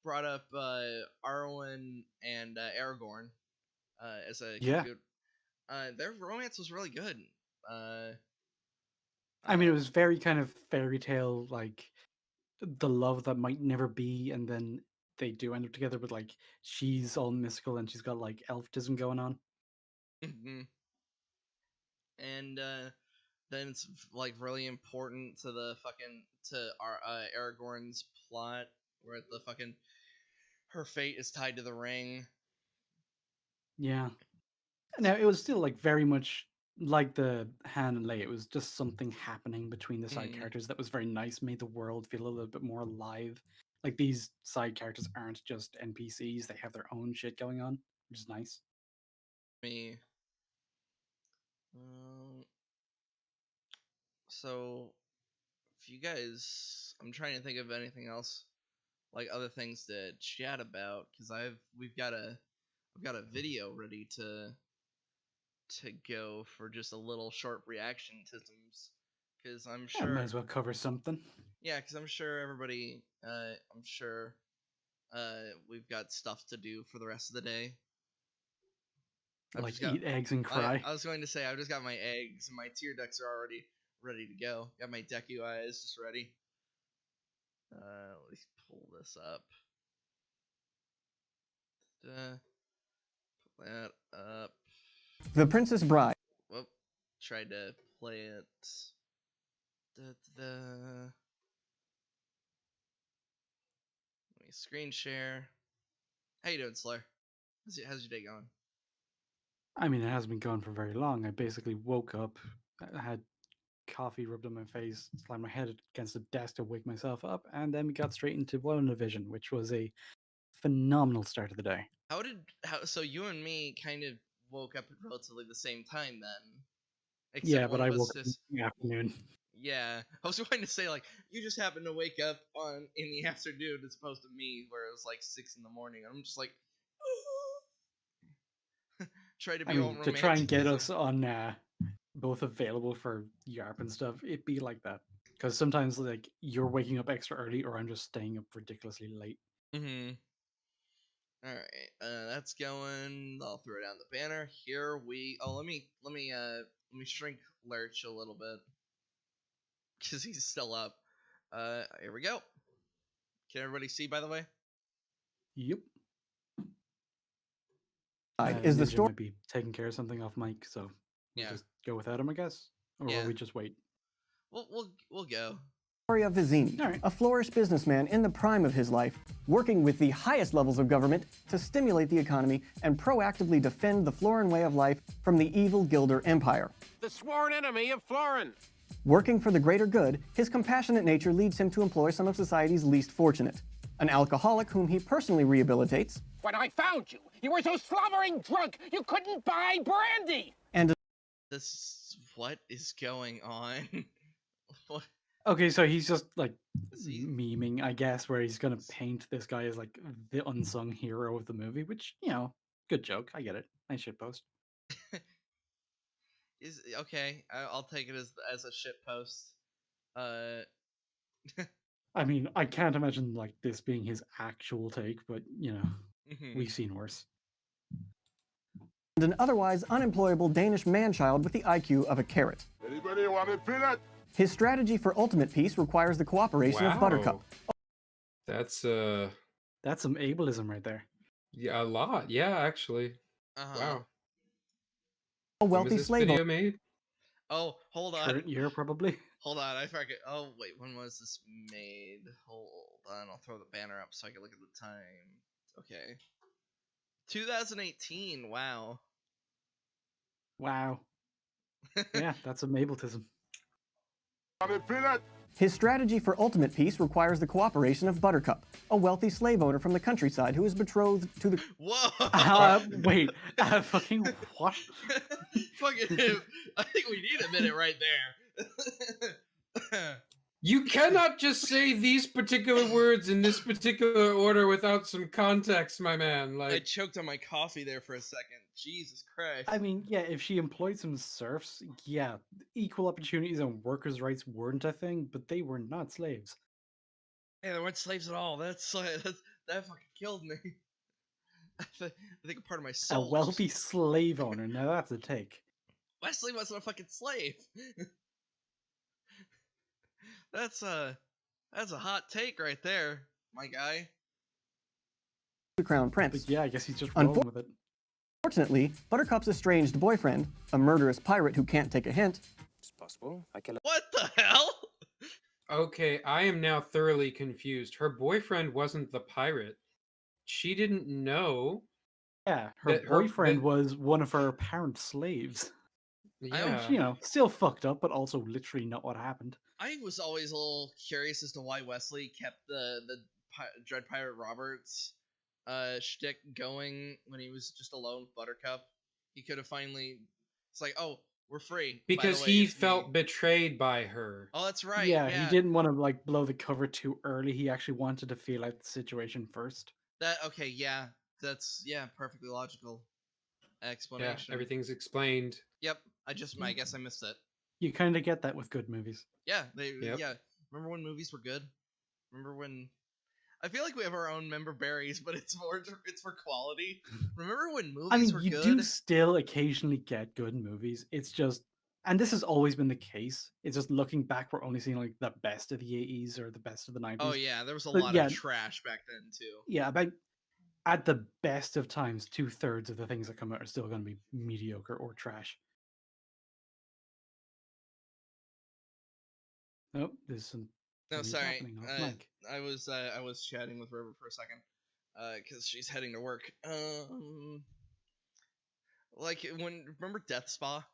brought up Arwen and Aragorn as a Yeah. cute. Their romance was really good. I mean, it was very kind of fairy tale, like the love that might never be, and then they do end up together, but like she's all mystical and she's got like elfism going on. And then it's like really important to the fucking to our Aragorn's plot, where the fucking her fate is tied to the ring. Yeah. Now it was still like very much like the Han and Leia. It was just something happening between the side characters that was very nice, made the world feel a little bit more alive. Like these side characters aren't just NPCs; they have their own shit going on, which is nice. Me. So, if you guys, I'm trying to think of anything else, like other things to chat about, because I've got a video ready to go for just a little short reaction tisms, because I'm Yeah, might sure, as well cover something. yeah, because I'm sure everybody, I'm sure, we've got stuff to do for the rest of the day. I've Like just got, eat eggs and cry. I was going to say I've just got my eggs and my tier decks are already ready to go. Got my deck UIs just ready. Let me pull this up. Pull that up. The Princess Bride. Whoop. Tried to play it. Let me screen share. How you doing, Slayer? How's your day going? I mean, it hasn't been going for very long. I basically woke up, I had coffee rubbed on my face, slammed my head against the desk to wake myself up, and then we got straight into WandaVision, which was a phenomenal start of the day. So you and me kind of woke up at relatively the same time then. Yeah, Except but one I of us woke up just in the afternoon. yeah. I was going to say like you just happened to wake up in the afternoon as opposed to me where it was like 6 in the morning. I'm just like try to be all To try and romantic. get us on both available for Y.A.R.P and stuff, it'd be like that. Because sometimes like you're waking up extra early, or I'm just staying up ridiculously late. Mm-hmm. All right, that's going. I'll throw down the banner. Here we. Oh, let me shrink Lurch a little bit because he's still up. Here we go. Can everybody see? By the way. Yep. Is the Ninja story might be taking care of something off mic, so we'll Yeah. just go without him, I guess, or Yeah. will we just wait? We'll go. of Vizini, All right. a flourish businessman in the prime of his life, working with the highest levels of government to stimulate the economy and proactively defend the Florin way of life from the evil Gilder Empire. The sworn enemy of Florin. Working for the greater good, his compassionate nature leads him to employ some of society's least fortunate. An alcoholic whom he personally rehabilitates. When I found you, you were so slobbering drunk you couldn't buy brandy. And What is going on? What? Okay, so he's just like memeing, I guess, where he's gonna paint this guy as like the unsung hero of the movie, which, you know, good joke. I get it. Nice shit post. Is okay. I'll take it as a shit post. I mean, I can't imagine like this being his actual take, but you know, we've seen worse. an otherwise unemployable Danish man-child with the IQ of a carrot. Anybody want a peanut? His strategy for ultimate peace requires the cooperation of Buttercup. That's some ableism right there. yeah, a lot. Yeah, actually. Wow. A When was wealthy this slave video owner. made? Oh, hold on. Current year, probably. Hold on, I forget. Oh wait, when was this made? Hold on, I'll throw the banner up so I can look at the time. Okay. 2018. Wow. Wow. Yeah, that's some ableism. His strategy for ultimate peace requires the cooperation of Buttercup, a wealthy slave owner from the countryside who is betrothed to the... Whoa! Wait, fucking what? Fucking, I think we need a minute right there. You cannot just say these particular words in this particular order without some context, my man. I Like, choked on my coffee there for a second. Jesus Christ. I mean, yeah, if she employed some serfs, yeah, equal opportunities and workers' rights weren't a thing, but they were not slaves. Hey, they weren't slaves at all. That fucking killed me. I think a part of my A soul. wealthy slave owner. Now that's a take. Wesley wasn't a fucking slave. That's a hot take right there, my guy. The Crown Prince. But yeah, I guess he's just rolling with it. Unfortunately, Buttercup's estranged boyfriend, a murderous pirate who can't take a hint. It's possible. I can. What the hell? okay, I am now thoroughly confused. Her boyfriend wasn't the pirate. She didn't know. Yeah, her That boyfriend was one of her apparent slaves. Yeah. You know, still fucked up, but also literally not what happened. I was always a little curious as to why Wesley kept the Dread Pirate Roberts shtick going when he was just alone with Buttercup. He could have finally. It's like, oh, we're free. By the Because way, he it's me. felt betrayed by her. Oh, that's right. Yeah, he didn't want to like blow the cover too early. He actually wanted to feel out the situation first. That okay? Yeah, that's perfectly logical explanation. Yeah, everything's explained. Yep. I guess I missed it. You kind of get that with good movies. Yeah, Yep. yeah. Remember when movies were good? Remember when? I feel like we have our own member berries, but it's for quality. Remember when movies I mean, were you good? do still occasionally get good movies. It's just, and this has always been the case. It's just looking back, we're only seeing like the best of the 80s or the best of the 90s. Oh yeah, there was a But lot yeah, of trash back then too. Yeah, about at the best of times, 2/3 of the things that come out are still going to be mediocre or trash. Oh, there's some No, things sorry. happening off mic. I was chatting with River for a second, because she's heading to work. Like remember Death Spa?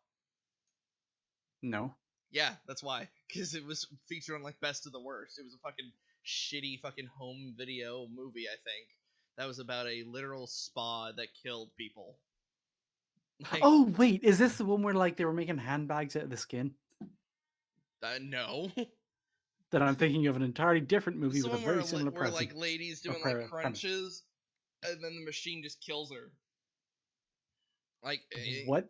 No. Yeah, that's why. Because it was featured on like Best of the Worst. It was a fucking shitty fucking home video movie. I think that was about a literal spa that killed people. Like, Oh wait, is this the one where like they were making handbags out of the skin? no. That I'm thinking of an entirely different movie It's the with a one very similar where presence. like ladies doing premise. like crunches, and then the machine just kills her. Like What?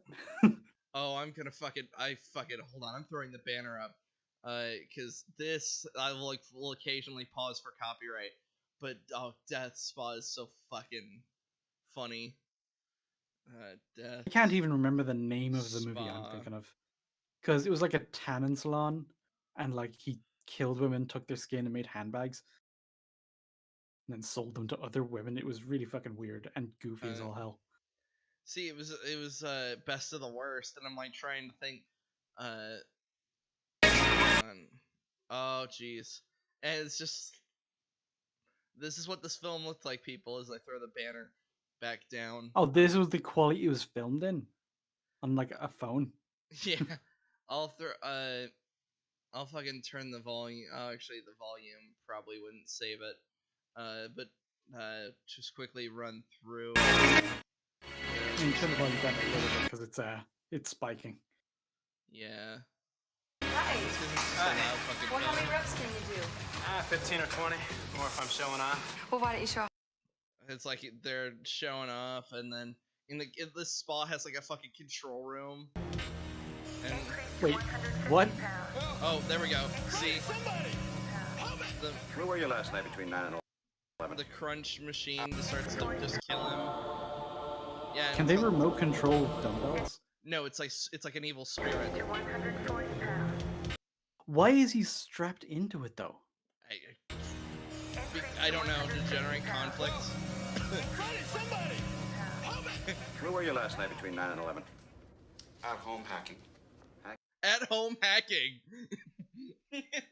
Oh, I'm gonna hold on. I'm throwing the banner up, because this I will occasionally pause for copyright, but Death Spa is so fucking funny. Death. I can't even remember the name of the movie I'm Spa. thinking of, because it was like a tanning salon, and like he killed women, took their skin, and made handbags, and then sold them to other women. It was really fucking weird and goofy as all hell. See, it was Best of the Worst, and I'm like trying to think. Oh jeez, and it's just this is what this film looked like, people. As I throw the banner back down. Oh, this was the quality it was filmed in, on like a phone. Yeah, I'll fucking turn the volume. Oh, actually, the volume probably wouldn't save it. But just quickly run through. I mean, turn the volume down a little bit because it's spiking. Yeah. Hi. It's 'cause it's just a loud fucking Well, how film. many reps can you do? 15 or 20, or if I'm showing on. Well, why don't you show off? It's like they're showing off, and then this spa has like a fucking control room. And Wait, what? oh, there we go. See, Where were you last night between 9 and 11? the crunch machine just starts to just kill him. Yeah. Can they remote control dumbbells? No, it's like an evil spirit. Why is he strapped into it though? I don't know, to generate conflict. Where were you last night between 9 and 11? At home hacking. At home hacking.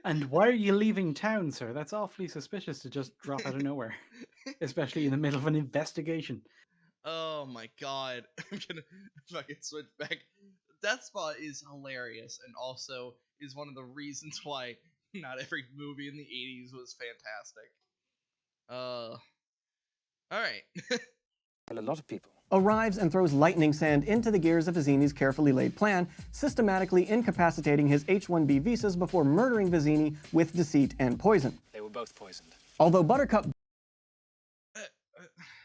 And why are you leaving town, sir? That's awfully suspicious to just drop out of nowhere, especially in the middle of an investigation. Oh my god. I'm gonna fucking switch back. Death Spa is hilarious, and also is one of the reasons why not every movie in the 80s was fantastic. Alright. A lot of people. arrives and throws lightning sand into the gears of Vizzini's carefully laid plan, systematically incapacitating his H-1B visas before murdering Vizzini with deceit and poison. They were both poisoned. Although Buttercup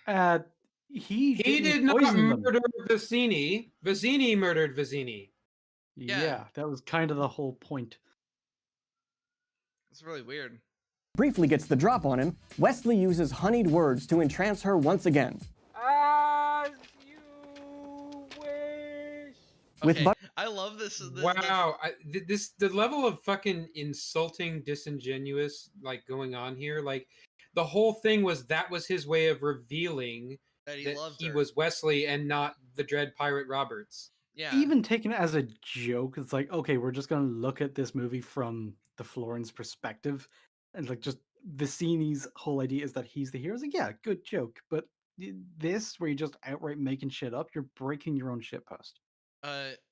He He didn't did not poison them. murder Vizzini. Vizzini murdered Vizzini. Yeah, that was kind of the whole point. It's really weird. briefly gets the drop on him, Wesley uses honeyed words to entrance her once again. As you wish. With Okay, But- I love this. Wow, the level of fucking insulting, disingenuous like going on here. Like the whole thing was that was his way of revealing that he that loved he her. was Wesley and not the Dread Pirate Roberts. Yeah. Even taken it as a joke, it's like, okay, we're just gonna look at this movie from the Florence perspective, and like just Vizzini's whole idea is that he's the hero. It's like, yeah, good joke, but this where you're just outright making shit up, you're breaking your own shit post.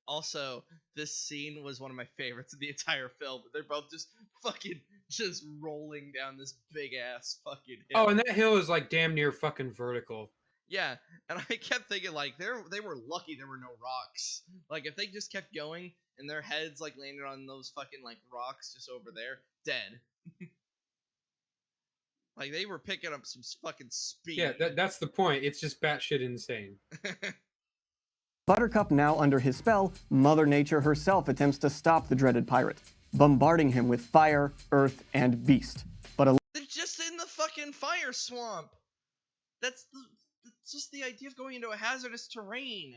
Also, this scene was one of my favorites of the entire film. They're both just fucking just rolling down this big ass fucking hill. Oh, and that hill is like damn near fucking vertical. Yeah, and I kept thinking like they were lucky there were no rocks. Like if they just kept going and their heads like landed on those fucking like rocks just over there, dead. Like they were picking up some fucking speed. Yeah, that's the point. It's just batshit insane. Buttercup now under his spell, Mother Nature herself attempts to stop the dreaded pirate, bombarding him with fire, earth, and beast. But They're just in the fucking fire swamp. That's just the idea of going into a hazardous terrain.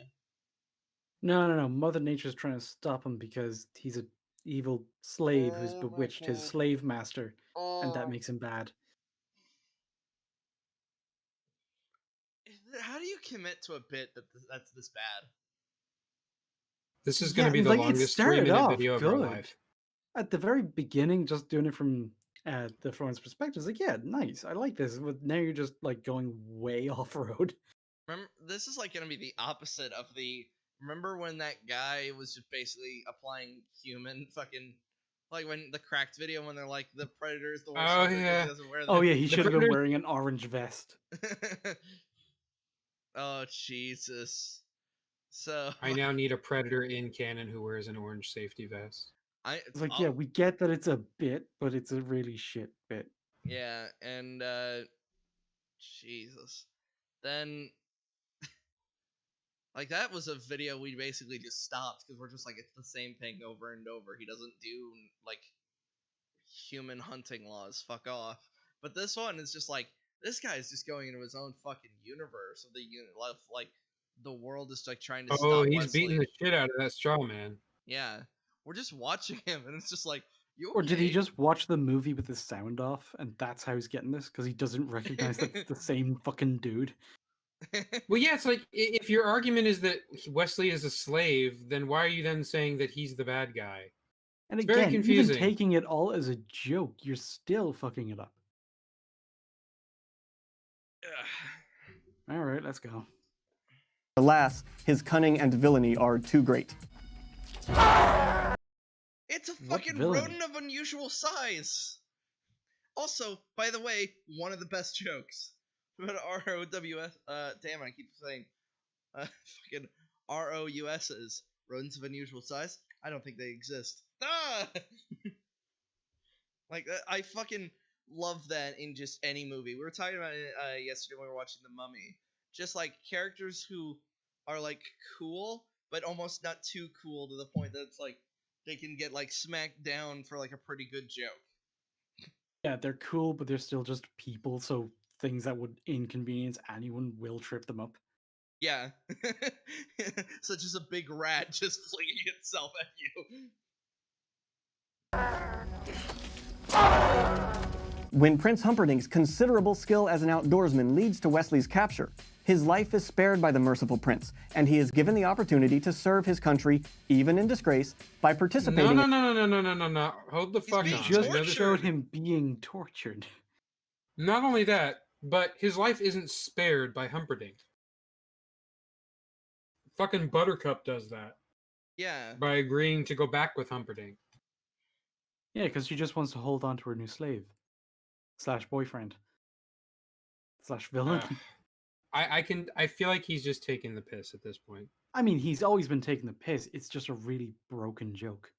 No. Mother Nature's trying to stop him because he's an evil slave who's Oh my bewitched his God. slave master, and that Oh. makes him bad. How do you commit to a bit that's this bad? This is going to Yeah, be the like, it longest started 3-minute off video of our good. life. At the very beginning, just doing it from the Florence perspective, it's like, yeah, nice, I like this. But now you're just like going way off road. Remember, this is like gonna be the opposite of the. Remember when that guy was just basically applying human fucking, like when the Cracked video when they're like the Predator's the worst Oh, hunter 'cause yeah. he doesn't wear Oh the- yeah, he The should have been Predator- wearing an orange vest. Oh Jesus! So I now need a predator in canon who wears an orange safety vest. It's like, yeah, we get that it's a bit, but it's a really shit bit. yeah, and Jesus, then like that was a video we basically just stopped because we're just like it's the same thing over and over. He doesn't do like human hunting laws. Fuck off. But this one is just like this guy is just going into his own fucking universe of the like the world is like trying to Oh, stop he's Wesley. beating the shit out of that straw man. Yeah, we're just watching him, and it's just like you. Or did he okay? just watch the movie with the sound off, and that's how he's getting this? Because he doesn't recognize that it's the same fucking dude. Well, yeah, it's like if your argument is that Wesley is a slave, then why are you then saying that he's the bad guy? And It's very again, even confusing. taking it all as a joke, you're still fucking it up. All right, let's go. alas, his cunning and villainy are too great. It's a What fucking villainy? rodent of unusual size. Also, by the way, one of the best jokes about ROWS. Damn, I keep saying fucking ROUSs. Rodents of unusual size. I don't think they exist. Ah! Like I fucking love that in just any movie. We were talking about it yesterday when we were watching The Mummy. Just like characters who are like cool, but almost not too cool to the point that it's like they can get like smacked down for like a pretty good joke. Yeah, they're cool, but they're still just people, so things that would inconvenience anyone will trip them up. Yeah. Such as a big rat just flinging itself at you. When Prince Humperdinck's considerable skill as an outdoorsman leads to Wesley's capture, his life is spared by the merciful prince, and he is given the opportunity to serve his country, even in disgrace, by participating. No. Hold the fuck being on. Just tortured. showed him being tortured. Not only that, but his life isn't spared by Humperdinck. Fucking Buttercup does that Yeah. by agreeing to go back with Humperdinck. Yeah, because she just wants to hold on to her new slave. /boyfriend. /villain. Ugh. I feel like he's just taking the piss at this point. I mean, he's always been taking the piss. It's just a really broken joke.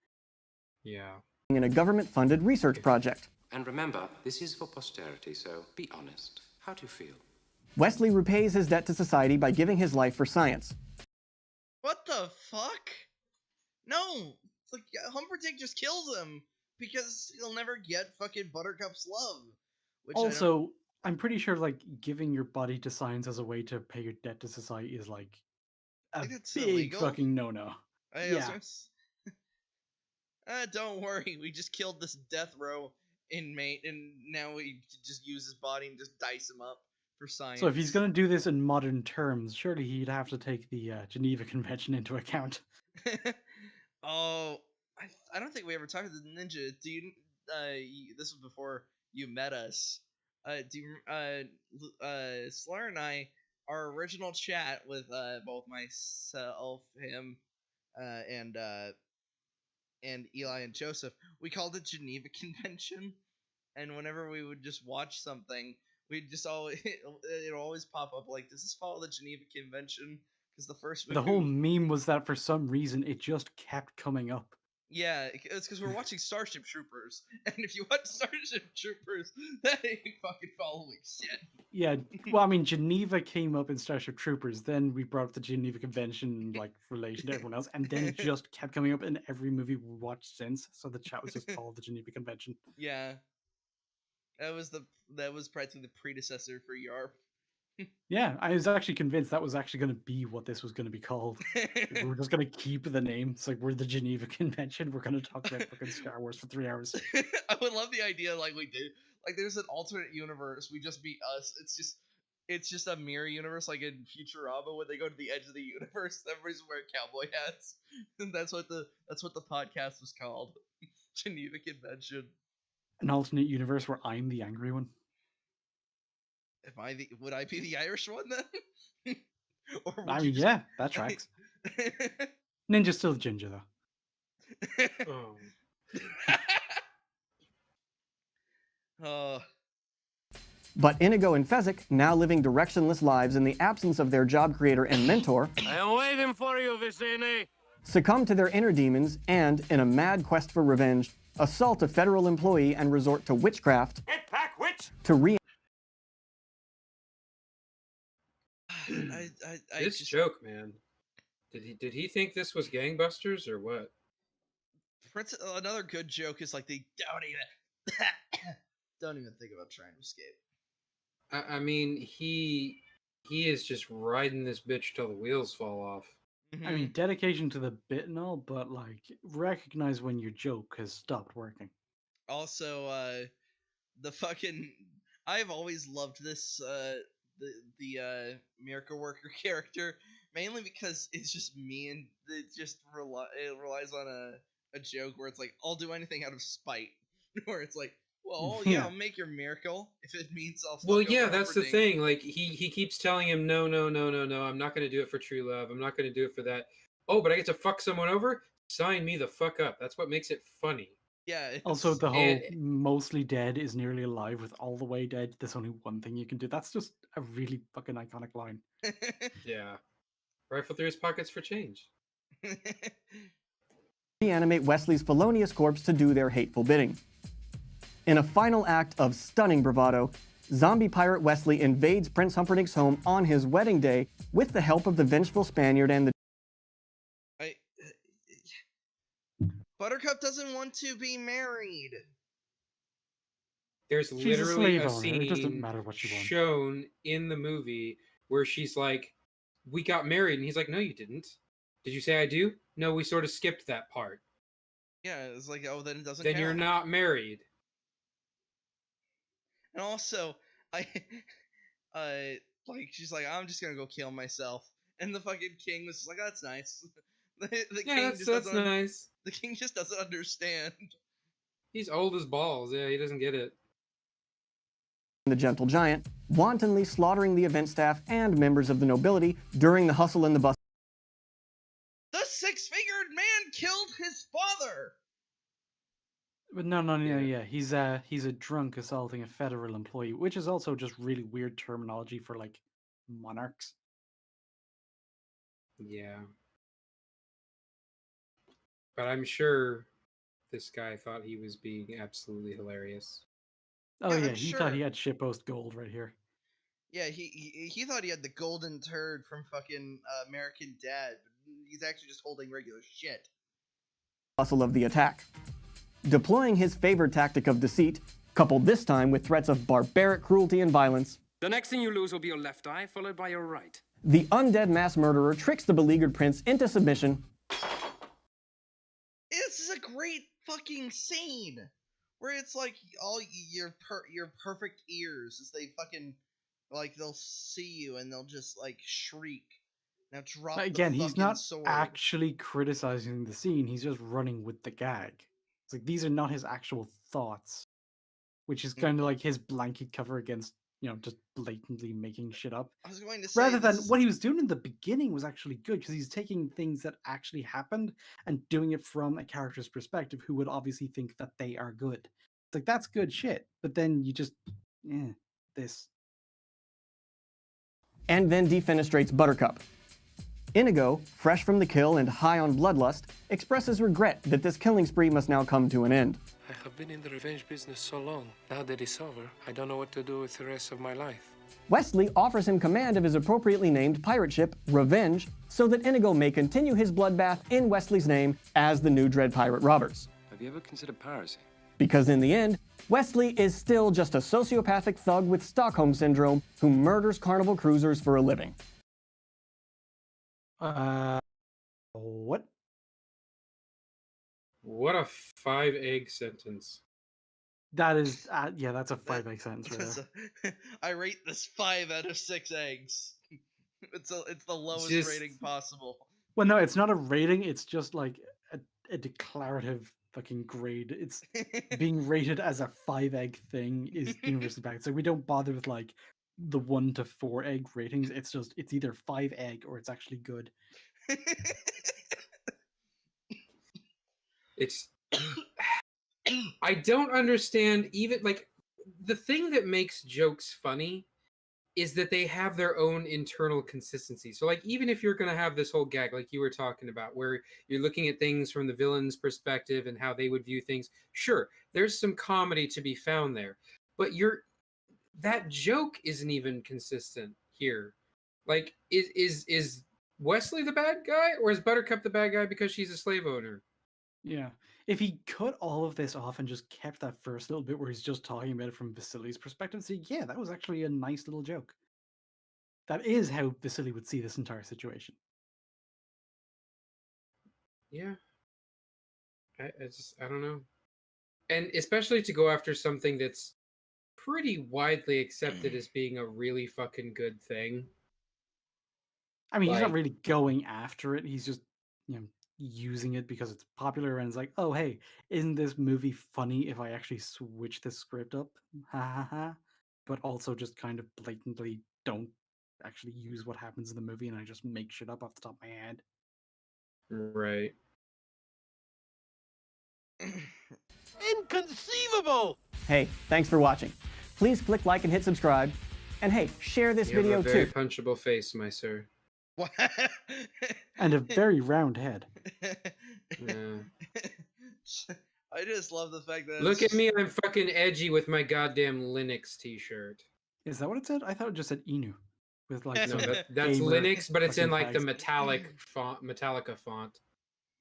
Yeah. In a government-funded research project. And remember, this is for posterity, so be honest. How do you feel? Wesley repays his debt to society by giving his life for science. What the fuck? No! It's like, Humperdinck just kills him because he'll never get fucking Buttercup's love. Which Also, I'm pretty sure like giving your body to science as a way to pay your debt to society is like a think it's big illegal. fucking no-no. Yeah. Don't worry, we just killed this death row inmate, and now we just use his body and just dice him up for science. So if he's going to do this in modern terms, surely he'd have to take the Geneva Convention into account. Oh, I don't think we ever talked to the ninja. Do you? This was before you met us. Do you? Slur and I, our original chat with both myself, him, and Eli and Joseph, we called it Geneva Convention. And whenever we would just watch something, we'd just always it'd always pop up like, does this follow the Geneva Convention? Because the first movie, The whole meme was that for some reason it just kept coming up. yeah, it's because we're watching Starship Troopers, and if you watch Starship Troopers, that ain't fucking following shit. Yeah, well, I mean, Geneva came up in Starship Troopers, then we brought up the Geneva Convention in like relation to everyone else, and then it just kept coming up in every movie we watched since. So the chat was just called the Geneva Convention. Yeah, that was practically the predecessor for Y.A.R.P. Yeah, I was actually convinced that was actually going to be what this was going to be called. We were just going to keep the name. It's like, we're the Geneva Convention. We're going to talk about fucking Star Wars for 3 hours. I would love the idea, like we did. Like, there's an alternate universe. We just be us. It's just a mirror universe, like in Futurama, when they go to the edge of the universe, everybody's wearing cowboy hats, and that's what the podcast was called, Geneva Convention. An alternate universe where I'm the angry one. Would I be the Irish one then? Or I mean, yeah, that tracks. Ninja's still ginger though. Oh. But Inigo and Fezzik, now living directionless lives in the absence of their job creator and mentor, I am waiting for you, Vicini. succumb to their inner demons and, in a mad quest for revenge, assault a federal employee and resort to witchcraft Get back, witch! to This joke, man. Did he think this was gangbusters or what? Another good joke is like they don't even think about trying to escape. I mean, he is just riding this bitch till the wheels fall off. I mean, dedication to the bit and all, but like, recognize when your joke has stopped working. Also, the fucking I've always loved this the miracle worker character, mainly because it's just me, and it just relies on a joke where it's like, I'll do anything out of spite, where it's like, well, yeah, I'll make your miracle if it means I'll. Well, yeah, that's the thing. Like he keeps telling him, no, I'm not going to do it for true love. I'm not going to do it for that. Oh, but I get to fuck someone over? Sign me the fuck up. That's what makes it funny. Yeah. Also, the whole mostly dead is nearly alive with all the way dead. There's only one thing you can do. That's just a really fucking iconic line. Yeah. Rifle through his pockets for change. reanimate Wesley's felonious corpse to do their hateful bidding. In a final act of stunning bravado, zombie pirate Wesley invades Prince Humperdinck's home on his wedding day with the help of the vengeful Spaniard and the Buttercup doesn't want to be married. There's literally a scene it doesn't matter what you want. shown in the movie where she's like, we got married, and he's like, no, you didn't. Did you say I do? No, we sort of skipped that part. Yeah, it's like, oh, then it doesn't Then count. you're not married. And also, like, she's like, I'm just gonna go kill myself. And the fucking king was just like, oh, that's nice. That's nice. The king just doesn't understand. He's old as balls. Yeah, he doesn't get it. the gentle giant, wantonly slaughtering the event staff and members of the nobility during the hustle and the bustle. The six-fingered man killed his father! But no, yeah. He's a drunk assaulting a federal employee, which is also just really weird terminology for like monarchs. Yeah. But I'm sure this guy thought he was being absolutely hilarious. Oh Yeah, yeah, I'm he thought he sure. had shitpost gold right here. Yeah, he thought he had the golden turd from fucking American Dad, but he's actually just holding regular shit. Muscle of the attack. Deploying his favorite tactic of deceit, coupled this time with threats of barbaric cruelty and violence, The next thing you lose will be your left eye, followed by your right. the undead mass murderer tricks the beleaguered prince into submission. This is a great fucking scene where it's like all your perfect ears as they fucking like they'll see you and they'll just like shriek. Now drop Again, the he's fucking not sword. actually criticizing the scene. He's just running with the gag. It's like these are not his actual thoughts, which is kind of like his blanket cover against, just blatantly making shit up. I was going to say Rather than this. what he was doing in the beginning was actually good because he's taking things that actually happened and doing it from a character's perspective who would obviously think that they are good. It's like that's good shit. But then you just, this. And then defenestrates Buttercup. Inigo, fresh from the kill and high on bloodlust, expresses regret that this killing spree must now come to an end. I have been in the revenge business so long. Now that it's over, I don't know what to do with the rest of my life. Wesley offers him command of his appropriately named pirate ship, Revenge, so that Inigo may continue his bloodbath in Wesley's name as the new Dread Pirate Robbers. Have you ever considered piracy? Because in the end, Wesley is still just a sociopathic thug with Stockholm Syndrome who murders Carnival cruisers for a living. What? What a 5-egg sentence. That is, that's a 5-egg sentence right there. I rate this 5 out of 6 eggs. It's the lowest rating possible. Well, no, it's not a rating. It's just like a declarative fucking grade. It's being rated as a 5-egg thing is universally bad. So we don't bother with like the 1 to 4 egg ratings. It's either 5 egg or it's actually good. It's I don't understand even like the thing that makes jokes funny is that they have their own internal consistency. So like even if you're going to have this whole gag like you were talking about where you're looking at things from the villain's perspective and how they would view things, sure, there's some comedy to be found there. But that joke isn't even consistent here. Like is Wesley the bad guy or is Buttercup the bad guy because she's a slave owner? Yeah. If he cut all of this off and just kept that first little bit where he's just talking about it from Vasily's perspective, so yeah, that was actually a nice little joke. That is how Vasily would see this entire situation. Yeah. I don't know. And especially to go after something that's pretty widely accepted as being a really fucking good thing. I mean, he's not really going after it. He's just, using it because it's popular and it's like, oh, hey, isn't this movie funny if I actually switch the script up? Ha ha ha. But also just kind of blatantly don't actually use what happens in the movie and I just make shit up off the top of my head. Right. Inconceivable! Hey, thanks for watching. Please click like and hit subscribe. And hey, share this You video have a very too. punchable face, my sir. What? And a very round head. Yeah. I just love the fact that Look at me, I'm fucking edgy with my goddamn Linux t-shirt. Is that what it said? I thought it just said Inu. With like No, some that's gamer Linux, but it's in fucking like the tags. Metallica font.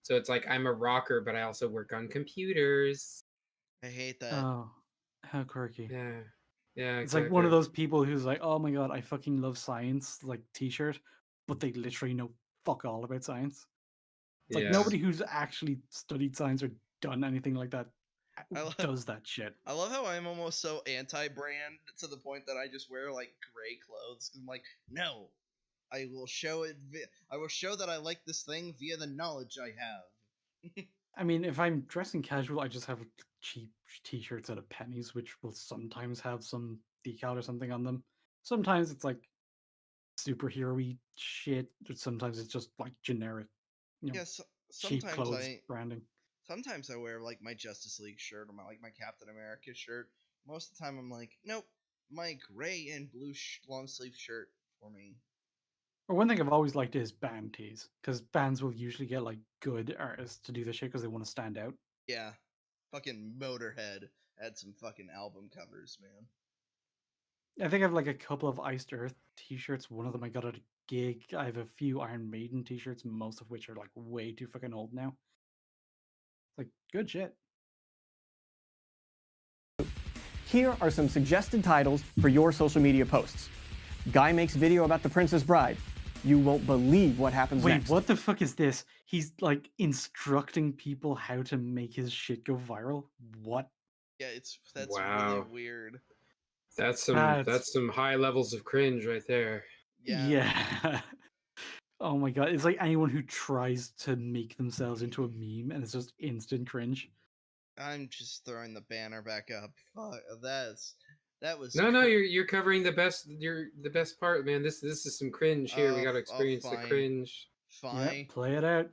So it's like I'm a rocker, but I also work on computers. I hate that. Oh, how quirky. Yeah. Yeah, It's like one of those people who's like, oh my god, I fucking love science, like t-shirt, but they literally know fuck all about science. It's like nobody who's actually studied science or done anything like that does that shit. I love how I'm almost so anti-brand to the point that I just wear like gray clothes. I'm like, no, I will show it. I will show that I like this thing via the knowledge I have. I mean, if I'm dressing casual, I just have cheap t-shirts out of pennies, which will sometimes have some decal or something on them. Sometimes it's like superhero-y shit, or sometimes it's just like generic, Yes, cheap clothes branding. Sometimes I wear like my Justice League shirt or my Captain America shirt. Most of the time I'm like, nope, my gray and blue long sleeve shirt for me. Or one thing I've always liked is band tees, because bands will usually get like good artists to do the shit because they want to stand out. Yeah, fucking Motorhead had some fucking album covers, man. I think I have like a couple of Iced Earth t-shirts. One of them I got at a gig. I have a few Iron Maiden t-shirts, most of which are like way too fucking old now. It's like good shit. Here are some suggested titles for your social media posts. Guy makes video about the Princess Bride. You won't believe what happens Wait, next. what the fuck is this? He's like instructing people how to make his shit go viral. What? Yeah, that's Wow. really weird. That's That's- some high levels of cringe right there. Yeah. Oh my god, it's like anyone who tries to make themselves into a meme and it's just instant cringe. I'm just throwing the banner back up. Fuck, that was No, you're covering the best part, man. This is some cringe here. We got to experience the fine. cringe. Fine. Yeah, play it out.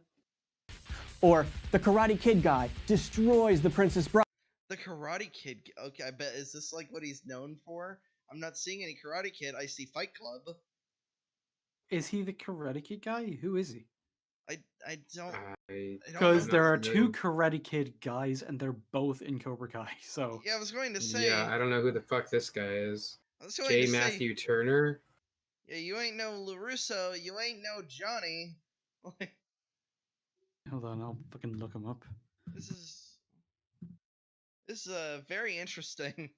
Or the Karate Kid guy destroys the Princess Bride. The Karate Kid. Okay, I bet is this like what he's known for? I'm not seeing any Karate Kid. I see Fight Club. Is he the Karate Kid guy? Who is he? I don't Because know. there are two Karate Kid guys and they're both in Cobra Kai. So Yeah, I was going to say. Yeah, I don't know who the fuck this guy is. I was going J. to say. Matthew Turner. Yeah, you ain't no LaRusso. You ain't no Johnny. hold on, I'll fucking look him up. This is very interesting.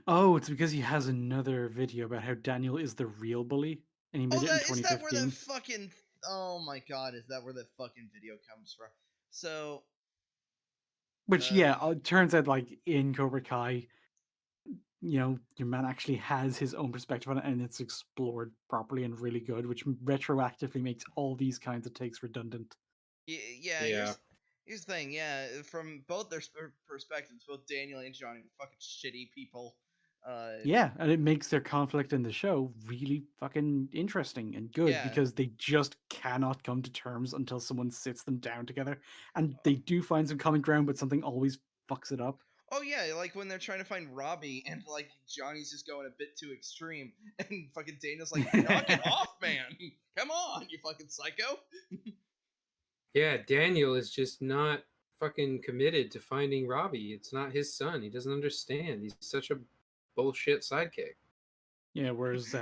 Oh, it's because he has another video about how Daniel is the real bully, and he made it in 2015. Is that where the fucking? Oh my god, is that where the fucking video comes from? So. Which yeah, it turns out like in Cobra Kai, you know, your man actually has his own perspective on it, and it's explored properly and really good, which retroactively makes all these kinds of takes redundant. Yeah. Here's the thing. Yeah, from both their perspectives, both Daniel and Johnny are fucking shitty people. Yeah, and it makes their conflict in the show really fucking interesting and good because they just cannot come to terms until someone sits them down together, and they do find some common ground, but something always fucks it up. Oh yeah, like when they're trying to find Robbie and like Johnny's just going a bit too extreme, and fucking Daniel's like, "Knock it off, man! Come on, you fucking psycho!" Yeah, Daniel is just not fucking committed to finding Robbie. It's not his son. He doesn't understand. He's such a bullshit sidekick. Yeah, whereas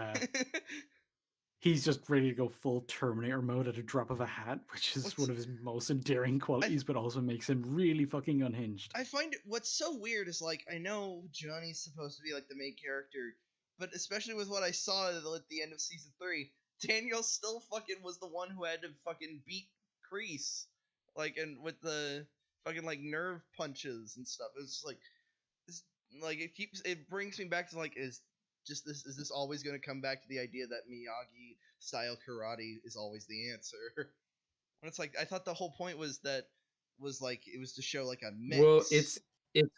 he's just ready to go full Terminator mode at a drop of a hat, which is one of his most endearing qualities, but also makes him really fucking unhinged. I find what's so weird is like I know Johnny's supposed to be like the main character, but especially with what I saw at the end of season 3, Daniel still fucking was the one who had to fucking beat Kreese, like, and with the fucking like nerve punches and stuff. It's just like this, like it brings me back to like is this always going to come back to the idea that Miyagi style karate is always the answer? When it's like I thought the whole point was that was like it was to show like a mix. Well, it's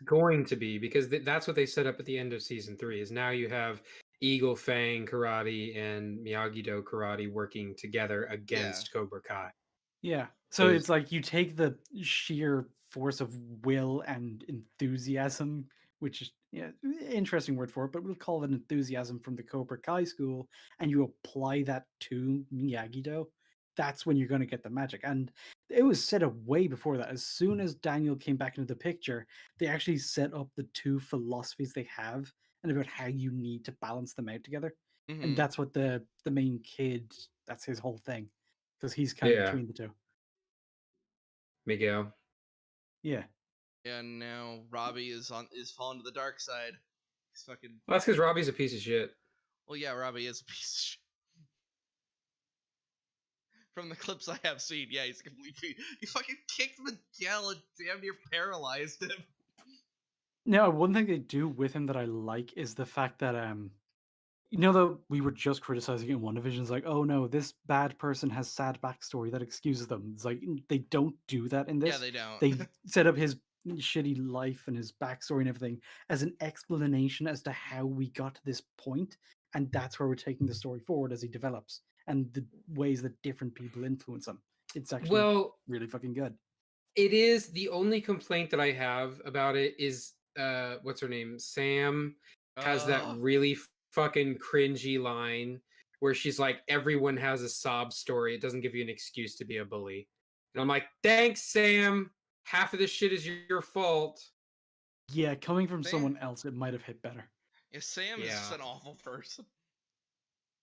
going to be because that's what they set up at the end of season 3. Is now you have Eagle Fang Karate and Miyagi-Do Karate working together against Cobra Kai. Yeah. So it's like you take the sheer force of will and enthusiasm, which is interesting word for it, but we'll call it enthusiasm from the Cobra Kai school, and you apply that to Miyagi-Do. That's when you're going to get the magic. And it was set up way before that. As soon as Daniel came back into the picture, they actually set up the two philosophies they have and about how you need to balance them out together. Mm-hmm. And that's what the main kid, that's his whole thing. Because he's kind of between the two. Miguel. Yeah. Yeah, now Robbie is fallen to the dark side. He's fucking. Well, that's because Robbie's a piece of shit. Well, yeah, Robbie is a piece of shit. From the clips I have seen, yeah, he's completely. He fucking kicked Miguel and damn near paralyzed him. Now, one thing they do with him that I like is the fact that you know that we were just criticizing it in WandaVision. It's like, oh no, this bad person has sad backstory that excuses them. It's like they don't do that in this. Yeah, they don't. They set up his shitty life and his backstory and everything as an explanation as to how we got to this point, and that's where we're taking the story forward as he develops and the ways that different people influence him. It's actually really fucking good. It is. The only complaint that I have about it is what's her name? Sam has that Oh, really fucking cringy line where she's like, everyone has a sob story. It doesn't give you an excuse to be a bully. And I'm like, thanks, Sam. Half of this shit is your fault. Yeah, coming from Sam, someone else, it might have hit better. yeah, Sam is just Yeah. an awful person.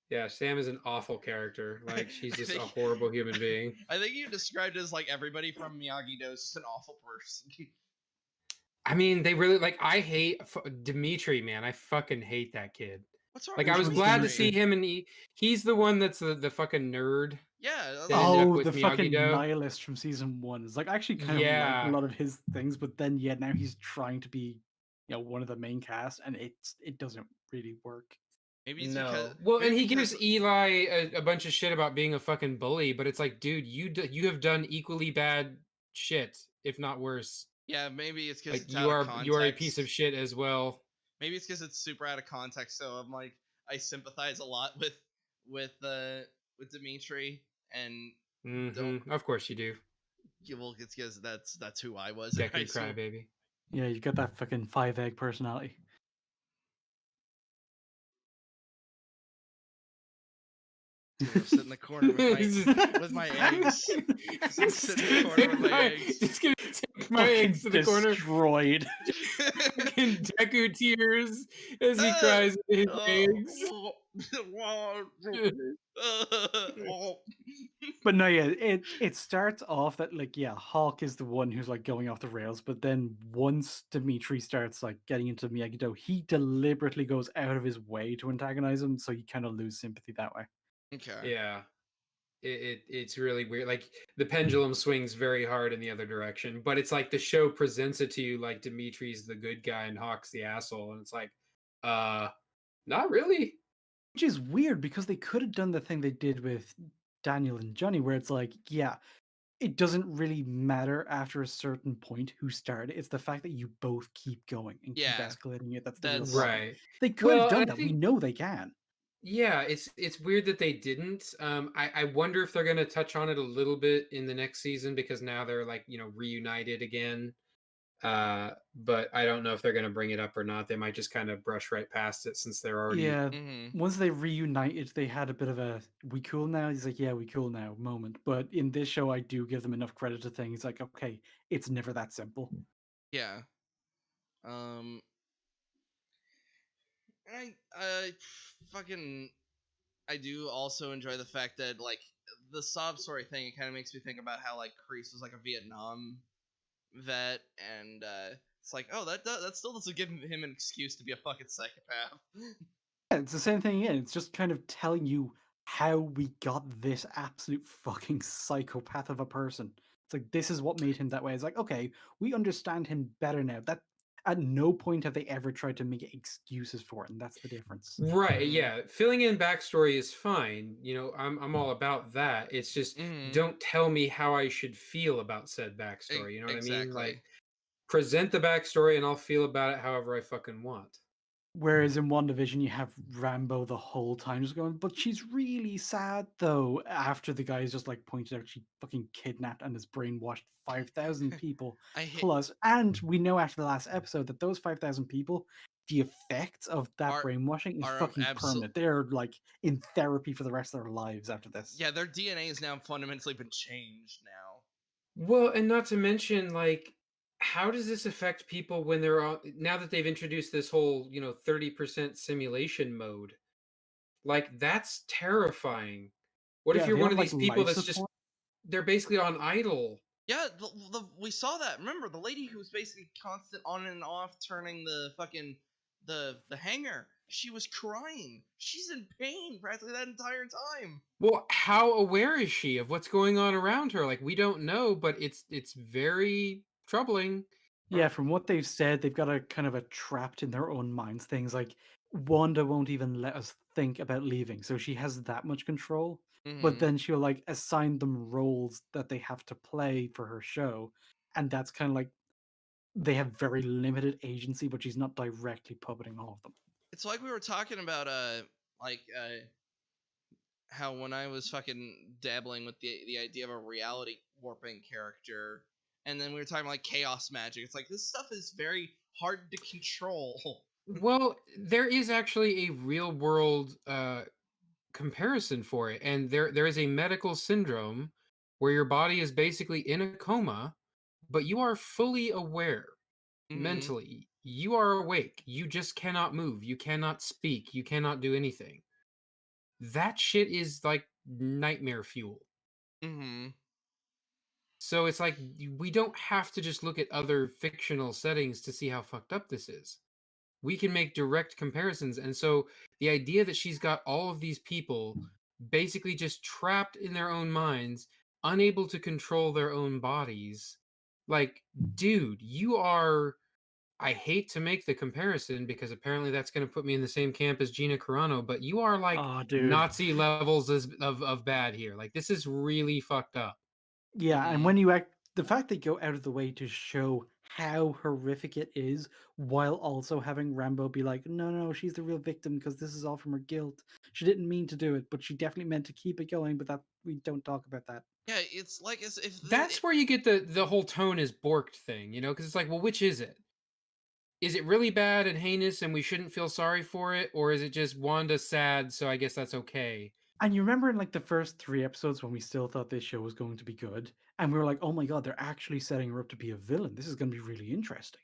Yeah, Sam is an awful character. Like, she's I just a think- horrible human being. I think you described it as like everybody from Miyagi-Do is just an awful person. I mean, they really, like, I hate Dimitri, man. I fucking hate that kid. What's wrong Like, with I was one's glad to Dimitri? see him, and he's the one that's the fucking nerd Yeah, that ended up Oh, with the fucking Miyagi-Do. nihilist from season 1 is like, I actually kind of like a Yeah. lot of his things, but then yeah, now he's trying to be, one of the main cast, and it doesn't really work. maybe it's because No. Well, and maybe he because gives Eli a bunch of shit about being a fucking bully, but it's like, dude, you have done equally bad shit, if not worse. yeah, maybe it's because Like it's out of you are a piece context. of shit as well. Maybe it's because it's super out of context. So I'm like, I sympathize a lot with with Dimitri, and don't. Of course you do. Yeah, well, it's because that's who I was in high Deku school. crybaby. Yeah, you got that fucking 5-egg personality. I'm sitting in the corner with my eggs. Just sitting in the corner with my eggs. Just gonna take my Fucking eggs to the corner. destroyed. Fucking Deku tears as he cries his eggs. But no, yeah, it starts off that like, yeah, Hawk is the one who's like going off the rails, but then once Dimitri starts like getting into Miyagi-Do, he deliberately goes out of his way to antagonize him, so you kind of lose sympathy that way. Okay. Yeah. It's really weird. Like the pendulum swings very hard in the other direction, but it's like the show presents it to you like Dimitri's the good guy and Hawk's the asshole, and it's like, not really. Which is weird because they could have done the thing they did with Daniel and Johnny, where it's like, yeah, it doesn't really matter after a certain point who started. It's the fact that you both keep going and keep Yeah, escalating it. That's the real that's problem. Right. They could have Well, done and I that. We think know they can. yeah, it's weird that they didn't. I wonder if they're gonna touch on it a little bit in the next season because now they're like, reunited again. But I don't know if they're gonna bring it up or not. They might just kind of brush right past it since they're already Yeah. Mhm. Once they reunited, they had a bit of a "we cool now." He's like, "Yeah, we cool now" moment. But in this show, I do give them enough credit to think it's like, okay, it's never that simple. Yeah. Um. And I fucking I do also enjoy the fact that like the sob story thing. It kind of makes me think about how like Kreese was like a Vietnam vet, and it's like, oh, that still doesn't give him an excuse to be a fucking psychopath. Yeah, it's the same thing again. It's just kind of telling you how we got this absolute fucking psychopath of a person. It's like this is what made him that way. It's like, okay, we understand him better now. That at no point have they ever tried to make excuses for it, and that's the difference. right. Mhm. Yeah, filling in backstory is fine. I'm all about that. It's just Mhm. don't tell me how I should feel about said backstory. You know what I mean? Exactly. Like present the backstory and I'll feel about it however I fucking want. Whereas in WandaVision, you have Rambo the whole time just going, but she's really sad though. After the guys just like pointed out she fucking kidnapped and has brainwashed 5,000 people I hate plus. And we know after the last episode that those 5,000 people, the effects of that Are- brainwashing is are fucking absol- permanent. They're like in therapy for the rest of their lives after this. yeah, their DNA has now fundamentally been changed now. Well, and not to mention, like, how does this affect people when they're all now that they've introduced this whole, 30% simulation mode? Like, that's terrifying. What if Yeah, you're they one have of like these people life that's just support. they're basically on idle? Yeah, we saw that. Remember the lady who was basically constant on and off turning the fucking the hanger. She was crying. She's in pain practically that entire time. Well, how aware is she of what's going on around her? Like, we don't know, but it's very troubling. Yeah, from what they've said, they've got a kind of a trapped in their own minds things like Wanda won't even let us think about leaving, so she has that much control. But Mm-hmm. then she'll like assign them roles that they have to play for her show, and that's kind of like they have very limited agency, but she's not directly puppeting all of them. It's like we were talking about like how when I was fucking dabbling with the idea of a reality warping character, and then we were talking like chaos magic. It's like this stuff is very hard to control. Well, there is actually a real world comparison for it, and there is a medical syndrome where your body is basically in a coma, but you are fully aware Mhm. mentally. You are awake. You just cannot move. You cannot speak. You cannot do anything. That shit is like nightmare fuel. Mhm. So it's like we don't have to just look at other fictional settings to see how fucked up this is. We can make direct comparisons. And so the idea that she's got all of these people basically just trapped in their own minds, unable to control their own bodies, like, dude, you are. I hate to make the comparison because apparently that's going to put me in the same camp as Gina Carano, but you are like Oh, dude. Nazi levels of bad here. Like, this is really fucked up. Yeah, and Mhm. when you act, the fact they go out of the way to show how horrific it is, while also having Rambo be like, "No, no, she's the real victim because this is all from her guilt. She didn't mean to do it, but she definitely meant to keep it going." But that we don't talk about that. Yeah, it's like as if That's where you get the whole tone is borked thing, you know, because it's like, well, which is it? Is it really bad and heinous and we shouldn't feel sorry for it, or is it just Wanda sad, so I guess that's okay? And you remember in like the first 3 episodes when we still thought this show was going to be good, and we were like, "Oh my god, they're actually setting her up to be a villain. This is going to be really interesting."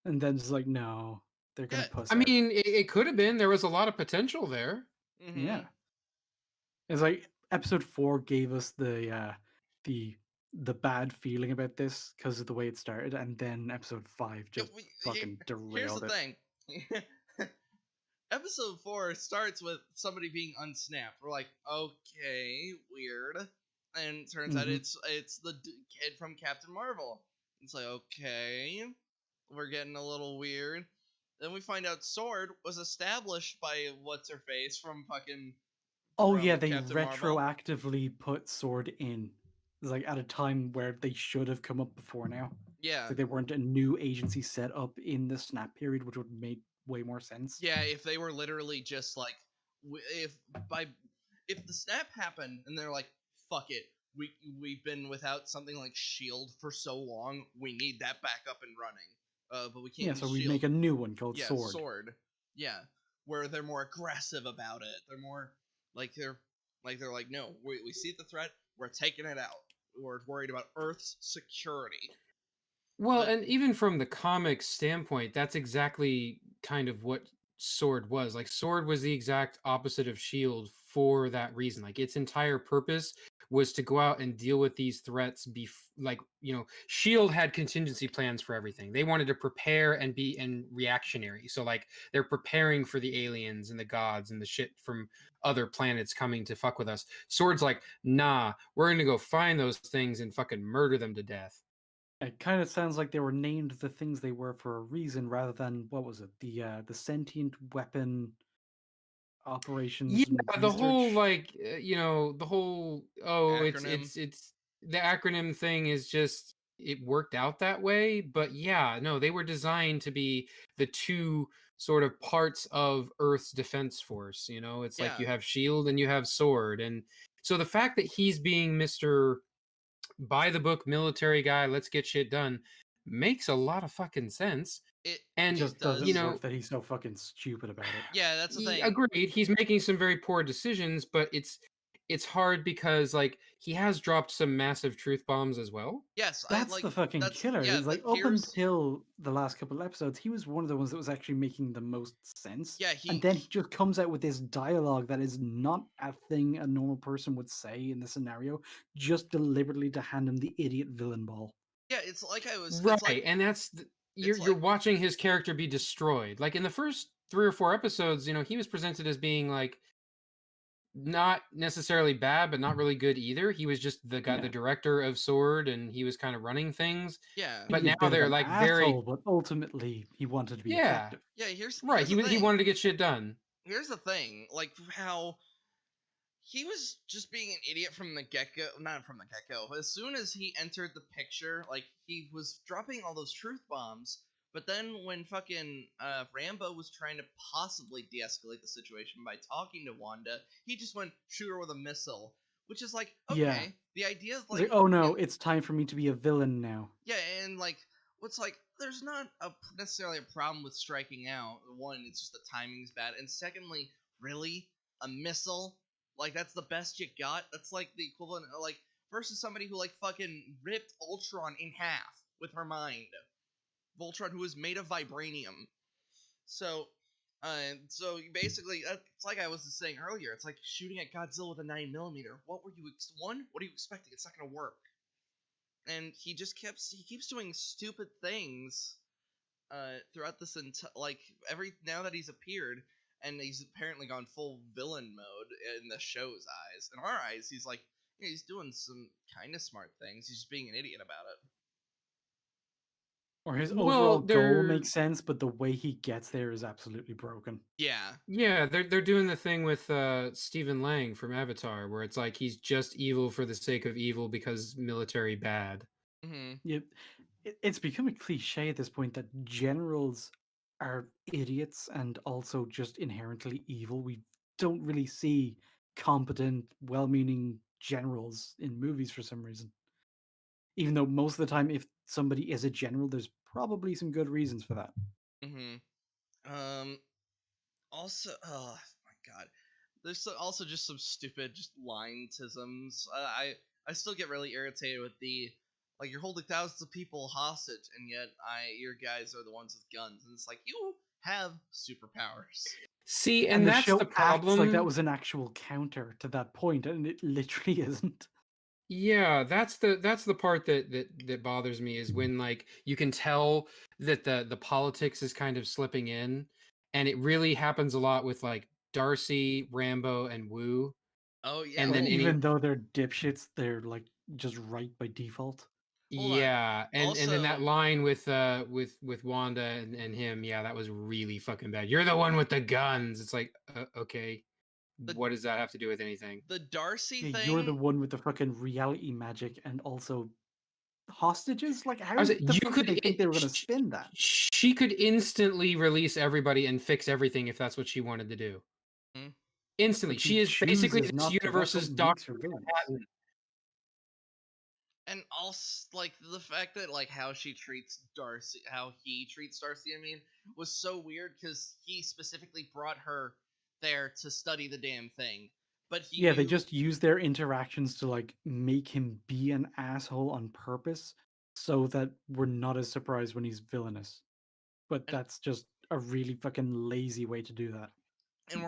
And then it's like, no, they're going yeah. to puss I out. mean, it could have been. There was a lot of potential there. Yeah. Mhm. It's like episode 4 gave us the the bad feeling about this because of the way it started, and then episode 5 Yeah, just fucking here's the derailed it. thing. Episode 4 starts with somebody being unsnapped. We're like, okay, weird. And turns out Mhm. it's the kid from Captain Marvel. It's like, okay, we're getting a little weird. Then we find out Sword was established by what's her face from fucking Oh yeah, from they Captain Marvel. retroactively put Sword in. It's like at a time where they should have come up before now. It's Yeah, like they weren't a new agency set up in the snap period, which would have made way more sense. yeah. If they were literally just like, if by if the snap happened and they're like, fuck it, we've been without something like Shield for so long, we need that back up and running. But we can't Yeah, use so we Shield. make a new one called Yeah, Sword. Sword. Yeah, where they're more aggressive about it. They're more like they're like, no, we see the threat, we're taking it out. We're worried about Earth's security. Well, But and even from the comic standpoint, that's exactly kind of what Sword was. Like, Sword was the exact opposite of Shield for that reason. Like, its entire purpose was to go out and deal with these threats. Like, you know, Shield had contingency plans for everything. They wanted to prepare and be and reactionary. So, like, they're preparing for the aliens and the gods and the shit from other planets coming to fuck with us. Sword's like, nah, we're gonna go find those things and fucking murder them to death. It kind of sounds like they were named the things they were for a reason, rather than what was it, the sentient weapon Yeah, operations and the whole research. like you know, the whole oh, acronym. it's the acronym thing is just it worked out that way, but yeah, no, they were designed to be the two sort of parts of Earth's defense force, you know? It's like Yeah, you have shield and you have sword, and so the fact that he's being Mr. by the book military guy, let's get shit done, makes a lot of fucking sense. it And it Just you doesn't does. know, work that he's so fucking stupid about it. Yeah, that's the thing. Agreed. He's making some very poor decisions, but it's hard because like he has dropped some massive truth bombs as well. Yes, I That's like the fucking that's killer. yeah. It's like up Here's until the last couple of episodes, he was one of the ones that was actually making the most sense. yeah And then he just comes out with this dialogue that is not a thing a normal person would say in the scenario, just deliberately to hand him the idiot villain ball. yeah. It's like I was. Right, and It's you're like watching his character be destroyed. Like in the first 3 or 4 episodes, you know, he was presented as being like not necessarily bad, but not really good either. He was just the guy, the Yeah. director of Sword, and he was kind of running things. yeah Be But a now bit of they're an like asshole, very but ultimately he wanted to be yeah, effective. yeah. Here's right. here's the He thing. wanted to get shit done. Here's the thing. Like how he was just being an idiot from the get go. Not from the get go. As soon as he entered the picture, like he was dropping all those truth bombs. But then when fucking Rambo was trying to possibly de-escalate the situation by talking to Wanda, he just went shoot her with a missile, which is like Yeah. okay. The idea is It's like like, oh no, in it's time for me to be a villain now. yeah, and like What's like, there's not necessarily a problem with striking out. One, it's just the timing's bad, and secondly, really, a missile, like that's the best you got. That's like the equivalent of like versus somebody who like fucking ripped Ultron in half with her mind. Voltron, who is made of vibranium. So, so you basically, it's like I was saying earlier. It's like shooting at Godzilla with a 9mm. What were you one? What are you expecting? It's not gonna work. And he keeps doing stupid things throughout this like every now that he's appeared, and he's apparently gone full villain mode in the show's eyes. In our eyes, he's like, yeah, he's doing some kind of smart things. He's just being an idiot about it. Or his Well, overall goal they're makes sense, but the way he gets there is absolutely broken. Yeah. yeah, they're doing the thing with Stephen Lang from Avatar, where it's like he's just evil for the sake of evil because military bad. Mm-hmm. Yep. It's become a cliche at this point that generals are idiots and also just inherently evil. We don't really see competent, well-meaning generals in movies for some reason. Even though most of the time, if somebody is a general, there's probably some good reasons for that. Mm-hmm. Also, oh my god, there's also just some stupid just line tisms. I still get really irritated with the like you're holding thousands of people hostage, and yet your guys are the ones with guns, and it's like you have superpowers. See, And and the that's show the acts like that problem. was an actual counter to that point, and it literally isn't. Yeah, that's the part that bothers me is when like you can tell that the politics is kind of slipping in, and it really happens a lot with like Darcy, Rambo, and Wu, Oh yeah, and Like, then well, any even though they're dipshits, they're like just right by default. hold on. yeah, and then that Also, line with Wanda and him, yeah, that was really fucking bad. You're the one with the guns. It's like okay, the what does that have to do with anything? the Darcy Yeah, you're the thing. one with the fucking reality magic and also hostages. Like, I how was the you fuck did could they think they were going to spin that? she could instantly release everybody and fix everything if that's what she wanted to do. Hmm? Instantly. But she She is basically chooses this not to. That's what universe's makes Dr. her villainous. Manhattan. And also, like the fact that like how she treats Darcy, how he treats Darcy, I mean, was so weird because he specifically brought her there to study the damn thing, but he Yeah, they knew. just use their interactions to like make him be an asshole on purpose so that we're not as surprised when he's villainous. But and that's just a really fucking lazy way to do that. and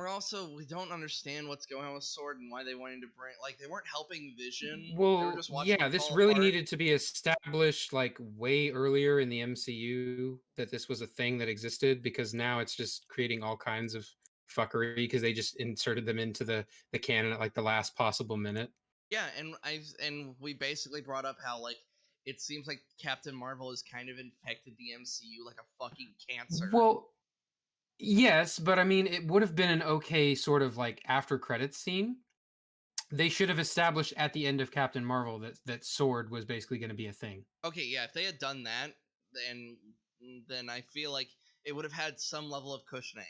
we don't understand what's going on with Sword and why they wanted to bring like they weren't helping Vision. They were Well, just watching yeah, him this fall really apart. needed to be established like way earlier in the MCU that this was a thing that existed because now it's just creating all kinds of fuckery because they just inserted them into the canon at like the last possible minute. Yeah, and we basically brought up how like it seems like Captain Marvel has kind of infected the MCU like a fucking cancer. Well, yes, but I mean, it would have been an okay sort of like after credits scene. They should have established at the end of Captain Marvel that Sword was basically going to be a thing. Okay, yeah, if they had done that, then I feel like it would have had some level of cushioning.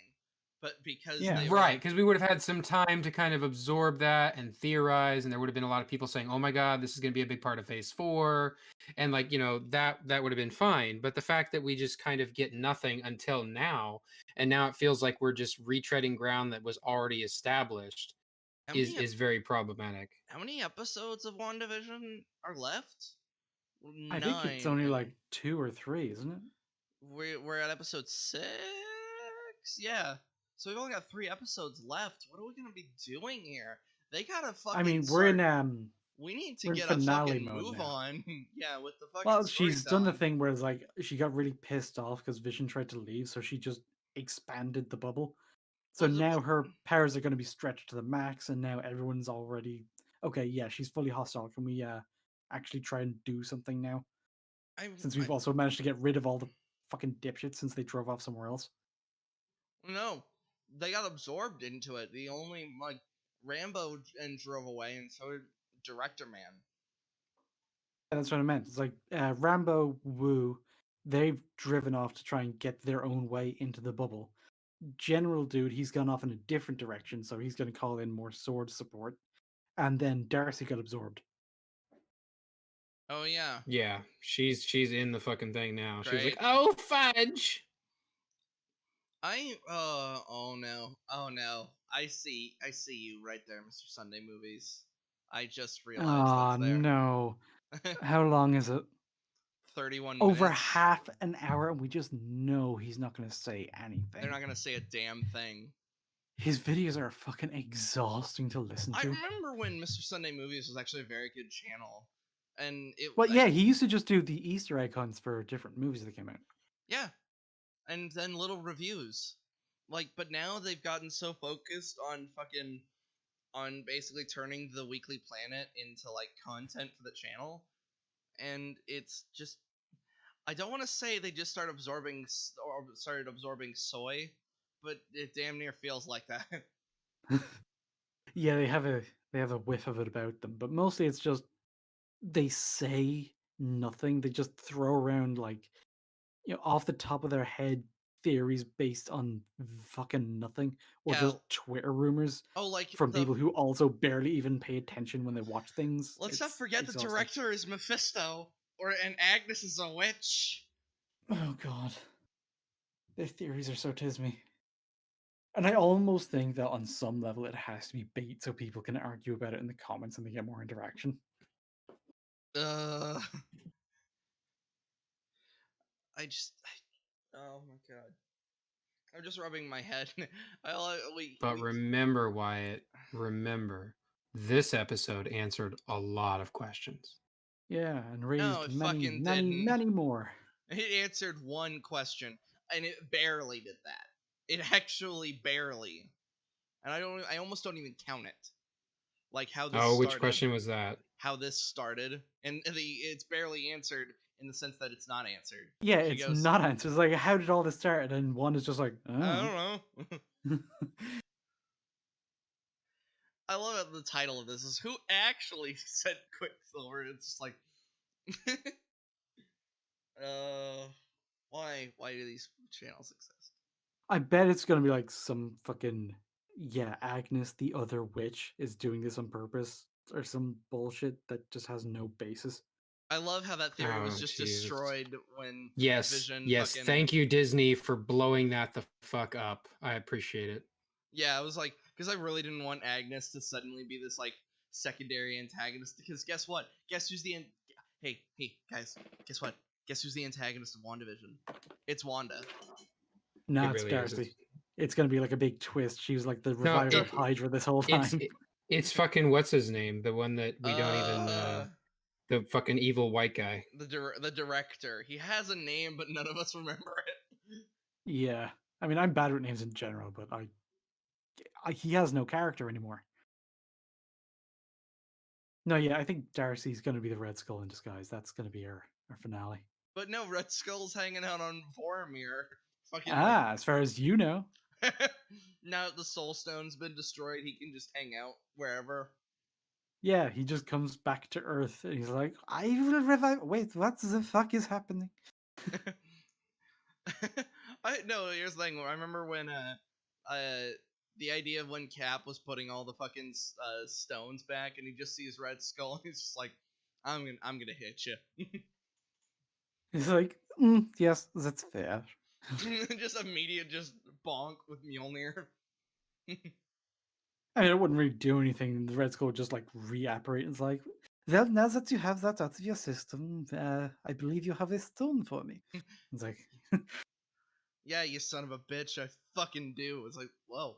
But because Yeah. they were Right, like, because we would have had some time to kind of absorb that and theorize, and there would have been a lot of people saying, "Oh my God, this is going to be a big part of Phase 4," and like that would have been fine. But the fact that we just kind of get nothing until now, and now it feels like we're just retreading ground that was already established, how is many is very problematic. how many episodes of WandaVision are left? I think it's 9. only like 2 or 3, isn't it? We're at episode 6. Yeah. So we've only got 3 episodes left. What are we gonna be doing here? They gotta I fucking mean, start. We need to we're in get a finale fucking mode move now. on. Yeah, with the fucking Well, she's done the storytelling. thing where it's like she got really pissed off because Vision tried to leave, so she just expanded the bubble. So Well, now her powers are going to be stretched to the max, and now everyone's already okay. Yeah, she's fully hostile. Can we actually try and do something now? I, Since I we've also managed to get rid of all the fucking dipshits since they drove off somewhere else. no, they got absorbed into it. The only like Rambo and drove away, and so did Director Man. Yeah, that's what I meant. It's like Rambo, Wu, they've driven off to try and get their own way into the bubble. General Dude, he's gone off in a different direction, so he's going to call in more sword support. And then Darcy got absorbed. Oh yeah. Yeah, she's in the fucking thing now. She was like, Great. "Oh fudge!" Oh no. Oh no. I see you right there, Mr. Sunday Movies. I just realized Ah, that's there. no. How long is it? 31 Over minutes. half an hour, and we just know he's not going to say anything. They're not gonna say a damn thing. His videos are fucking exhausting to listen I to. remember when Mr. Sunday Movies was actually a very good channel, and Well, yeah, he used to just do the Easter egg hunts for different movies that came out. yeah, and then little reviews, like. But now they've gotten so focused on basically turning the Weekly Planet into like content for the channel, and it's just. I don't want to say they just started absorbing soy, but it damn near feels like that. Yeah, they have a whiff of it about them, but mostly it's just they say nothing. They just throw around like off the top of their head theories based on fucking nothing or Yeah. just Twitter rumors Oh, like from people who also barely even pay attention when they watch things. Let's It's not forget exhausting. the director is Mephisto, and Agnes is a witch. Oh god, their theories are so tismy. And I almost think that on some level it has to be bait so people can argue about it in the comments and they get more interaction. I oh my god. I'm just rubbing my head. But remember, Wyatt, remember, this episode answered a lot of questions. Yeah, and No, raised it many, fucking many, didn't. many more. It answered one question, and it barely did that. It actually barely. And I almost don't even count it. Like how this started. Which question was that? How this started, and it's barely answered in the sense that it's not answered. Yeah, it's not answered. It's like, how did all this start? And one is just like, oh. I don't know. I love it. The title of this is "Who Actually Sent Quicksilver." It's just like, why do these channels exist? I bet it's gonna be like some fucking Agnes, the other witch, is doing this on purpose or some bullshit that just has no basis. I love how that theory was just destroyed when Vision. Yes. Thank you, Disney, for blowing that the fuck up. I appreciate it. Yeah, I was like, because I really didn't want Agnes to suddenly be this like secondary antagonist. Because guess what? Guess who's the hey guys? Guess what? Guess who's the antagonist of WandaVision? It's Wanda. No, it's Darcy. It's gonna be like a big twist. She was like the reviver of Hydra this whole time. It's fucking what's his name? The one that we don't even. The fucking evil white guy. The director. He has a name, but none of us remember it. Yeah, I mean, I'm bad with names in general, but he has no character anymore. No, yeah, I think Darcy's going to be the Red Skull in disguise. That's going to be our finale. But no, Red Skull's hanging out on Vormir. Fucking as far as you know. Now that the Soul Stone's been destroyed, he can just hang out wherever. Yeah, he just comes back to Earth and he's like, I will revive. Wait, what the fuck is happening? Here's the thing. I remember when the idea of when Cap was putting all the fucking stones back, and he just sees Red Skull, and he's just like, I'm gonna hit you. He's like, yes, that's fair. Just immediate, just bonk with Mjolnir. I mean, it wouldn't really do anything. The Red Skull would just like reapparate. It's like, well, now that you have that out of your system, I believe you have a stone for me. It's like, yeah, you son of a bitch, I fucking do. It's like, whoa.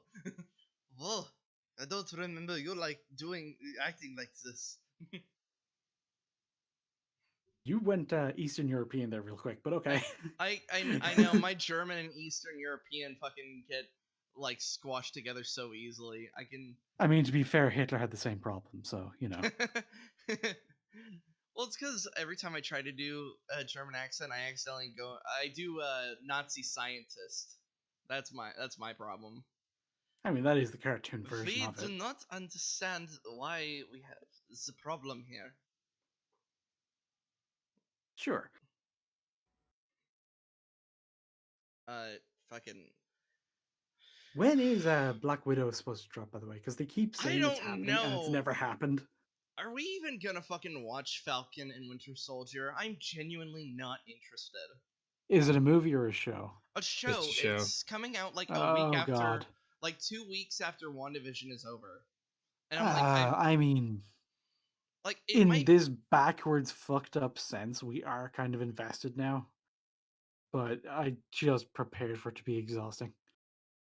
Whoa. I don't remember you acting like this. You went Eastern European there real quick, but okay. I know my German and Eastern European fucking get like squashed together so easily. I mean, to be fair, Hitler had the same problem, so you know. Well, it's because every time I try to do a German accent, I do Nazi scientist. That's my problem. I mean, that is the cartoon version of it. We do not understand why we have the problem here. Sure. Fucking. When is Black Widow supposed to drop, by the way? Because they keep saying it's happening and it's never happened. I are we even gonna fucking watch Falcon and Winter Soldier? I'm genuinely not interested. Is it a movie or a show? A show. show. It's coming out like a week Oh after, God. like 2 weeks after WandaVision is over. And I'm like, I mean, like it in might. this backwards fucked up sense, we are kind of invested now. But I just prepared for it to be exhausting.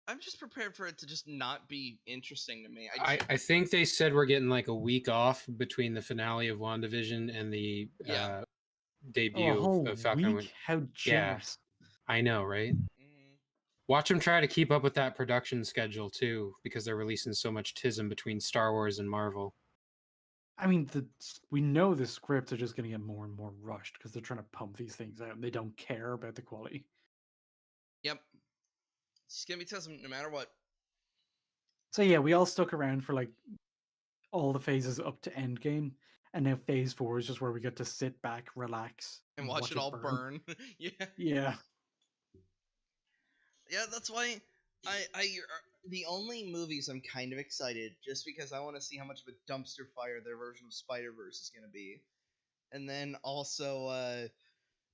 I'm just prepared for it to just not be interesting to me. I think they said we're getting like a week off between the finale of WandaVision and the Yeah. debut Oh, a whole of Falcon. week? How Yeah, generous. I know, right? Mhm. Watch them try to keep up with that production schedule too, because they're releasing so much tism between Star Wars and Marvel. I mean, we know the scripts are just going to get more and more rushed because they're trying to pump these things out and they don't care about the quality. Yep. It's gonna be Tism no matter what. So yeah, we all stuck around for like all the phases up to Endgame, and now Phase 4 is just where we get to sit back, relax, And watch it all burn. Yeah. Yeah. Yeah, that's why the only movies I'm kind of excited just because I want to see how much of a dumpster fire their version of Spider-Verse is going to be. And then also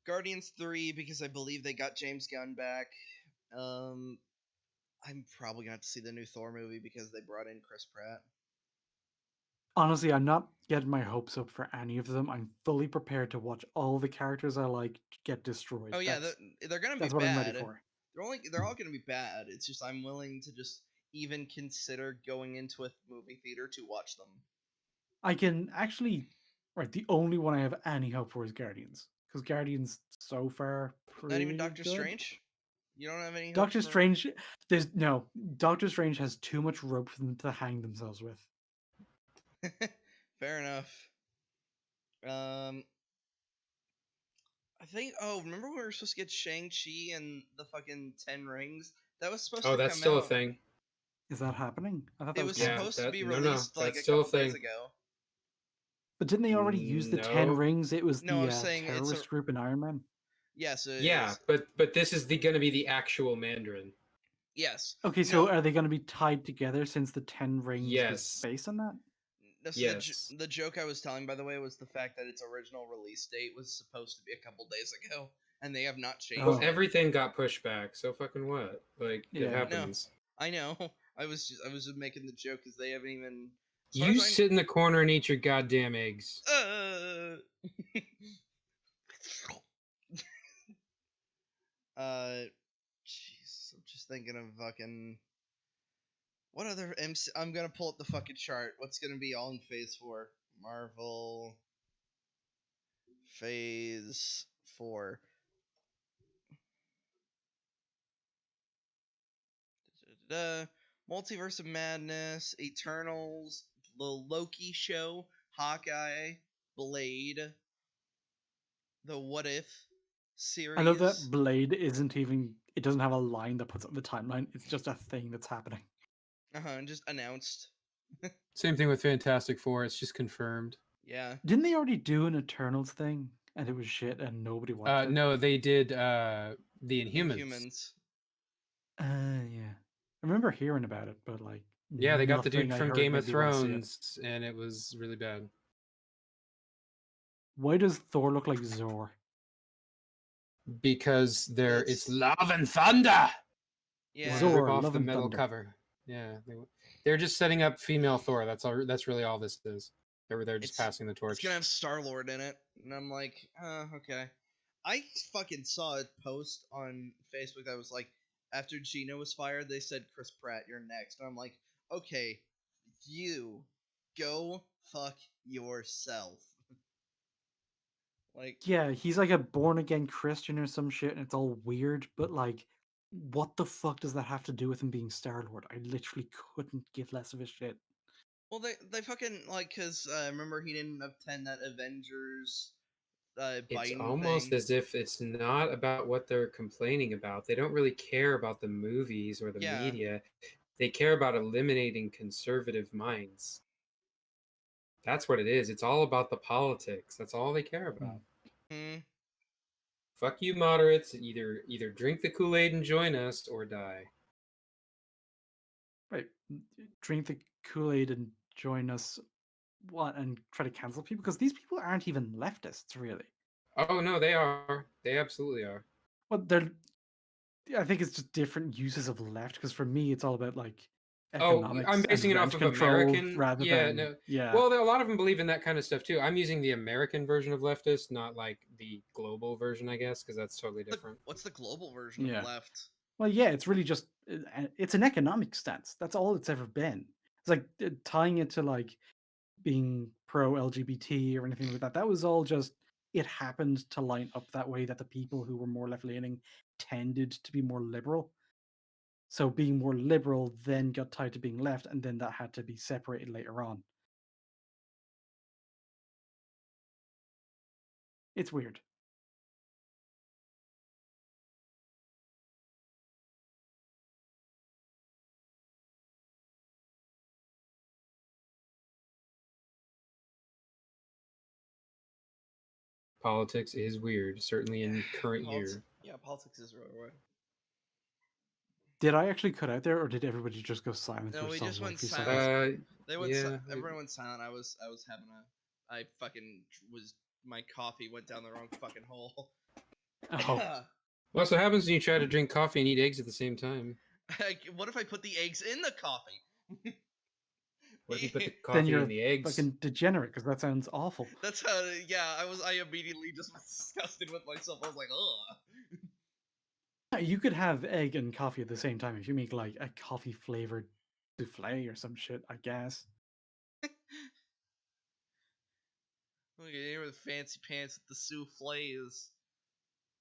Guardians 3 because I believe they got James Gunn back. I'm probably going to have to see the new Thor movie because they brought in Chris Pratt. Honestly, I'm not getting my hopes up for any of them. I'm fully prepared to watch all the characters I like get destroyed. Oh yeah, they're going to be that's what I'm ready bad. for. They're all going to be bad. It's just I'm willing to just even consider going into a movie theater to watch them. I can actually, right, the only one I have any hope for is Guardians. Because Guardians so far pretty Not even Doctor good. Strange? You don't have any Doctor hopes for... Strange, Doctor Strange has too much rope for them to hang themselves with. Fair enough. I think. Oh, remember we were supposed to get Shang-Chi and the fucking 10 Rings? That was supposed to that's come still out. a thing. Is that happening? I thought that It was was Yeah, supposed to be no, released like that's a still a couple days thing. ago. But didn't they already use the 10 No. rings? It was No, the I'm saying it's terrorist group in Iron Man. Yes. Yeah, but this is going to be the actual Mandarin. Yes. Okay, so are they going to be tied together since the 10 rings was Yes. based on that? That's Yes. the joke I was telling, by the way, was the fact that its original release date was supposed to be a couple days ago, and they have not changed Well, it. everything got pushed back, so fucking what? Like, it Yeah. happens. I know. I was just making the joke because they haven't even. As far You as I sit in the corner and eat your goddamn eggs. Jeez, I'm just thinking of fucking. What other MC? I'm gonna pull up the fucking chart. What's gonna be all in Phase 4? Marvel. Phase 4. Da-da-da-da. Multiverse of Madness, Eternals, the Loki show, Hawkeye, Blade, the What If series. I love that Blade isn't even, it doesn't have a line that puts it on the timeline. It's just a thing that's happening. Just announced. Same thing with Fantastic Four. It's just confirmed. Yeah. Didn't they already do an Eternals thing and it was shit and nobody watched it? No, they did the Inhumans. Yeah. I remember hearing about it, but like, Yeah, they got the dude nothing I from heard Game made of me wanna see it. Thrones, and it was really bad. Why does Thor look like Zor? Because it's love and thunder. Yeah. Zor, Rip off Love the and metal Thunder. cover. Yeah, they're just setting up female Thor. That's all. That's really all this is. They're just passing the torch. It's gonna have Star-Lord in it, and I'm like, okay. I fucking saw a post on Facebook that was like, after Gina was fired, they said, Chris Pratt, you're next. And I'm like, okay, you go fuck yourself. Like, Yeah, he's like a born again Christian or some shit, and it's all weird, but like, what the fuck does that have to do with him being Star Lord? I literally couldn't give less of a shit. well, they fucking, like, because remember he didn't attend that Avengers It's Biden almost thing. as if it's not about what they're complaining about. They don't really care about the movies or the media. They care about eliminating conservative minds. That's what it is. It's all about the politics. That's all they care about. Fuck you, moderates. Either drink the Kool-Aid and join us, or die. Right. Drink the Kool-Aid and join us, what and try to cancel people because these people aren't even leftists, really. Oh no, they are. They absolutely are. Well, I think it's just different uses of left because for me, it's all about like Oh, economics I'm basing and it off rent of control American. rather Yeah, than no. yeah. Well, a lot of them believe in that kind of stuff too. I'm using the American version of leftist, not like the global version, I guess, because that's totally different. What's the global version Yeah. of left? Well, yeah, it's really just it's an economic stance. That's all it's ever been. It's like tying it to like being pro LGBT or anything like that. That was all just it happened to line up that way that the people who were more left leaning tended to be more liberal. So being more liberal then got tied to being left, and then that had to be separated later on. It's weird. Politics is weird, certainly in current year. Yeah, politics is really weird. Did I actually cut out there, or did everybody just go silent No, for we some just went few silent. seconds? They went. Yeah. Everyone went silent. I was having a. I fucking was. My coffee went down the wrong fucking hole. Oh, Well, so what happens when you try to drink coffee and eat eggs at the same time? What if I put the eggs in the coffee? What if you put the then coffee you're in the eggs? fucking degenerate because that sounds awful. That's how. Yeah, I immediately just was disgusted with myself. I was like, ugh. You could have egg and coffee at the same time if you make like a coffee flavored souffle or some shit, I guess. Look at here with fancy pants with the souffles.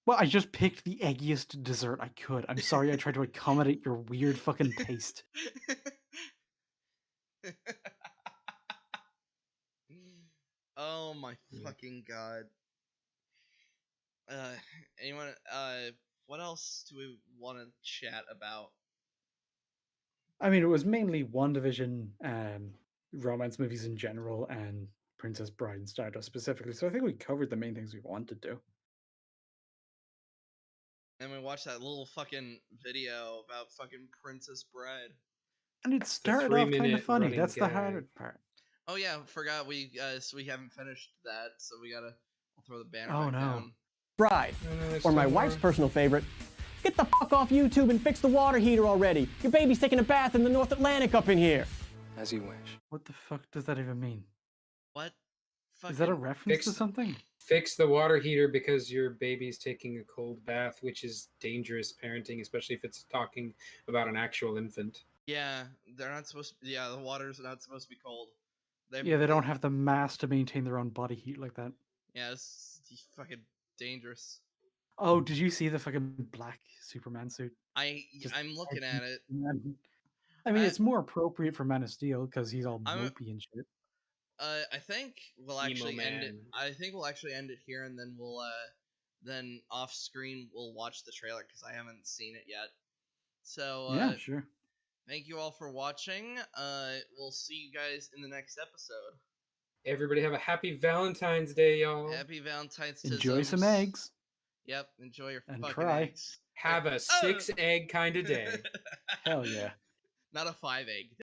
Well, I just picked the eggiest dessert I could. I'm sorry I tried to accommodate your weird fucking taste. Oh my fucking god. Anyone what else do we want to chat about? I mean, it was mainly WandaVision, romance movies in general, and Princess Bride and Stardust specifically. So I think we covered the main things we wanted to. And we watched that little fucking video about fucking Princess Bride. And it started off kind of funny. That's the gag. hard part. Oh yeah, forgot we haven't finished that, so I'll throw the banner Oh back no. down. Bride, or my wife's personal favorite, get the fuck off YouTube and fix the water heater already. Your baby's taking a bath in the North Atlantic up in here. As you wish. What the fuck does that even mean? What? Is that a reference to something? Fix the water heater because your baby's taking a cold bath, which is dangerous parenting, especially if it's talking about an actual infant. Yeah, they're not supposed to. Yeah, the water's not supposed to be cold. They don't have the mass to maintain their own body heat like that. Yeah, it's fucking dangerous. Oh, did you see the fucking black Superman suit? I'm looking at it. I mean, it's more appropriate for Man of Steel because he's all mopey and shit. I think we'll actually end it. I think we'll actually end it here, and then then off screen we'll watch the trailer because I haven't seen it yet. So yeah, sure. Thank you all for watching. We'll see you guys in the next episode. Everybody have a happy Valentine's Day, y'all. Happy Valentine's. Enjoy some eggs. Yep, enjoy your and fucking cry. eggs. Have a 6-egg kind of day. Hell yeah. Not a 5-egg.